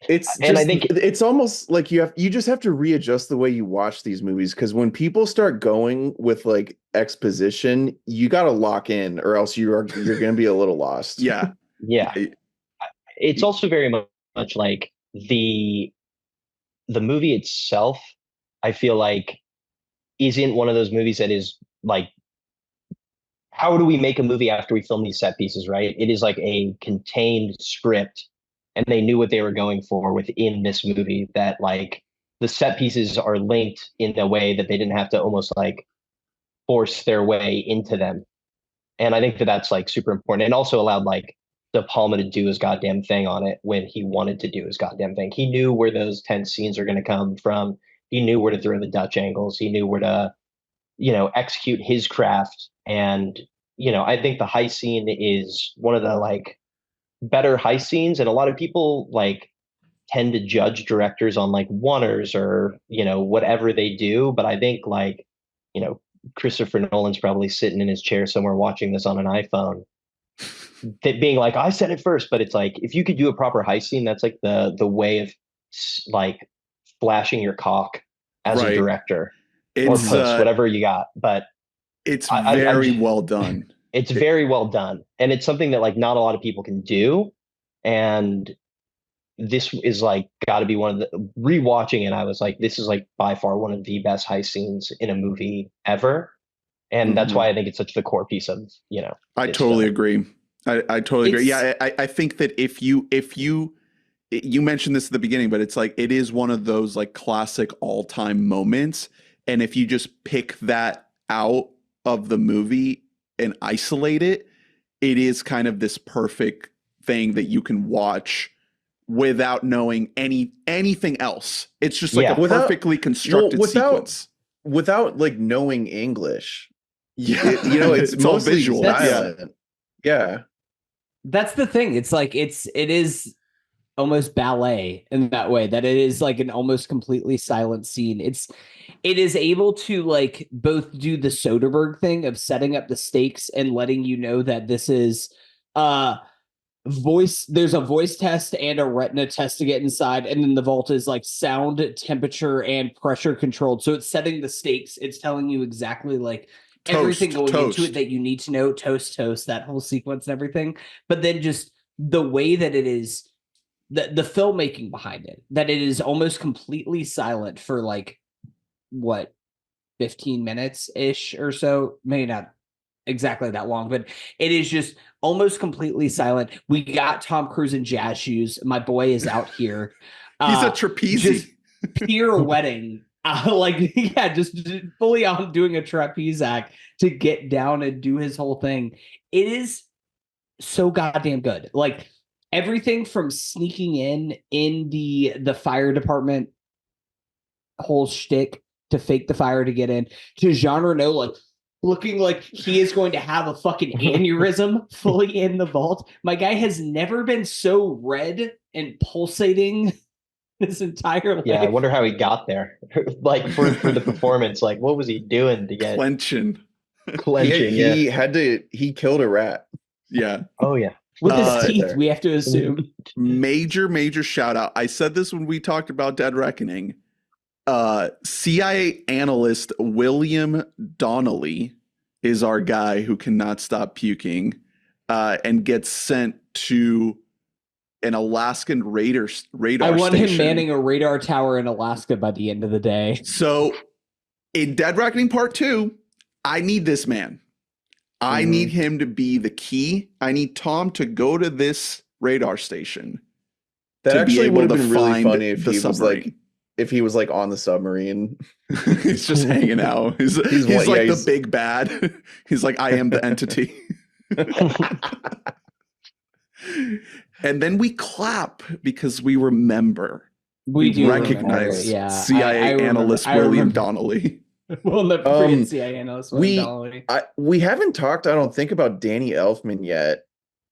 I think it's almost like you just have to readjust the way you watch these movies, because when people start going with like exposition, you got to lock in, or else you're going to be a little lost. Yeah. It's also very much like the movie itself, I feel like, isn't one of those movies that is like, how do we make a movie after we film these set pieces, right? It is like a contained script, and they knew what they were going for within this movie, that like the set pieces are linked in a way that they didn't have to almost like force their way into them. And I think that that's like super important, and also allowed like De Palma to do his goddamn thing on it when he wanted to do his goddamn thing. He knew where those tense scenes are going to come from. He knew where to throw the Dutch angles. He knew where to, execute his craft. And, I think the heist scene is one of the like better heist scenes. And a lot of people like tend to judge directors on like oneers or, whatever they do. But I think like, Christopher Nolan's probably sitting in his chair somewhere watching this on an iPhone, that being like, I said it first. But it's like, if you could do a proper heist scene, that's like the way of like flashing your cock as a director, or post whatever you got. But it's very well done. It's very well done, and it's something that like not a lot of people can do. And this is like got to be one of the, rewatching it, I was like, this is like by far one of the best heist scenes in a movie ever. And that's why I think it's such the core piece of I totally agree. I totally agree. Yeah, I think that if you mentioned this at the beginning, but it's like it is one of those like classic all-time moments, and if you just pick that out of the movie and isolate it, it is kind of this perfect thing that you can watch without knowing anything else. It's just like a perfectly constructed sequence without like knowing English. Yeah, it's mostly visual. Yeah. That's the thing. It's like it is almost ballet in that way, that it is like an almost completely silent scene. It is able to like both do the Soderbergh thing of setting up the stakes and letting you know that this is there's a voice test and a retina test to get inside, and then the vault is like sound, temperature, and pressure controlled. So it's setting the stakes. It's telling you exactly like everything going into it that you need to know. Toast, that whole sequence and everything. But then just the way that it is, the filmmaking behind it, that it is almost completely silent for like what, 15 minutes ish or so, maybe not exactly that long, but it is just almost completely silent. We got Tom Cruise in jazz shoes. My boy is out here. He's a trapeze, just pirouetting. Just fully on doing a trapeze act to get down and do his whole thing. It is so goddamn good. Like everything from sneaking in the fire department whole shtick to fake the fire to get in, to Jean Reno like looking like he is going to have a fucking aneurysm fully in the vault. My guy has never been so red and pulsating his entire life. Yeah, I wonder how he got there. Like for the performance, like what was he doing to get clenching? He killed a rat. Yeah. Oh yeah. With his teeth, we have to assume. Major shout out. I said this when we talked about Dead Reckoning. CIA analyst William Donnelly is our guy who cannot stop puking, and gets sent to an Alaskan radar I want station. him manning a radar tower in Alaska by the end of the day. So in Dead Reckoning Part 2, I need this man. I need him to be the key. I need Tom to go to this radar station. That to be actually able would have to been really find funny if the he was submarine. like, if he was like on the submarine. He's just hanging out. He's like the big bad. He's like, I am the entity. And then we clap because we remember. We do recognize remember, yeah. CIA analyst William Donnelly. We'll never forget CIA analyst William Donnelly. We haven't talked, I don't think, about Danny Elfman yet.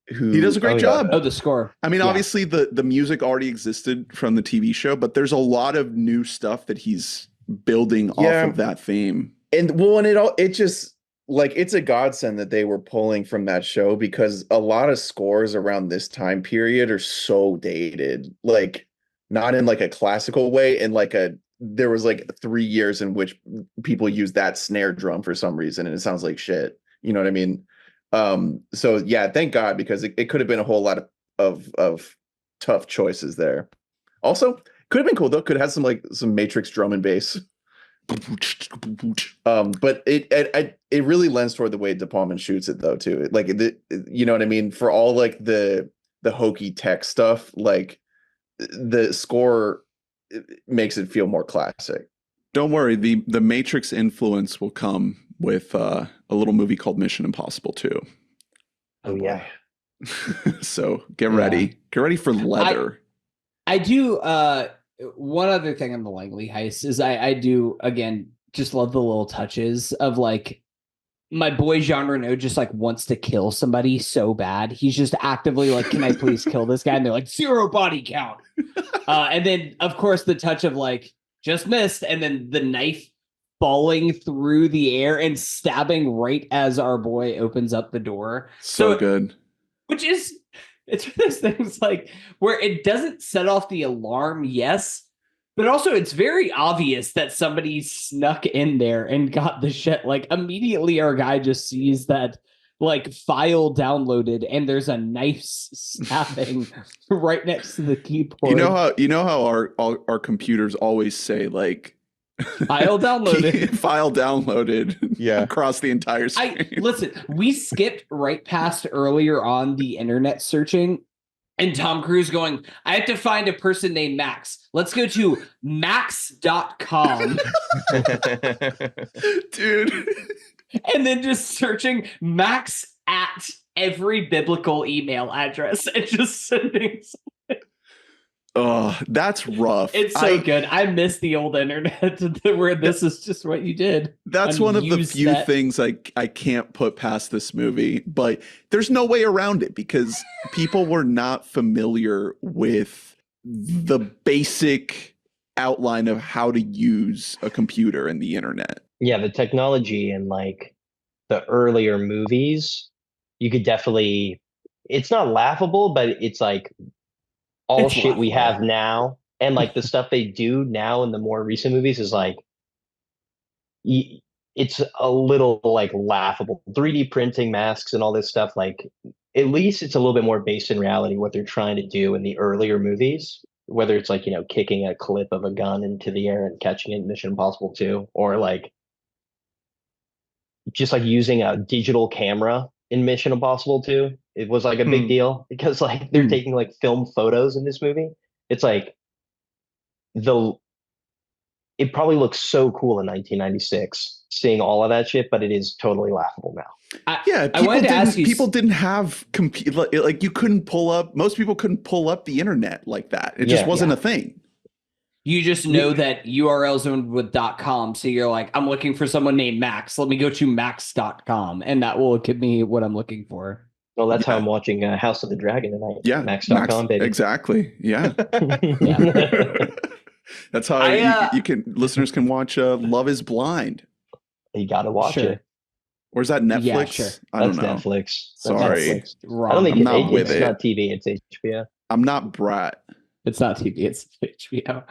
He does a great job. Oh, the score. I mean, obviously the music already existed from the TV show, but there's a lot of new stuff that he's building off of that theme. And it just like, it's a godsend that they were pulling from that show, because a lot of scores around this time period are so dated, like not in like a classical way, and like there was like 3 years in which people used that snare drum for some reason, and it sounds like shit. You know what I mean? So yeah, thank God, because it could have been a whole lot of tough choices there. Also, could have been cool though. Could have had some Matrix drum and bass. But it really lends toward the way De Palma shoots it though too. Like you know what I mean? For all like the hokey tech stuff, like the score makes it feel more classic. Don't worry, the Matrix influence will come with a little movie called Mission Impossible 2. Oh yeah. So get ready. Get ready for leather. I do one other thing on the Langley heist is I do, again, just love the little touches of like my boy Jean Reno just like wants to kill somebody so bad. He's just actively like, can I please kill this guy? And they're like, 0 body count. And then of course the touch of like, just missed, and then the knife falling through the air and stabbing right as our boy opens up the door. So good. Which is, it's one of those things like where it doesn't set off the alarm, yes, but also it's very obvious that somebody snuck in there and got the shit. Like immediately our guy just sees that like file downloaded and there's a knife stabbing right next to the keyboard. You know how our computers always say like file downloaded. File downloaded. Yeah. Across the entire screen. Listen, we skipped right past earlier on the internet searching and Tom Cruise going, I have to find a person named Max. Let's go to max.com. Dude. And then just searching Max at every biblical email address and just sending something. Oh, that's rough. It's so good. I miss the old internet where this is just what you did. That's one of the few things I can't put past this movie, but there's no way around it because people were not familiar with the basic outline of how to use a computer and the internet. Yeah, the technology in like the earlier movies, you could definitely, it's not laughable, but it's like all shit laughable. We have now. And like the stuff they do now in the more recent movies is like, it's a little like laughable. 3D printing masks and all this stuff, like at least it's a little bit more based in reality what they're trying to do in the earlier movies. Whether it's like, you know, kicking a clip of a gun into the air and catching it in Mission Impossible 2, or like just like using a digital camera in Mission Impossible 2. It was like a big deal because like they're taking like film photos in this movie. It's like it probably looks so cool in 1996 seeing all of that shit, but it is totally laughable now. People didn't have like you couldn't pull up. Most people couldn't pull up the internet like that. It just wasn't a thing. You just know that URLs owned with .com. So you're like, I'm looking for someone named Max. Let me go to max.com. And that will give me what I'm looking for. Well, that's how I'm watching House of the Dragon tonight. Yeah. Max.com, baby. Exactly. Yeah. That's how listeners can watch Love is Blind. You got to watch it. Or is that Netflix? Yeah, sure. I don't know. Netflix. Sorry. Netflix. I don't think it's not TV. It's HBO. I'm not Brat. It's not TV. It's HBO.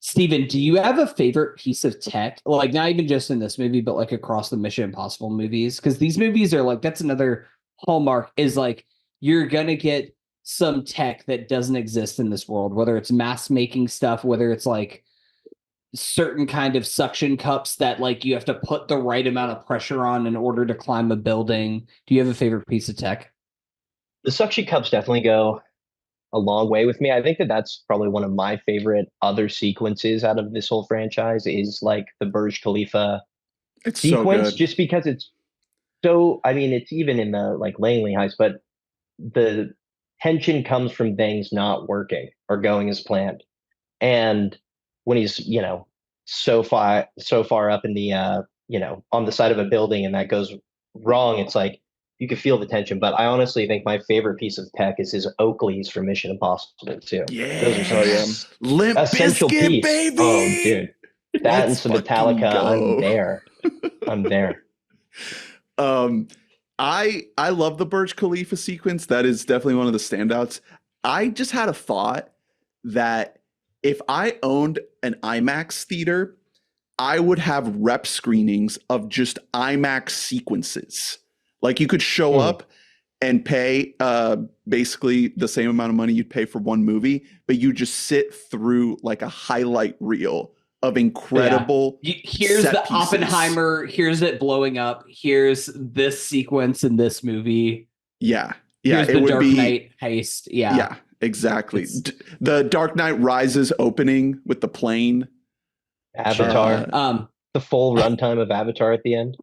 Steven, do you have a favorite piece of tech? Like not even just in this movie, but like across the Mission Impossible movies? Because these movies are like, that's another hallmark is like you're gonna get some tech that doesn't exist in this world, whether it's mask making stuff, whether it's like certain kind of suction cups that like you have to put the right amount of pressure on in order to climb a building. Do you have a favorite piece of tech? The suction cups definitely go a long way with me. I think that that's probably one of my favorite other sequences out of this whole franchise is like the Burj Khalifa It's sequence, so good. just because it's so, I mean, it's even in the like Langley heist, but the tension comes from things not working or going as planned. And when he's, so far up in the, on the side of a building and that goes wrong, it's like, you can feel the tension, but I honestly think my favorite piece of tech is his Oakleys from Mission Impossible too. Those are Yeah. some Limp essential Bizkit, piece. baby. Oh, dude, that and Let's some fucking Metallica. go. I'm there. I'm there. I love the Burj Khalifa sequence. That is definitely one of the standouts. I just had a thought that if I owned an IMAX theater, I would have rep screenings of just IMAX sequences. Like you could show up and pay basically the same amount of money you'd pay for one movie, but you just sit through like a highlight reel of incredible. Here's set the pieces. Oppenheimer. Here's it blowing up. Here's this sequence in this movie. Yeah. Here's it the would Dark be Knight heist. Yeah, exactly. The Dark Knight Rises opening with the plane. Avatar. The full runtime of Avatar at the end.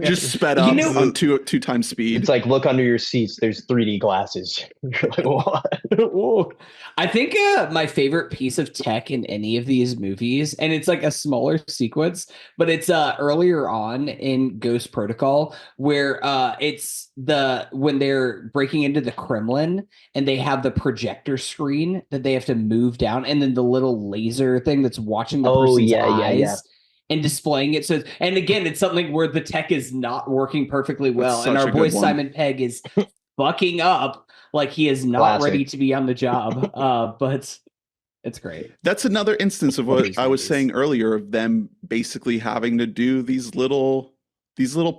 Just sped up on two times speed. It's like, look under your seats. There's 3D glasses. You're like, what? I think my favorite piece of tech in any of these movies, and it's like a smaller sequence, but it's earlier on in Ghost Protocol where it's when they're breaking into the Kremlin and they have the projector screen that they have to move down, and then the little laser thing that's watching the person's eyes. And displaying it. So, and again, it's something where the tech is not working perfectly well. And our boy Simon Pegg is fucking up like he is not ready to be on the job. But it's great. That's another instance of what I was saying earlier of them basically having to do these little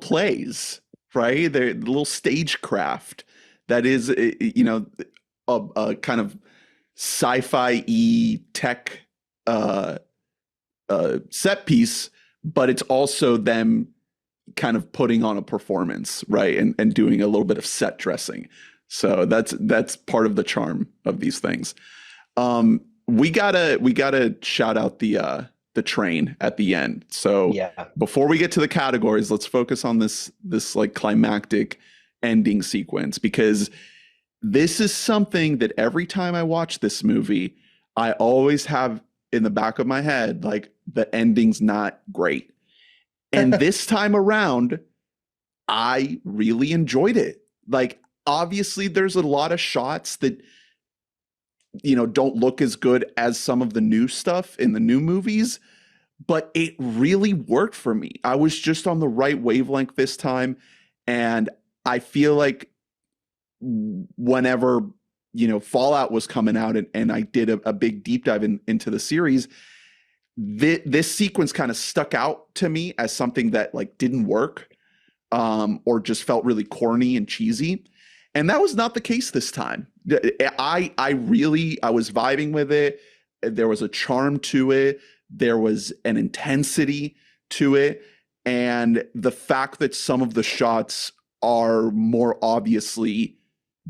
plays, right? They're the little stagecraft that is, a kind of sci-fi-y tech set piece, but it's also them kind of putting on a performance, right? And doing a little bit of set dressing. So that's part of the charm of these things. We gotta shout out the train at the end. So before we get to the categories, let's focus on this like climactic ending sequence, because this is something that every time I watch this movie, I always have in the back of my head, like, the ending's not great. And this time around, I really enjoyed it. Like, obviously there's a lot of shots that, don't look as good as some of the new stuff in the new movies, but it really worked for me. I was just on the right wavelength this time. And I feel like whenever Fallout was coming out and I did a big deep dive into the series, this sequence kind of stuck out to me as something that like didn't work, or just felt really corny and cheesy. And that was not the case this time. I was vibing with it. There was a charm to it. There was an intensity to it. And the fact that some of the shots are more obviously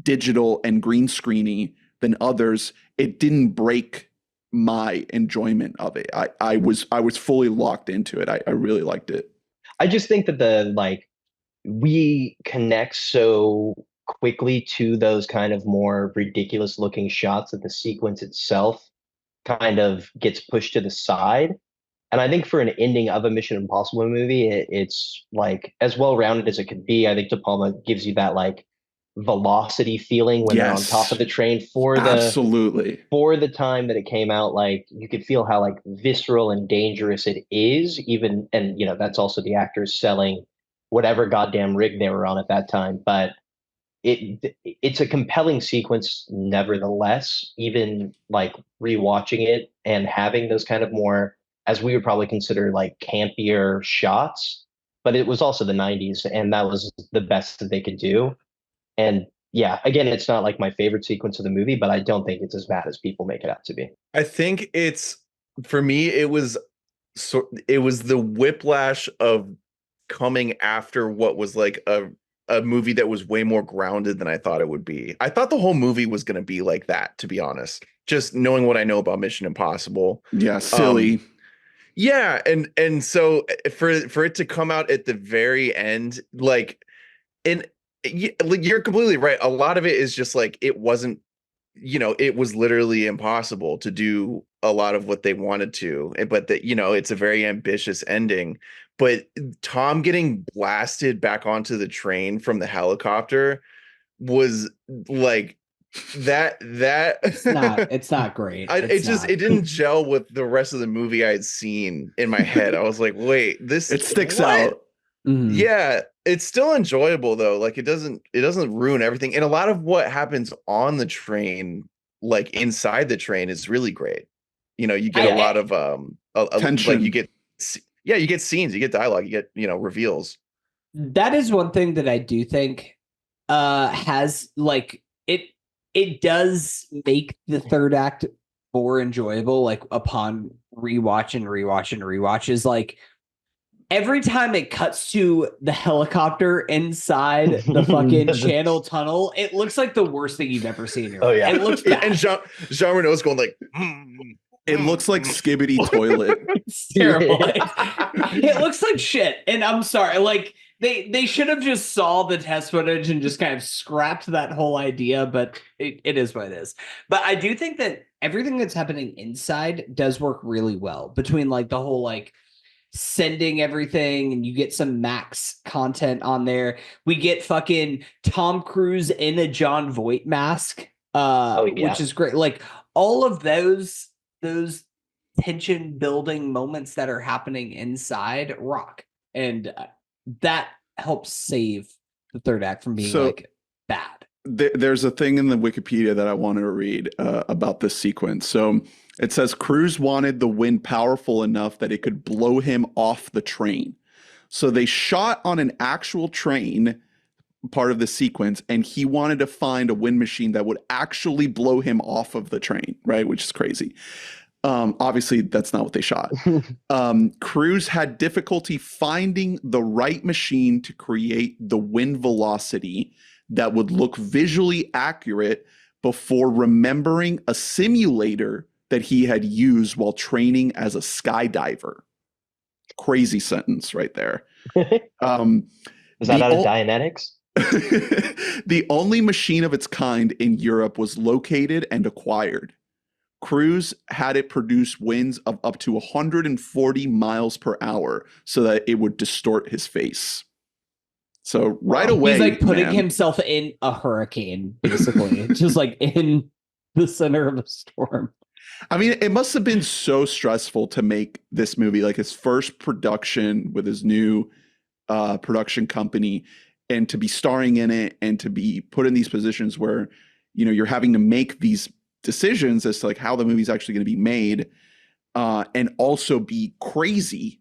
digital and green screeny than others, it didn't break my enjoyment of it. I was fully locked into it. I really liked it. I just think that we connect so quickly to those kind of more ridiculous looking shots that the sequence itself kind of gets pushed to the side. And I think for an ending of a Mission Impossible movie, it's like as well rounded as it could be. I think De Palma gives you that like velocity feeling when they're on top of the train for the time that it came out. Like you could feel how like visceral and dangerous it is, even, and that's also the actors selling whatever goddamn rig they were on at that time. But it's a compelling sequence nevertheless, even like rewatching it and having those kind of more, as we would probably consider like campier shots. But it was also the 90s, and that was the best that they could do. And yeah, again, it's not like my favorite sequence of the movie, but I don't think it's as bad as people make it out to be. I think it's, for me, it was the whiplash of coming after what was like a movie that was way more grounded than I thought it would be. I thought the whole movie was going to be like that, to be honest. Just knowing what I know about Mission Impossible. Yeah, silly. Yeah, and so for it to come out at the very end, like, and you're completely right. A lot of it is just like, it wasn't, it was literally impossible to do a lot of what they wanted to, but that, it's a very ambitious ending. But Tom getting blasted back onto the train from the helicopter was like that it's not great. It didn't gel with the rest of the movie I had seen in my head. I was like, wait, it sticks out. Mhm. Yeah, it's still enjoyable though. Like, it doesn't ruin everything. And a lot of what happens on the train, like inside the train, is really great. You get a lot of tension. Like, you get scenes, you get dialogue, you get, reveals. That is one thing that I do think has like it does make the third act more enjoyable, like upon rewatch is like every time it cuts to the helicopter inside the fucking channel tunnel, it looks like the worst thing you've ever seen in your life. Yeah. It looks bad. And Jean Reno's going like, it looks like Skibbity Toilet. It's terrible. It looks like shit. And I'm sorry, like they should have just saw the test footage and just kind of scrapped that whole idea, but it is what it is. But I do think that everything that's happening inside does work really well, between like the whole like sending everything, and you get some Max content on there. We get fucking Tom Cruise in a John Voight mask, which is great. Like, all of those tension building moments that are happening inside rock, and that helps save the third act from being like bad. There's a thing in the Wikipedia that I wanted to read about this sequence. So it says Cruz wanted the wind powerful enough that it could blow him off the train. So they shot on an actual train, part of the sequence, and he wanted to find a wind machine that would actually blow him off of the train, right? Which is crazy. Obviously, that's not what they shot. Cruz had difficulty finding the right machine to create the wind velocity that would look visually accurate before remembering a simulator that he had used while training as a skydiver. Crazy sentence right there. Is that out of Dianetics? The only machine of its kind in Europe was located and acquired. Cruz had it produce winds of up to 140 miles per hour so that it would distort his face. So right away, he's like putting himself in a hurricane, basically, just like in the center of a storm. I mean, it must have been so stressful to make this movie, like his first production with his new production company, and to be starring in it and to be put in these positions where, you're having to make these decisions as to like how the movie's actually going to be made, and also be crazy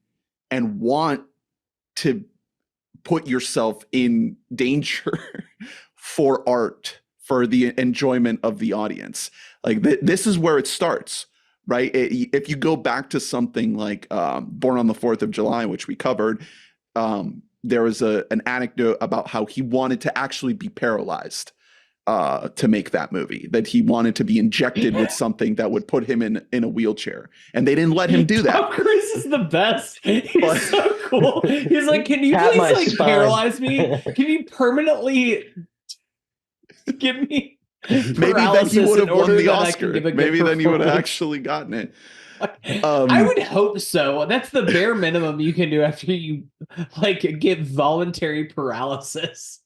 and want to put yourself in danger for art, for the enjoyment of the audience. Like this is where it starts, right? If you go back to something like Born on the 4th of July, which we covered, there was an anecdote about how he wanted to actually be paralyzed to make that movie, that he wanted to be injected with something that would put him in a wheelchair, and they didn't let him do that. Tom Cruise is the best. He's so cool. He's like, can you please like paralyze me? Can you permanently give me maybe then he would have won the Oscar. Maybe then he would have actually gotten it. I would hope so. That's the bare minimum you can do after you like get voluntary paralysis.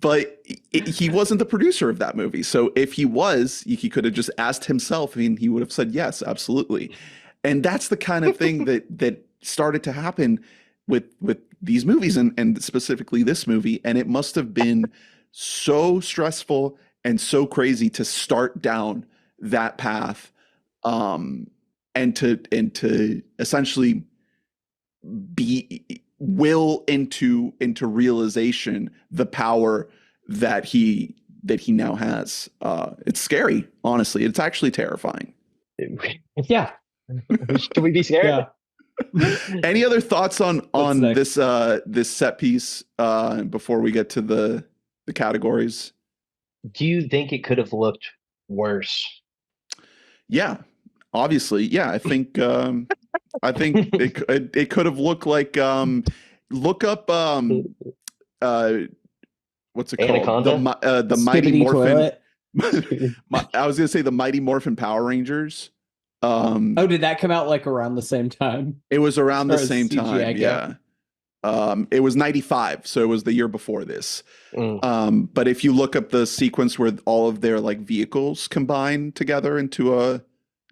But he wasn't the producer of that movie. So if he was, he could have just asked himself. I mean, he would have said yes, absolutely. And that's the kind of thing that started to happen with these movies, and specifically this movie. And it must have been so stressful and so crazy to start down that path, and to essentially will into realization the power that he now has. It's scary, honestly. It's actually terrifying. Yeah. Should we be scared? Yeah. Any other thoughts on next? this set piece before we get to the categories? Do you think it could have looked worse? Yeah, obviously. Yeah, I think it could have looked like look up what's it Anaconda? called? The Mighty Skibbity Morphin. toilet. I was gonna say the Mighty Morphin Power Rangers. Oh, did that come out like around the same time? It was around the As far as same CGI time. go? Yeah. It was 95, so it was the year before this. But if you look up the sequence where all of their like vehicles combine together into a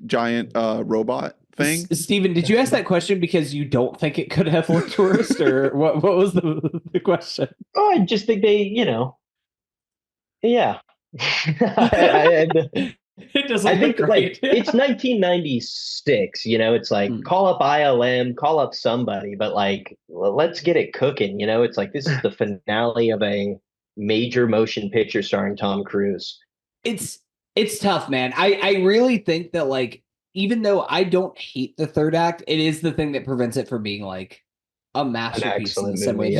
giant robot thing. Steven, did you ask that question because you don't think it could have looked worse, or what was the question? Oh, I just think they, yeah. It doesn't I look think great. it's 1996, it's like call up ILM, call up somebody, but like let's get it cooking, it's like this is the finale of a major motion picture starring Tom Cruise. It's tough, man. I really think that like even though I don't hate the third act, it is the thing that prevents it from being like a masterpiece in the same way.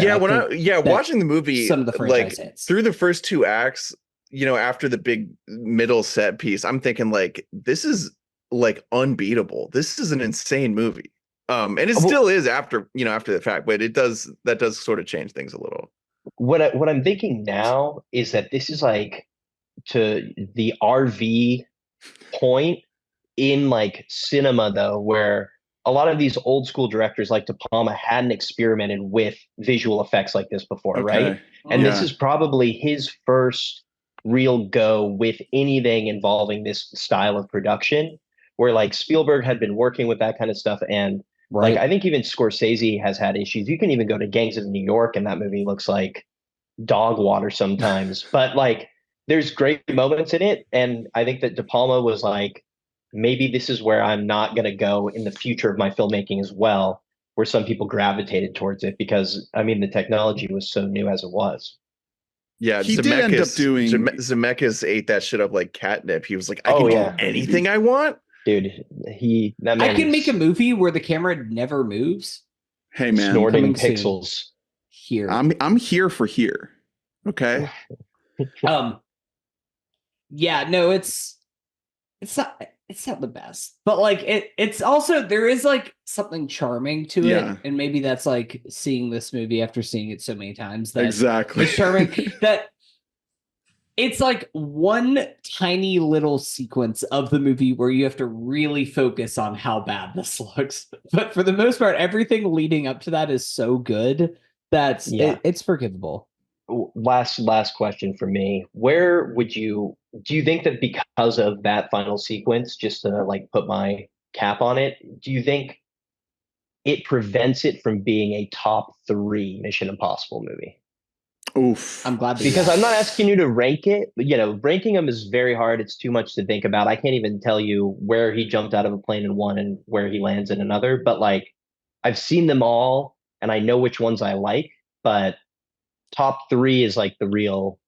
Watching the movie, some of the franchise hits through the first two acts, after the big middle set piece, I'm thinking like this is like unbeatable. This is an insane movie. And it still is after the fact, but that does sort of change things a little. What I'm thinking now is that this is like to the RV point in like cinema though, where a lot of these old school directors like De Palma hadn't experimented with visual effects like this before, right? And this is probably his first real go with anything involving this style of production, where like Spielberg had been working with that kind of stuff, and like I think even Scorsese has had issues. You can even go to Gangs of New York and that movie looks like dog water sometimes, but like there's great moments in it, and I think that De Palma was like, maybe this is where I'm not going to go in the future of my filmmaking as well, where some people gravitated towards it because I mean the technology was so new as it was. Yeah, he did end up doing. Zemeckis ate that shit up like catnip. He was like, I can do anything I want, dude. I can make a movie where the camera never moves. Hey man, snorting pixels. Here, I'm here for here. Okay. Yeah, no, it's not the best, but like it's also there is like something charming to it, and maybe that's like seeing this movie after seeing it so many times that exactly it's charming that it's like one tiny little sequence of the movie where you have to really focus on how bad this looks, but for the most part everything leading up to that is so good that it's forgivable. Last question for me. Where do you think that because of that final sequence, just to like put my cap on it, do you think it prevents it from being a top 3 Mission Impossible movie? Oof. I'm glad because I'm not asking you to rank it, but ranking them is very hard. It's too much to think about. I can't even tell you where he jumped out of a plane in one and where he lands in another, but like I've seen them all and I know which ones I like, but top 3 is like the real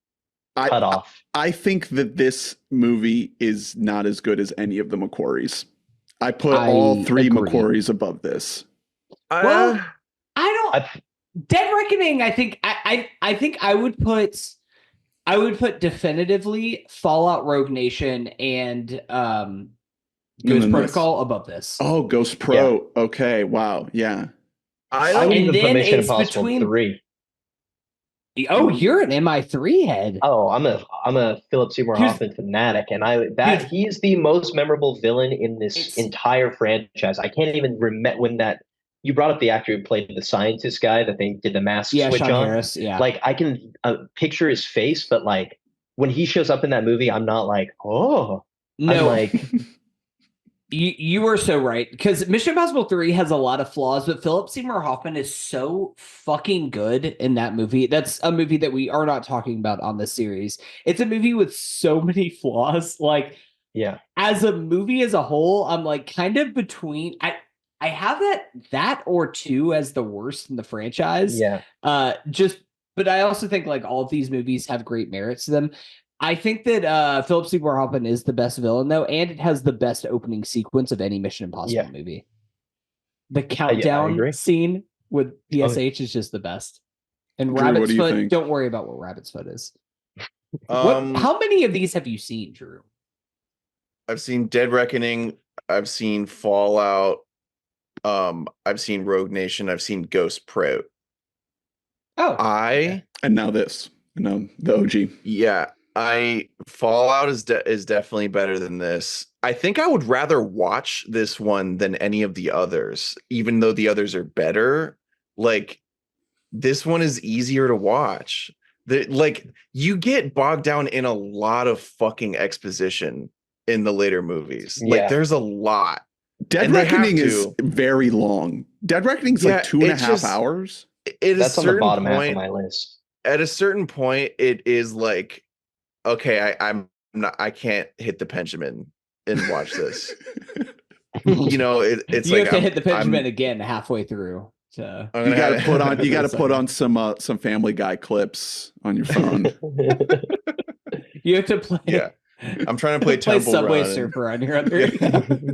cutoff. I think that this movie is not as good as any of the McQuarries. I put all 3 agree. McQuarries above this. Well, I don't. Dead Reckoning. I think I would put definitively Fallout Rogue Nation and Ghost Protocol above this. Oh, Ghost Pro. Yeah. Okay. Wow. Yeah. I would even put Mission Impossible 3. Oh, you're an MI3 head. Oh, I'm a Philip Seymour Hoffman fanatic, and he's the most memorable villain in this entire franchise. I can't even remember when you brought up the actor who played the scientist guy that they did the mask switch Sean on. Harris, yeah. Like I can picture his face, but like when he shows up in that movie, I'm not like, oh, no. I'm like, You are so right, because Mission Impossible 3 has a lot of flaws, but Philip Seymour Hoffman is so fucking good in that movie. That's a movie that we are not talking about on this series. It's a movie with so many flaws. Like, Yeah. as a movie as a whole, I'm like kind of between. I have that or 2 as the worst in the franchise. Yeah. But I also think like all of these movies have great merits to them. I think that Philip Seymour Hoffman is the best villain, though, and it has the best opening sequence of any Mission Impossible movie. The countdown scene with PSH is just the best. And Drew, Rabbit's what do you Foot, think? don't worry about what Rabbit's Foot is. How many of these have you seen, Drew? I've seen Dead Reckoning. I've seen Fallout. I've seen Rogue Nation. I've seen Ghost Pro. Oh, And now this. No, the OG. Yeah, Fallout is definitely better than this. I think I would rather watch this one than any of the others, even though the others are better. Like, this one is easier to watch. Like, you get bogged down in a lot of fucking exposition in the later movies. Yeah. Like, there's a lot. Dead And they have Reckoning is to. very long. Dead Reckoning's Yeah, like 2.5 just- hours. That's on the bottom half of my list. At a certain point, it is like, okay, I can't hit the Benjamin and watch this. You know, it's you like have to hit the Benjamin again halfway through. So You got to put on some Family Guy clips on your phone. you have to play. Yeah, I'm trying to play Temple Subway Run. Surfer on your other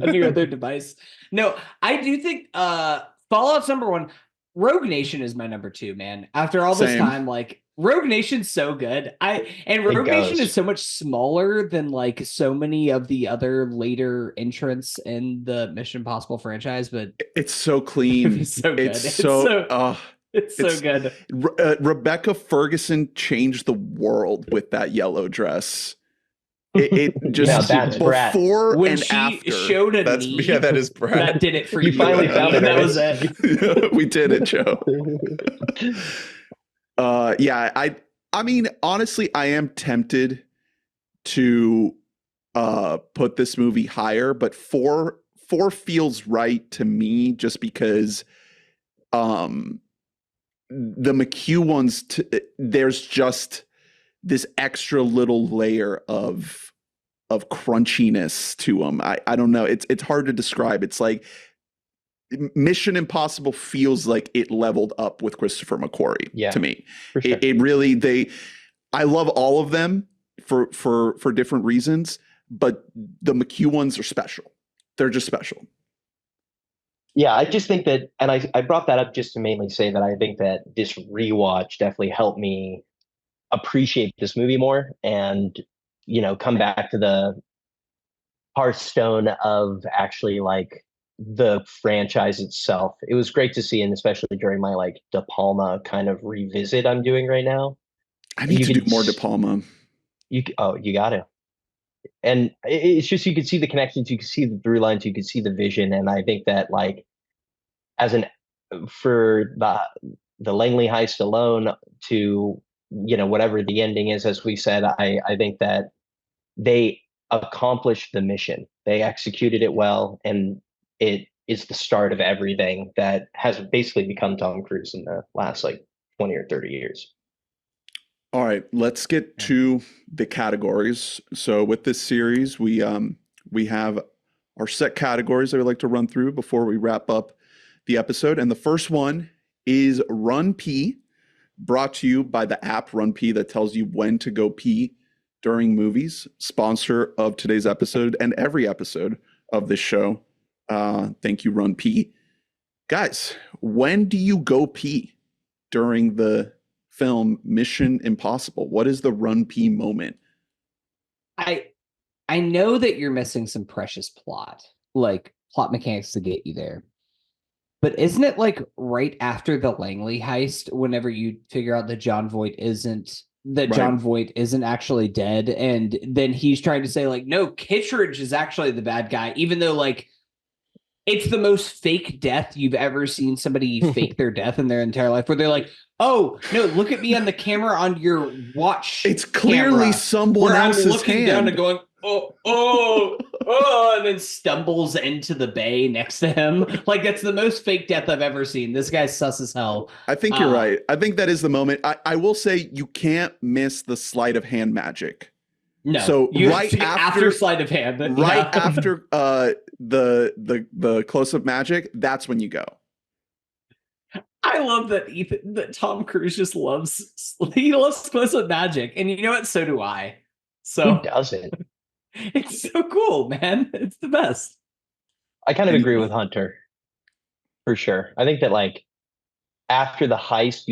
on your other device. No, I do think Fallout's number 1. Rogue Nation is my number 2, man. After all this Same. time, like Rogue Nation's so good. Rogue Nation is so much smaller than like so many of the other later entrants in the Mission Impossible franchise, but It's so clean. It's so good. It's so good. Rebecca Ferguson changed the world with that yellow dress. It just Now that's Brad. before When and she after. showed a That's knee, that is Brad. that did it for You finally found it, That right? was it. We did it, Joe. I mean, honestly, I am tempted to put this movie higher, but 4 feels right to me just because the McHugh ones, there's just this extra little layer of crunchiness to them. I don't know. It's hard to describe. It's like Mission Impossible feels like it leveled up with Christopher McQuarrie to me. For sure. It really I love all of them for different reasons, but the McHugh ones are special. They're just special. Yeah, I just think that, and I brought that up just to mainly say that I think that this rewatch definitely helped me appreciate this movie more and, you know, come back to the hearthstone of actually like the franchise itself. It was great to see, and especially during my like De Palma kind of revisit I'm doing right now. I need to do more De Palma. You got to. And it's just, you can see the connections, you can see the through lines, you can see the vision. And I think that like for the Langley heist alone to, you know, whatever the ending is, as we said, I think that they accomplished the mission. They executed it well, and it is the start of everything that has basically become Tom Cruise in the last like 20 or 30 years. All right, let's get to the categories. So with this series, we have our set categories that we like to run through before we wrap up the episode. And the first one is RunPee, brought to you by the app RunPee that tells you when to go pee during movies. Sponsor of today's episode and every episode of this show. Thank you, RunPee. Guys, when do you go pee during the film Mission Impossible? What is the RunPee moment? I know that you're missing some precious plot, like plot mechanics to get you there. But isn't it like right after the Langley heist, whenever you figure out that John Voight isn't actually dead, and then he's trying to say like, no, Kittredge is actually the bad guy, even though like it's the most fake death you've ever seen somebody fake their death in their entire life, where they're like, oh no, look at me on the camera on your watch. It's clearly someone where I'm else's looking hand. down and going, and then stumbles into the bay next to him. Like, that's the most fake death I've ever seen. This guy's sus as hell. I think you're right. I think that is the moment. I will say you can't miss the sleight of hand magic. No. So right after sleight of hand. After the close-up magic, that's when you go. I love that Tom Cruise just loves close-up magic. And you know what? So do I. So Who doesn't? It's so cool, man. It's the best. I kind of agree with Hunter, for sure. I think that like after the heist,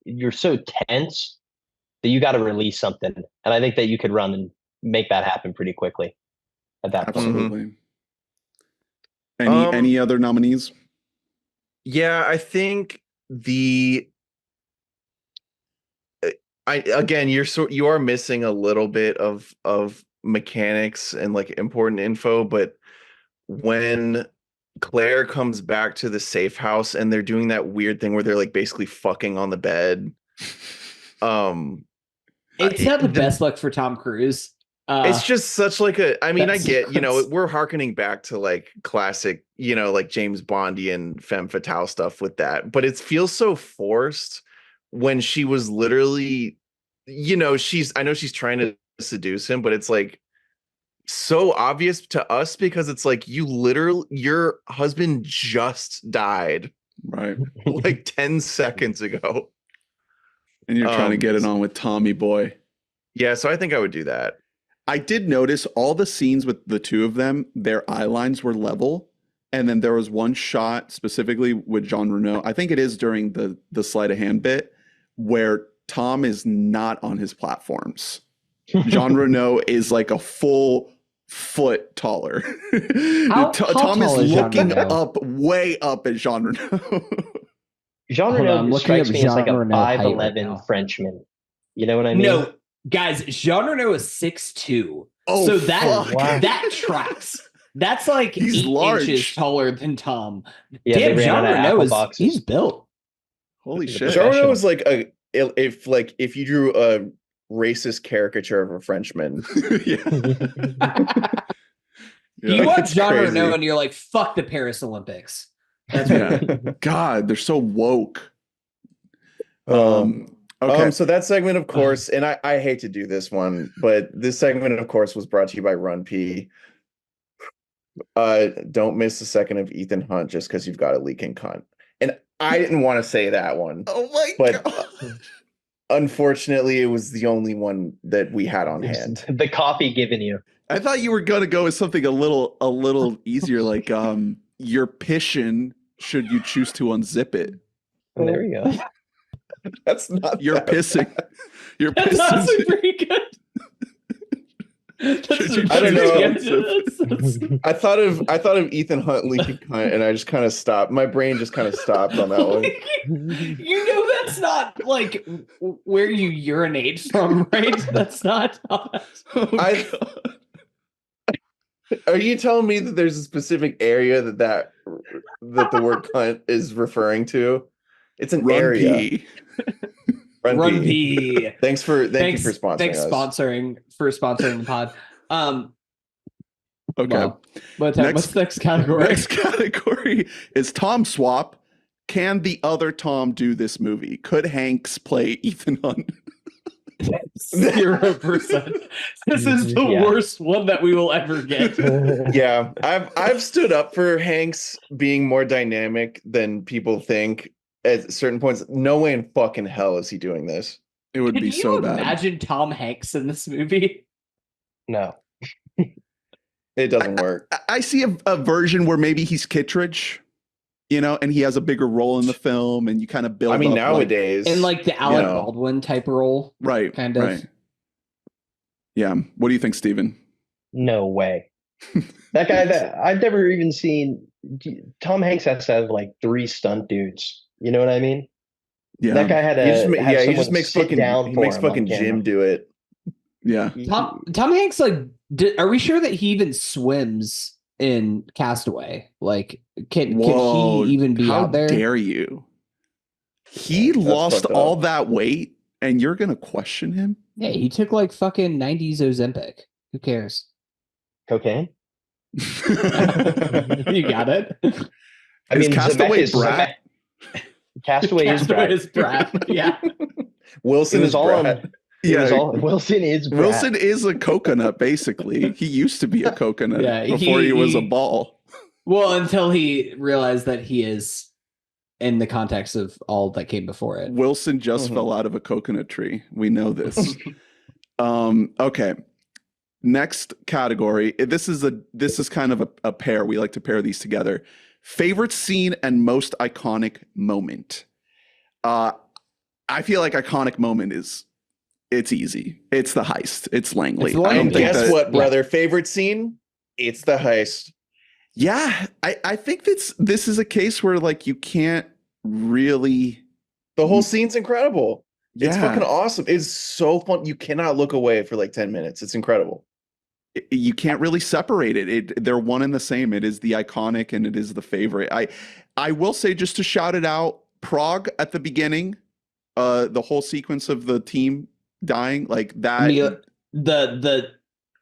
you're so tense that you got to release something, and I think that you could run and make that happen pretty quickly at that point. Absolutely. Any other nominees? Yeah, I think you are missing a little bit of mechanics and like important info, but when Claire comes back to the safe house and they're doing that weird thing where they're like basically fucking on the bed. It's not the best look for Tom Cruise. It's just such like I get, sequence. we're hearkening back to like classic, like James Bondian femme fatale stuff with that, but it feels so forced when she was literally, I know she's trying to seduce him, but it's like so obvious to us because it's like your husband just died Right. like 10 seconds ago. And you're trying to get it on with Tommy boy. Yeah, so I think I would do that. I did notice all the scenes with the two of them, their eye lines were level. And then there was one shot specifically with Jean Reno. I think it is during the sleight of hand bit where Tom is not on his platforms. Jean Reno is like a full foot taller. How Tom tall is is Jean looking Reno? up, way up at Jean Reno. Jean Hold on, I'm Reno looking strikes up me as like a Jean Reno height right 5'11" now. Frenchman. You know what I mean? No, guys, Jean Reno is 6'2". Oh, So that fuck. that tracks. That's like He's 8 large. inches taller than Tom. Yeah, Damn, they ran Jean out of Reno apple is boxes. he's built. Holy He's a shit. Jean Reno professional. is like if you drew a racist caricature of a Frenchman. Yeah. You watch Jean crazy. Reno and you're like, fuck the Paris Olympics. That's Yeah. God, they're so woke. Okay. Okay. So that segment, of course, and I hate to do this one, but this segment, of course, was brought to you by RunPee. Don't miss a second of Ethan Hunt just because you've got a leaking cunt. And I didn't want to say that one, Oh my but God. unfortunately, it was the only one that we had on hand. The coffee given you. I thought you were gonna go with something a little easier, like you're pissing should you choose to unzip it. Oh, there you go. That's not. You're that pissing. You're That's pissing. honestly pretty good. I don't know. I thought of Ethan Hunt leaking cunt, and I just kind of stopped. My brain just kind of stopped on that one. You know that's not like where you urinate from, right? That's not. Are you telling me that there's a specific area that the word cunt is referring to? It's an area. RunPee. Thank you for sponsoring Thanks us. sponsoring the pod. Okay. Well, what's the next category? Next category is Tom swap. Can the other Tom do this movie? Could Hanks play Ethan Hunt? 0%. This is the worst one that we will ever get. Yeah, I've stood up for Hanks being more dynamic than people think at certain points. No way in fucking hell is he doing this. It would Can be you so bad. imagine Tom Hanks in this movie? No. It doesn't work. I see a version where maybe he's Kittredge, and he has a bigger role in the film, and you kind of build. I mean, up, nowadays, In like the Alec Baldwin type role. right? kind of. Right. Yeah. What do you think, Steven? No way. That guy that I've never even seen. Tom Hanks has to have like 3 stunt dudes. You know what I mean? Yeah. That guy had to. he just makes fucking Jim do it. Yeah. Tom Hanks, like, are we sure that he even swims in Castaway? Like, can he even be out there? How dare you? He That's lost fucked up. all that weight, and you're gonna question him? Yeah, he took like fucking 90s Ozempic. Who cares? Cocaine. You got it. I Is mean, Castaway Brat? Castaway is Castaway Brad. is Brad. Yeah. Wilson It is was all Brad. on. It was all Wilson is Brad. Wilson is a coconut, basically. He used to be a coconut Yeah, before he was a he- ball. Well, until he realized that he is in the context of all that came before it. Wilson just Mhm. fell out of a coconut tree. We know this. Okay. Next category. This is kind of a pair. We like to pair these together. Favorite scene and most iconic moment. I feel like iconic moment it's easy. It's the heist. It's Langley. It's Langley. I don't And think guess that- what, brother? Favorite scene? It's the heist. Yeah, I think this is a case where like you can't really. The whole scene's incredible. It's Yeah. fucking awesome. It's so fun. You cannot look away for like 10 minutes. It's incredible. You can't really separate it. They're one and the same. It is the iconic and it is the favorite. I will say, just to shout it out, Prague at the beginning, the whole sequence of the team dying, like that. I mean,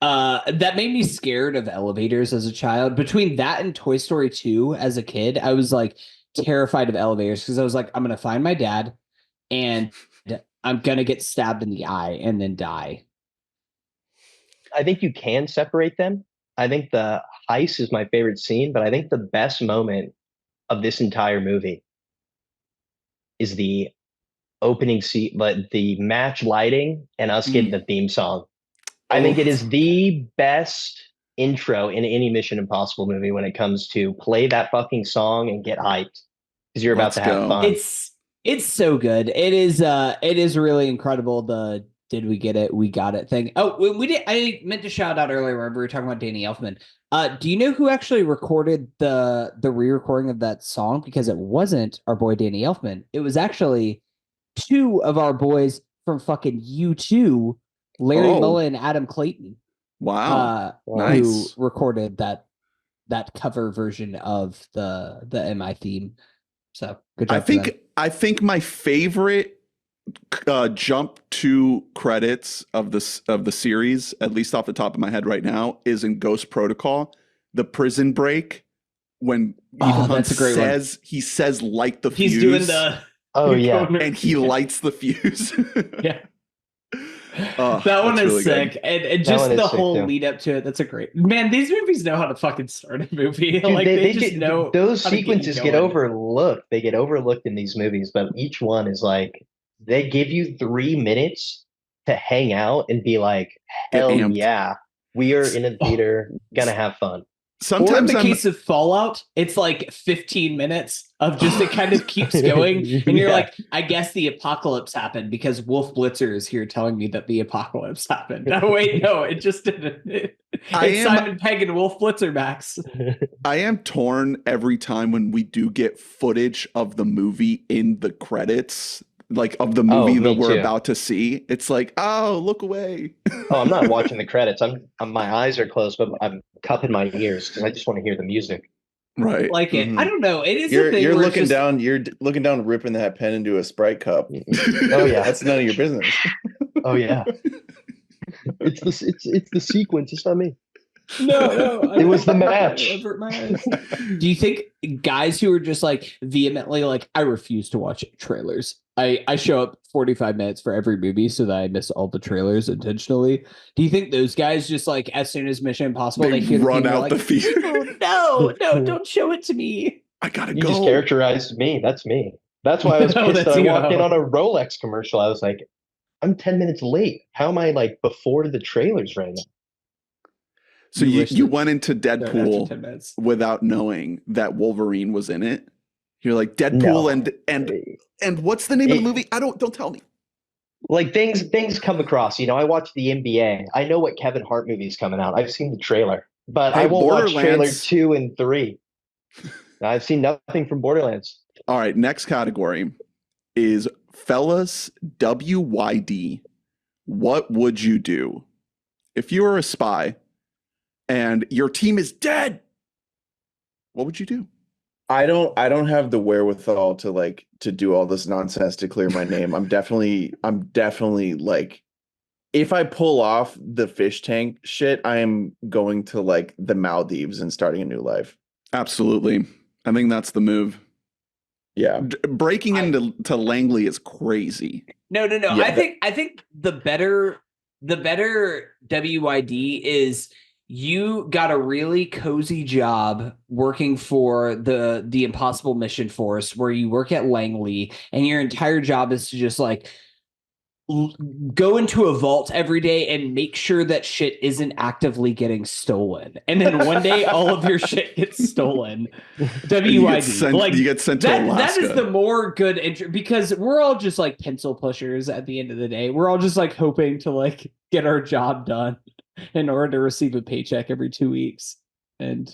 that made me scared of elevators as a child. Between that and Toy Story 2 as a kid, I was like terrified of elevators because I was like, I'm gonna find my dad and I'm gonna get stabbed in the eye and then die. I think you can separate them. I think the heist is my favorite scene, but I think the best moment of this entire movie is the opening scene, but the match lighting and us getting the theme song. I think it is the best intro in any Mission Impossible movie when it comes to play that fucking song and get hyped because you're about Let's to have go. fun. It's so good. It is really incredible. The did we get it? We got it thing. Oh, we did. I meant to shout out earlier whenever we were talking about Danny Elfman. Do you know who actually recorded the re-recording of that song? Because it wasn't our boy Danny Elfman. It was actually two of our boys from fucking U2, Larry Oh. Mullen and Adam Clayton. Wow. Who Nice. recorded that cover version of the MI theme. So good job. I think my favorite jump to credits of the series, at least off the top of my head right now, is in Ghost Protocol, the prison break, when Ethan Hunt that's a great one. he says light the fuse. He's doing the Oh yeah. and he lights the fuse. yeah. Oh, That one that's is really sick, good. and That just one is the sick, whole too. lead up to it. That's a great man. These movies know how to fucking start a movie. Dude, like they just get, know those how to get you sequences get going. overlooked. They get overlooked in these movies, but each one is like they give you 3 minutes to hang out and be like, Get hell amped. yeah, we are in a theater, gonna have fun. Or in Sometimes the I'm case of Fallout, it's like 15 minutes of just it kind of keeps going, and you're Yeah. like, I guess the apocalypse happened because Wolf Blitzer is here telling me that the apocalypse happened. No, wait, no, it just didn't. It's Simon Pegg and Wolf Blitzer, Max. I am torn every time when we do get footage of the movie in the credits, like of the movie me that we're too. about to see. It's like, oh, look away. Oh, I'm not watching the credits. I'm my eyes are closed, but I'm cupping my ears because I just want to hear the music. Right. Like it. Mhm. I don't know. It is a You're thing you're where it's looking just- down. You're looking down, ripping that pen into a Sprite cup. Oh yeah. That's none of your business. Oh yeah. It's the sequence. It's not me. No, It was the match. Do you think guys who are just like vehemently like, I refuse to watch trailers. I show up 45 minutes for every movie so that I miss all the trailers intentionally. Do you think those guys just like as soon as Mission Impossible They hear the run theme, they're out like, the theater. No, don't show it to me. I gotta You go. just characterized me. That's me. That's why I was No, pissed that's that I you. walked in on a Rolex commercial. I was like, I'm 10 minutes late. How am I like before the trailers right now? So You you wish that- went into After 10 Deadpool minutes. without knowing that Wolverine was in it. You're like, Deadpool No. and what's the name of the It- movie? Don't tell me. Like things come across. You know, I watch the NBA. I know what Kevin Hart movie is coming out. I've seen the trailer, but Hey, I won't watch trailer Borderlands. 2 and 3. I've seen nothing from Borderlands. All right, next category is fellas WYD. What would you do if you were a spy and your team is dead? What would you do? I don't have the wherewithal to do all this nonsense to clear my name. I'm definitely like if I pull off the fish tank shit, I am going to like the Maldives and starting a new life. Absolutely. I think that's the move. Yeah. Breaking into Langley is crazy. No. Yeah, I think the better WYD is you got a really cozy job working for the Impossible Mission Force, where you work at Langley, and your entire job is to just like go into a vault every day and make sure that shit isn't actively getting stolen. And then one day all of your shit gets stolen. WYD. You get sent to Alaska. That is the more good because we're all just like pencil pushers at the end of the day. We're all just like hoping to like get our job done in order to receive a paycheck every 2 weeks. And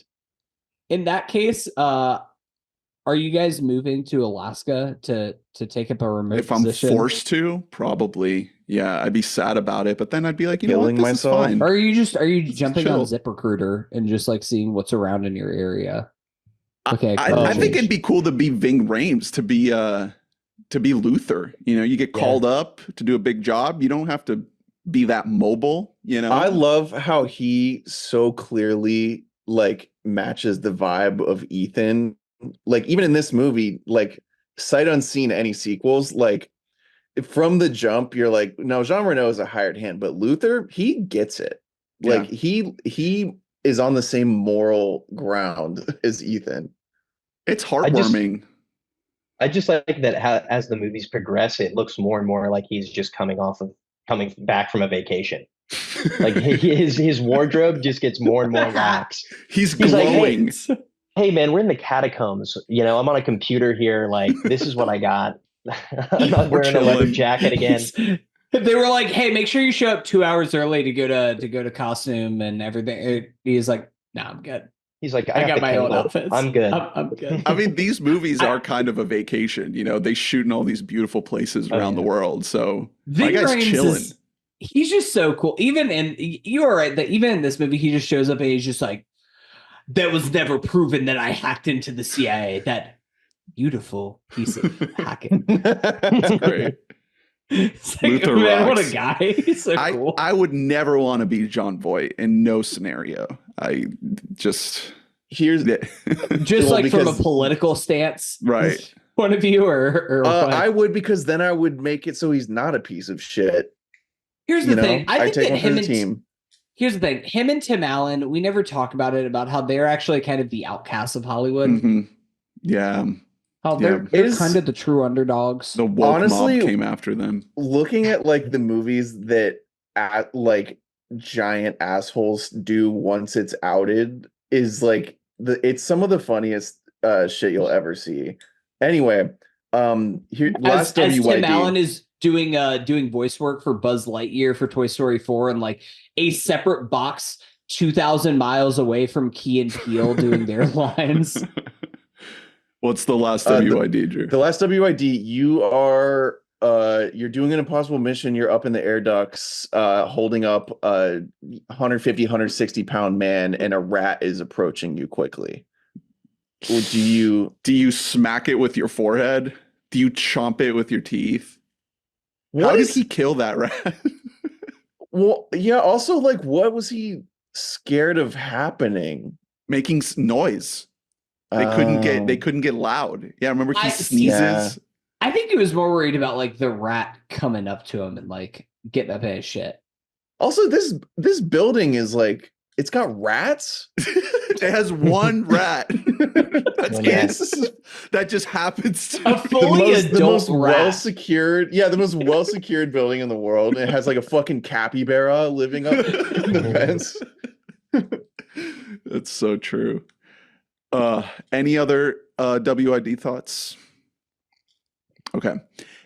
in that case, are you guys moving to Alaska to take up a remote position? If I'm forced to, probably. Yeah, I'd be sad about it, but then I'd be like, you know what, Killing this myself. is fine. Or are you jumping chill. on ZipRecruiter and just like seeing what's around in your area? Okay, I think it'd be cool to be Ving Rhames, to be Luther. You know, you get called up to do a big job. You don't have to be that mobile, you know? I love how he so clearly like matches the vibe of Ethan. Like even in this movie, like sight unseen any sequels, like from the jump, you're like, no, Jean Reno is a hired hand, but Luther, he gets it. Like he is on the same moral ground as Ethan. It's heartwarming. I just like that as the movies progress, it looks more and more like he's just coming back from a vacation. Like his wardrobe just gets more and more lax. He's glowing. Like, hey man, we're in the catacombs. You know, I'm on a computer here. Like, this is what I got. I'm not wearing a leather jacket again. They were like, "Hey, make sure you show up 2 hours early to go to costume and everything." He's like, "No, I'm good." He's like, I got my own outfits. I'm good. I'm good. I mean, these movies are kind of a vacation. You know, they shoot in all these beautiful places around the world. So my guy's chilling. He's just so cool. You are right that even in this movie, he just shows up and he's just like, "That was never proven that I hacked into the CIA." That beautiful piece of hacking. That's great. It's like, Luther man, rocks. what a guy. He's so cool. I would never want to be John Voight in no scenario. Here's just like from a political stance, right? Point of view, or I would, because then I would make it so he's not a piece of shit. Here's the thing. I think take that one for him the and team. here's the thing. Him and Tim Allen, we never talk about it, about how they're actually kind of the outcasts of Hollywood. Mm-hmm. Yeah. How they're kind of the true underdogs. The woke mob came after them. Looking at like the movies that like giant assholes do once it's outed is like it's some of the funniest shit you'll ever see. Anyway, here as WYD. Tim Allen is doing voice work for Buzz Lightyear for Toy Story 4, and like a separate box 2,000 miles away from Key and Peele doing their lines. What's the last WYD, Drew? The last WYD, you're doing an impossible mission. You're up in the air ducts, holding up a 150, 160 pound man, and a rat is approaching you quickly. Do you smack it with your forehead? Do you chomp it with your teeth? How did he kill that rat? Well, yeah. Also, like, what was he scared of happening? Making noise. They couldn't get loud. Yeah, remember he sneezes. Yeah. I think he was more worried about like the rat coming up to him and like getting up in his shit. Also, this building is like, it's got rats. It has one rat. That's it. That just happens to a fully the most rat. well-secured. Yeah, the most well-secured building in the world. It has like a fucking capybara living up in the fence. That's so true. Any other WID thoughts? Okay.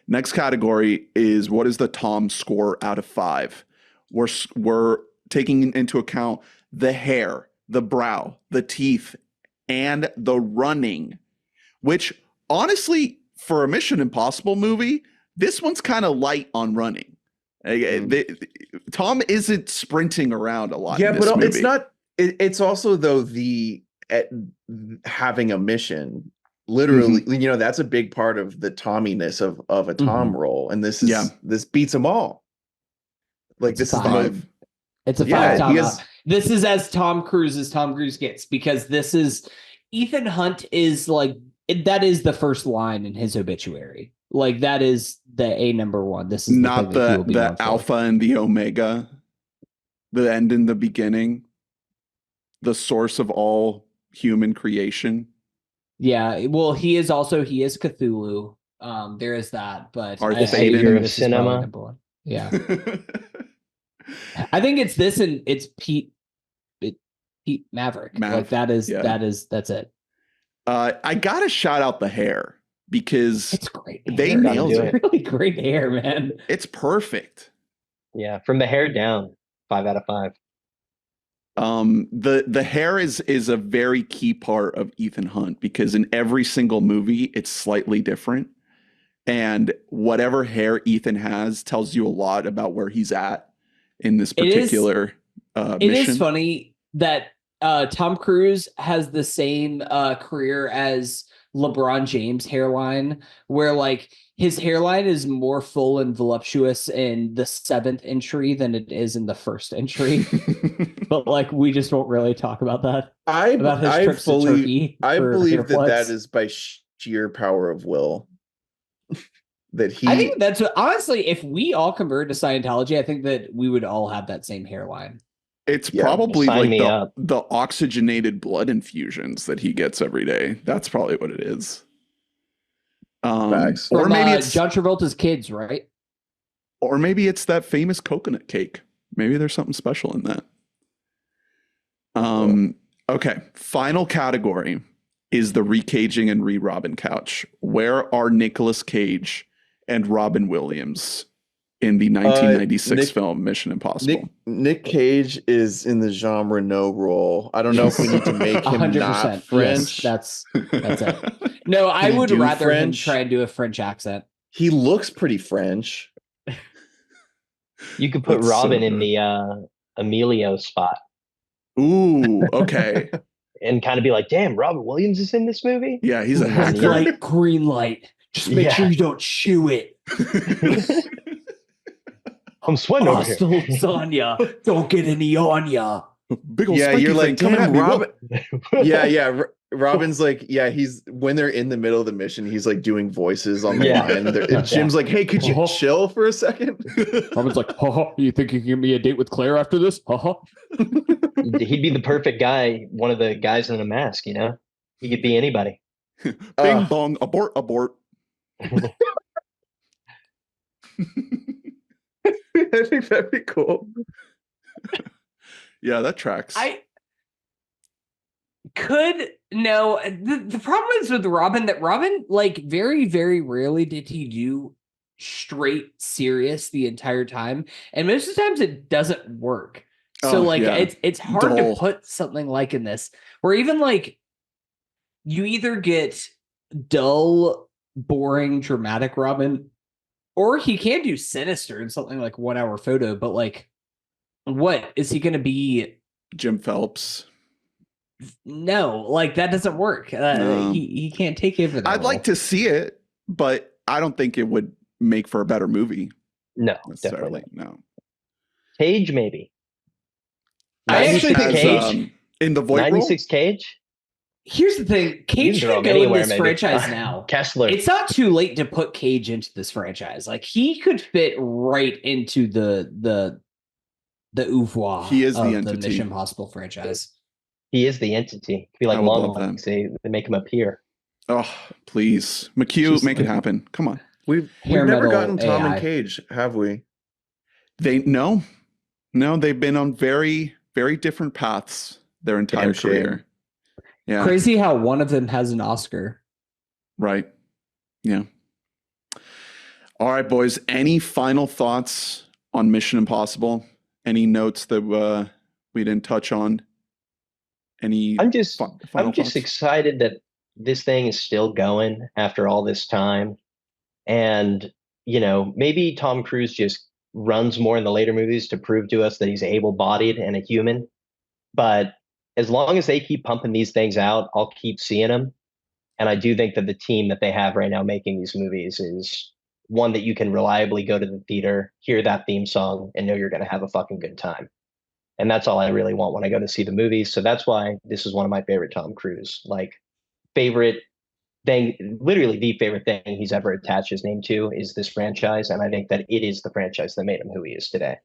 Next category is, what is the Tom score out of 5? We're taking into account the hair, the brow, the teeth, and the running, which honestly, for a Mission Impossible movie, this one's kind of light on running. Tom isn't sprinting around a lot. Yeah, in this movie. It's not. It's also though having a mission. Literally, that's a big part of the Tomminess of a Tom role, and this beats them all. Like, It's this a is the five. most. It's a Yeah, five Tom he has- out. This is as Tom Cruise as Tom Cruise gets, because this is Ethan Hunt is like that is the first line in his obituary. Like that is the A number one. This is Not the thing that he will be known the for. alpha and the omega, the end and the beginning, the source of all human creation. Yeah, well, he is Cthulhu. There is that, but Our I savior think of this is probably cinema. number one. Yeah, I think it's this and it's Pete Maverick. Like that's it. I gotta shout out the hair because It's great. they hair. nailed do It's it. really great hair, man. It's perfect. Yeah, from the hair down, 5 out of 5. The hair is a very key part of Ethan Hunt because in every single movie it's slightly different, and whatever hair Ethan has tells you a lot about where he's at in this particular It mission. is funny that Tom Cruise has the same career as LeBron James hairline, where like his hairline is more full and voluptuous in the 7th entry than it is in the 1st entry. But like we just won't really talk about that. About his trips to Turkey. I for believe that haircuts. is by sheer power of will. That he. I think that's honestly, if we all converted to Scientology, I think that we would all have that same hairline. It's Yeah, probably sign like me up. the oxygenated blood infusions that he gets every day. That's probably what it is. Facts. Or From, maybe it's John Travolta's kids, right? or maybe it's that famous coconut cake. Maybe there's something special in that. Okay, final category is the recaging and re-Robin couch. Where are Nicolas Cage and Robin Williams in the 1996 film Mission Impossible? Nick Cage is in the Jean Reno role. I don't know if we need to make him 100%. not French. Yes, that's it. No, I Can he would do rather him French? try and do a French accent. He looks pretty French. You could put That's so Robin in good. the Emilio spot Ooh, okay. and kind of be like, damn, Robin Williams is in this movie? Yeah, he's a Red hacker. Light, green light. Just make Yeah. sure you don't chew it. I'm sweating over Hostile here. lasagna. Don't get any on ya. Big old Yeah, spiky you're thing like, coming at damn, me. Robin. Yeah. Robin's like, yeah, he's when they're in the middle of the mission, he's like doing voices on the Yeah. line. And Jim's like, hey, could you Uh-huh. chill for a second? Robin's like, haha, you think you can give me a date with Claire after this? Haha. He'd be the perfect guy, one of the guys in a mask, you know? He could be anybody. Bing bong, abort, abort. I think that'd be cool. Yeah, that tracks. The problem is with Robin that Robin, like, very, very rarely did he do straight serious the entire time. And most of the times it doesn't work. So Oh, like yeah. it's hard Dull. to put something like in this where even like you either get dull, boring, dramatic Robin, or he can do sinister in something like 1 Hour Photo, but like what is he gonna be? Jim Phelps. No, like that doesn't work. No. He can't take over that. I'd like to see it, but I don't think it would make for a better movie No, necessarily. definitely. No. Cage, maybe. I actually think As, Cage. in the Voight role? 96 Cage? Here's the thing: Cage You can throw can him go in anywhere, this maybe. franchise now. Kessler. It's not too late to put Cage into this franchise. Like he could fit right into the oeuvre. He is the of entity. Mission Impossible franchise. He is the entity. Be like I would love long that. legs. They make him appear. Oh, please. McHugh, Just make it like- happen. Come on. We've Hair never metal gotten Tom AI. and Cage, have we? No, they've been on very, very different paths their entire Damn shame. career. Yeah. Crazy how one of them has an Oscar. Right. Yeah. All right, boys. Any final thoughts on Mission Impossible? Any notes that we didn't touch on? Any I'm just final thoughts? excited that this thing is still going after all this time. And, you know, maybe Tom Cruise just runs more in the later movies to prove to us that he's able-bodied and a human. But as long as they keep pumping these things out, I'll keep seeing them. And I do think that the team that they have right now making these movies is one that you can reliably go to the theater, hear that theme song, and know you're going to have a fucking good time. And that's all I really want when I go to see the movies. So that's why this is one of my favorite Tom Cruise, like favorite thing, literally the favorite thing he's ever attached his name to is this franchise. And I think that it is the franchise that made him who he is today.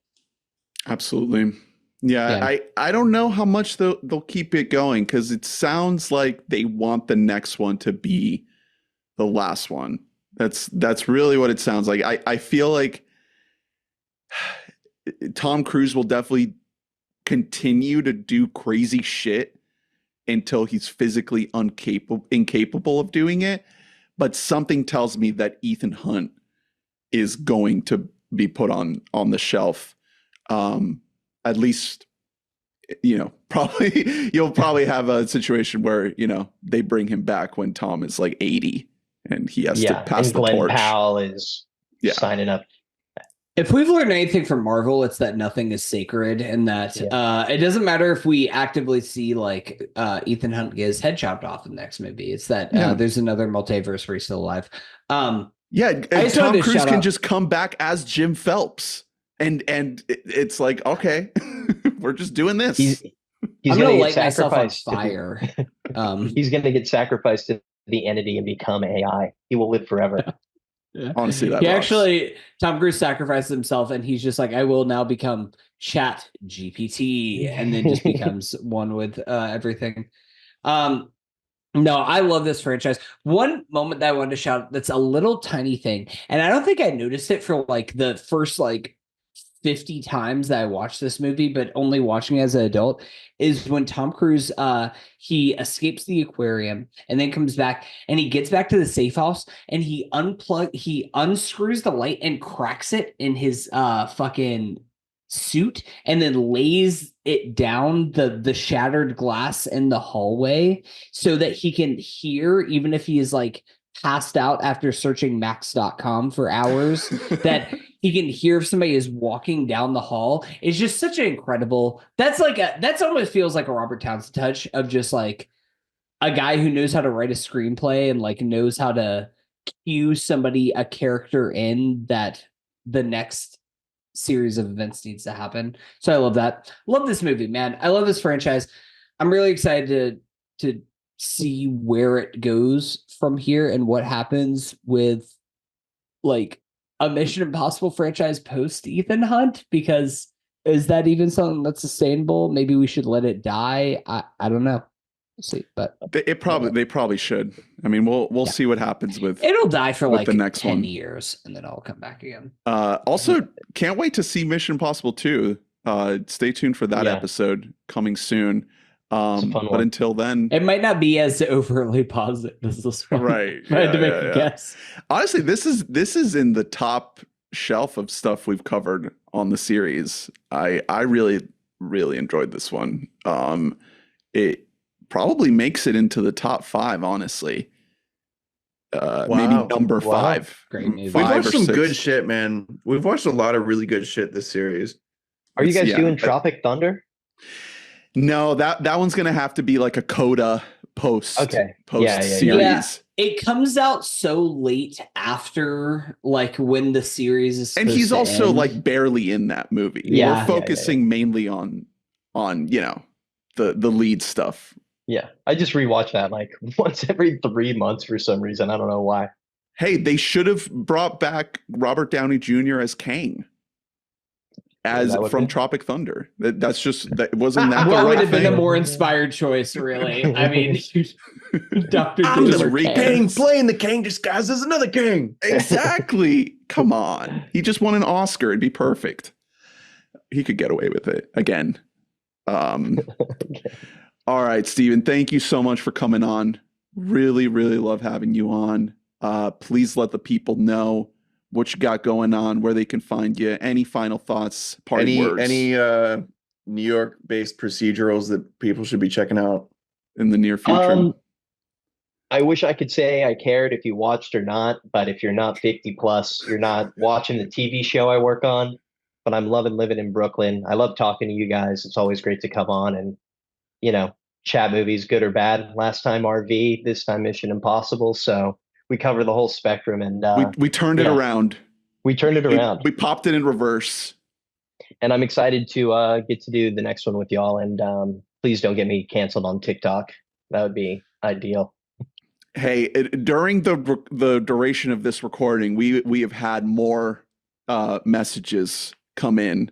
Absolutely. Yeah. I don't know how much they'll keep it going, because it sounds like they want the next one to be the last one. That's really what it sounds like. I feel like Tom Cruise will definitely continue to do crazy shit until he's physically incapable of doing it. But something tells me that Ethan Hunt is going to be put on the shelf. At least, probably you'll probably have a situation where, they bring him back when Tom is like 80 and he has to pass the Glenn torch. Powell is signing up. If we've learned anything from Marvel, it's that nothing is sacred, and that it doesn't matter if we actively see like Ethan Hunt get his head chopped off in the next movie. It's that there's another multiverse where he's still alive. Tom Cruise can just come back as Jim Phelps, and it's like, okay, we're just doing this. He's I'm gonna light myself on fire. He's gonna get sacrificed to the entity and become AI. He will live forever. Yeah. Honestly, that Tom Cruise sacrifices himself, and he's just like, I will now become Chat GPT, and then just becomes one with everything. No, I love this franchise. One moment that I wanted to shout, that's a little tiny thing, and I don't think I noticed it for like the first 50 times that I watched this movie, but only watching it as an adult, is when Tom Cruise he escapes the aquarium and then comes back, and he gets back to the safe house, and he unscrews the light and cracks it in his fucking suit, and then lays it down the shattered glass in the hallway so that he can hear, even if he is like passed out after searching max.com for hours, that he can hear if somebody is walking down the hall. It's just such an incredible, that's almost feels like a Robert Townsend touch of just like a guy who knows how to write a screenplay and like knows how to cue a character in that the next series of events needs to happen. So I love that. Love this movie, man. I love this franchise. I'm really excited to see where it goes from here and what happens with like a Mission Impossible franchise post Ethan Hunt, because is that even something that's sustainable? Maybe we should let it die. I don't know. We'll see, but they probably should. I mean, we'll see what happens with it'll die for like the next 10 one. years, and then I'll come back again. Also, can't wait to see Mission Impossible 2. Stay tuned for that episode coming soon. But until then, it might not be as overly positive as this one. Right. I had to make a guess. Honestly, this is in the top shelf of stuff we've covered on the series. I really, really enjoyed this one. It probably makes it into the top 5, honestly. Maybe number 5. Great movie. We've watched some 6. good shit, man. We've watched a lot of really good shit this series. Are you guys doing Tropic Thunder? No, that one's gonna have to be like a coda post series. Yeah. It comes out so late after like when the series is, and he's also end. like barely in that movie. Yeah, we're focusing mainly on the lead stuff. Yeah, I just rewatch that like once every 3 months for some reason. I don't know why. Hey, they should have brought back Robert Downey Jr. as Kang. From Tropic Thunder. That's just that wasn't that. What the would right have been thing? a more inspired choice, really? I mean, Dr. I'm just Kang playing the Kang disguised as another Kang. Exactly. Come on. He just won an Oscar. It'd be perfect. He could get away with it again. All right, Steven, thank you so much for coming on. Really, really love having you on. Please let the people know what you got going on, where they can find you. Any final thoughts, parting words? Any New York-based procedurals that people should be checking out in the near future? I wish I could say I cared if you watched or not, but if you're not 50 plus, you're not watching the TV show I work on. But I'm loving living in Brooklyn. I love talking to you guys. It's always great to come on and, chat movies, good or bad. Last time RV, this time Mission Impossible. So we cover the whole spectrum, and we turned it around. We turned it around. We popped it in reverse. And I'm excited to get to do the next one with y'all. And please don't get me canceled on TikTok. That would be ideal. Hey, during the duration of this recording, we have had more messages come in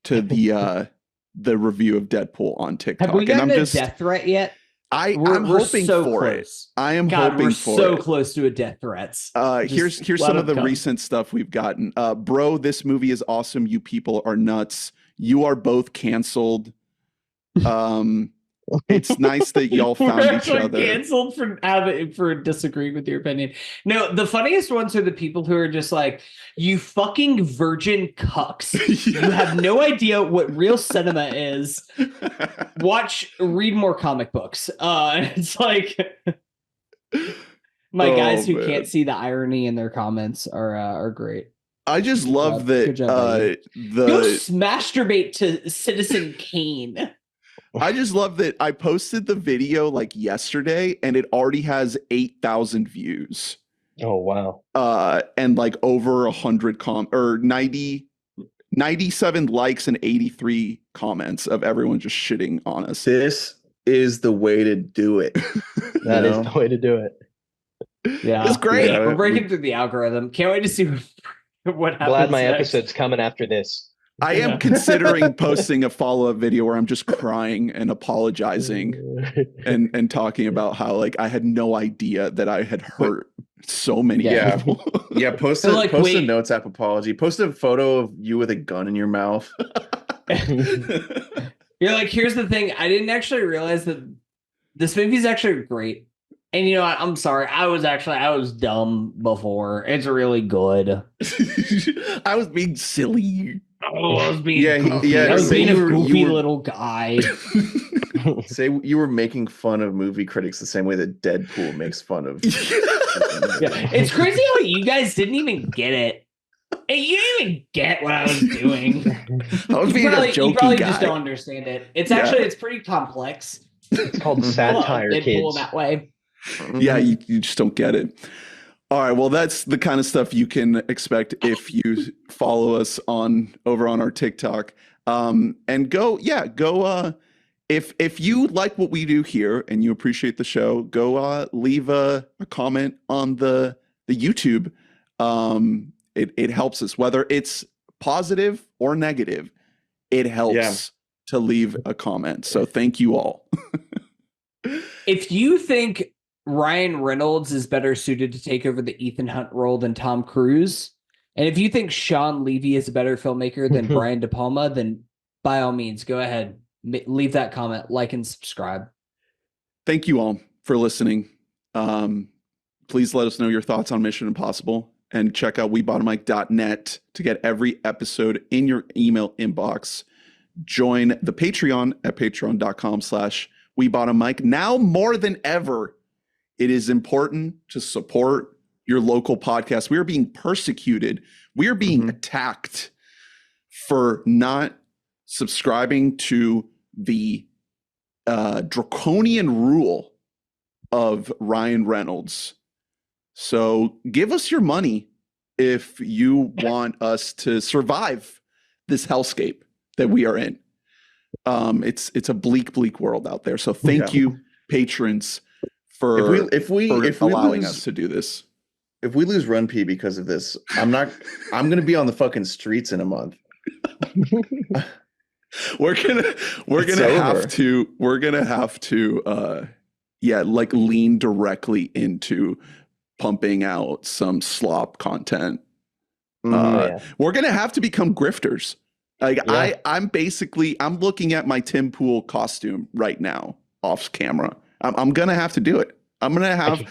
to the review of Deadpool on TikTok. Have we gotten a death threat yet? I'm hoping so for close. it. I am God, hoping we're for so it. close to a death threats. Here's some of the recent stuff we've gotten. Bro, this movie is awesome. You people are nuts. You are both canceled. It's nice that y'all found each other. Canceled for disagreeing with your opinion. No, the funniest ones are the people who are just like, you fucking virgin cucks. Yeah. You have no idea what real cinema is. Read more comic books. It's like my guys who can't see the irony in their comments are great. I just love that Go masturbate to Citizen Kane. I just love that I posted the video like yesterday and it already has 8,000 views. Oh, wow. And like over 100 97 likes and 83 comments of everyone just shitting on us. This is the way to do it. That is the way to do it. Yeah. It's great. We're breaking through the algorithm. Can't wait to see what happens. Glad my next. episode's coming after this. I am considering posting a follow-up video where I'm just crying and apologizing and talking about how like I had no idea that I had hurt so many people. Yeah, post a notes app apology. Post a photo of you with a gun in your mouth. You're like, here's the thing. I didn't actually realize that this movie's actually great. And you know what? I'm sorry. I was dumb before. It's really good. I was being silly. Oh, I was being I was being a goofy little guy. Say you were making fun of movie critics the same way that Deadpool makes fun of. It's crazy how you guys didn't even get it. And you didn't even get what I was doing. I was being a jokey you probably guy. just don't understand it. It's actually it's pretty complex. It's called satire, kids. That way. Yeah, you just don't get it. All right, well, that's the kind of stuff you can expect if you follow us over on our TikTok. And go. If you like what we do here and you appreciate the show, go leave a comment on the YouTube. It helps us, whether it's positive or negative. It helps to leave a comment. So thank you all. If you think Ryan Reynolds is better suited to take over the Ethan Hunt role than Tom Cruise, and if you think Sean Levy is a better filmmaker than Brian De Palma, then by all means, go ahead, leave that comment, like and subscribe. Thank you all for listening. Please let us know your thoughts on Mission Impossible and check out webottomic.net to get every episode in your email inbox. Join the Patreon at patreon.com/webottomic. Now more than ever, it is important to support your local podcast. We are being persecuted. We are being attacked for not subscribing to the draconian rule of Ryan Reynolds. So give us your money if you want us to survive this hellscape that we are in. It's a bleak world out there. So thank you, patrons, for allowing us to do this. If we lose RunPee because of this, I'm going to be on the fucking streets in a month. We're gonna have to lean directly into pumping out some slop content. We're gonna have to become grifters. I'm looking at my Tim Pool costume right now off camera. I'm gonna have to do it. I'm gonna have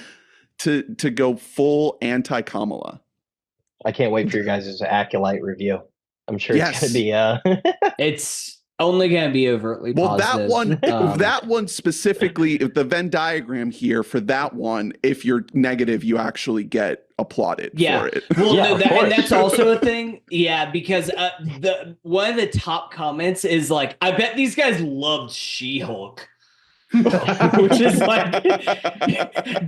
to go full anti-Kamala. I can't wait for your guys' Acolyte review. I'm sure it's gonna be it's only gonna be overtly positive. That one specifically, if the Venn diagram here for that one, if you're negative, you actually get applauded for it. Well, and that's also a thing. Yeah, because one of the top comments is like, I bet these guys loved She-Hulk. which is like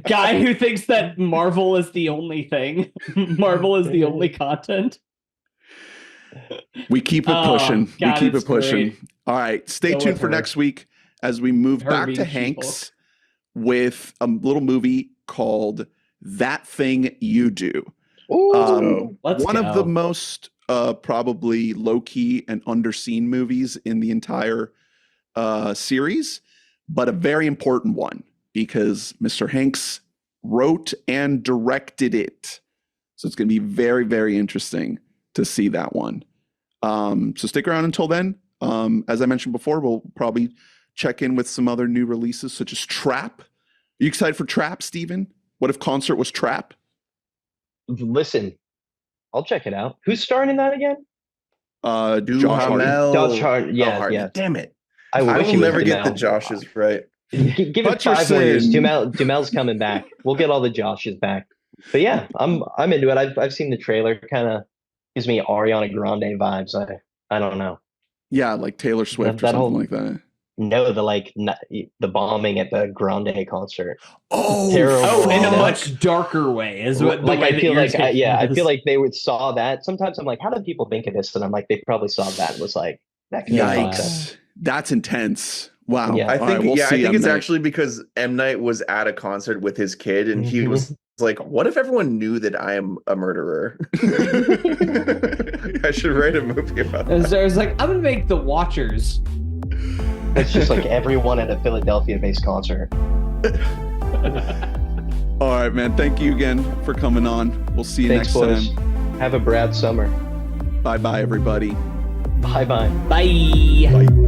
guy who thinks that Marvel is the only thing. Marvel is the only content. We keep it pushing. God, we keep it's it pushing. great. All right. Stay Go tuned with for her. next week as we move Her back being to She-Hulk. Hanks with a little movie called That Thing You Do. Let's One of the go. most probably low-key and underseen movies in the entire series, but a very important one because Mr. Hanks wrote and directed it. So it's going to be very, very interesting to see that one. So stick around until then. As I mentioned before, we'll probably check in with some other new releases such as Trap. Are you excited for Trap, Steven? What if Concert was Trap? Listen, I'll check it out. Who's starring in that again? Josh Hartnett. Josh Hart. Yeah, Hartnett. yeah. Damn it. I I wish will he was never get the Dumel. Joshes right. Give it 5 more years. Dumel's coming back. We'll get all the Joshes back. But yeah, I'm into it. I've seen the trailer. Kind of gives me Ariana Grande vibes. I don't know. Yeah, like Taylor Swift That or something whole- like that. No, the bombing at the Grande concert. Oh, Terrible. Oh, in a fuck. much darker way is what the Like way I that feel you're like taking I this. feel like they saw that. Sometimes I'm like, how do people think of this? And I'm like, they probably saw that and was like, that could be fucked up. yikes. That's intense. Wow. Yeah. I All think right, we'll I see think M. it's Night. actually because M. Night was at a concert with his kid and he Mhm. was like, what if everyone knew that I am a murderer? I should write a movie about that. I was like, I'm gonna make The Watchers. It's just like everyone at a Philadelphia-based concert. All right, man. Thank you again for coming on. We'll see you Thanks, next boys. time. Have a Brad summer. Bye-bye, everybody. Bye-bye. Bye. Bye.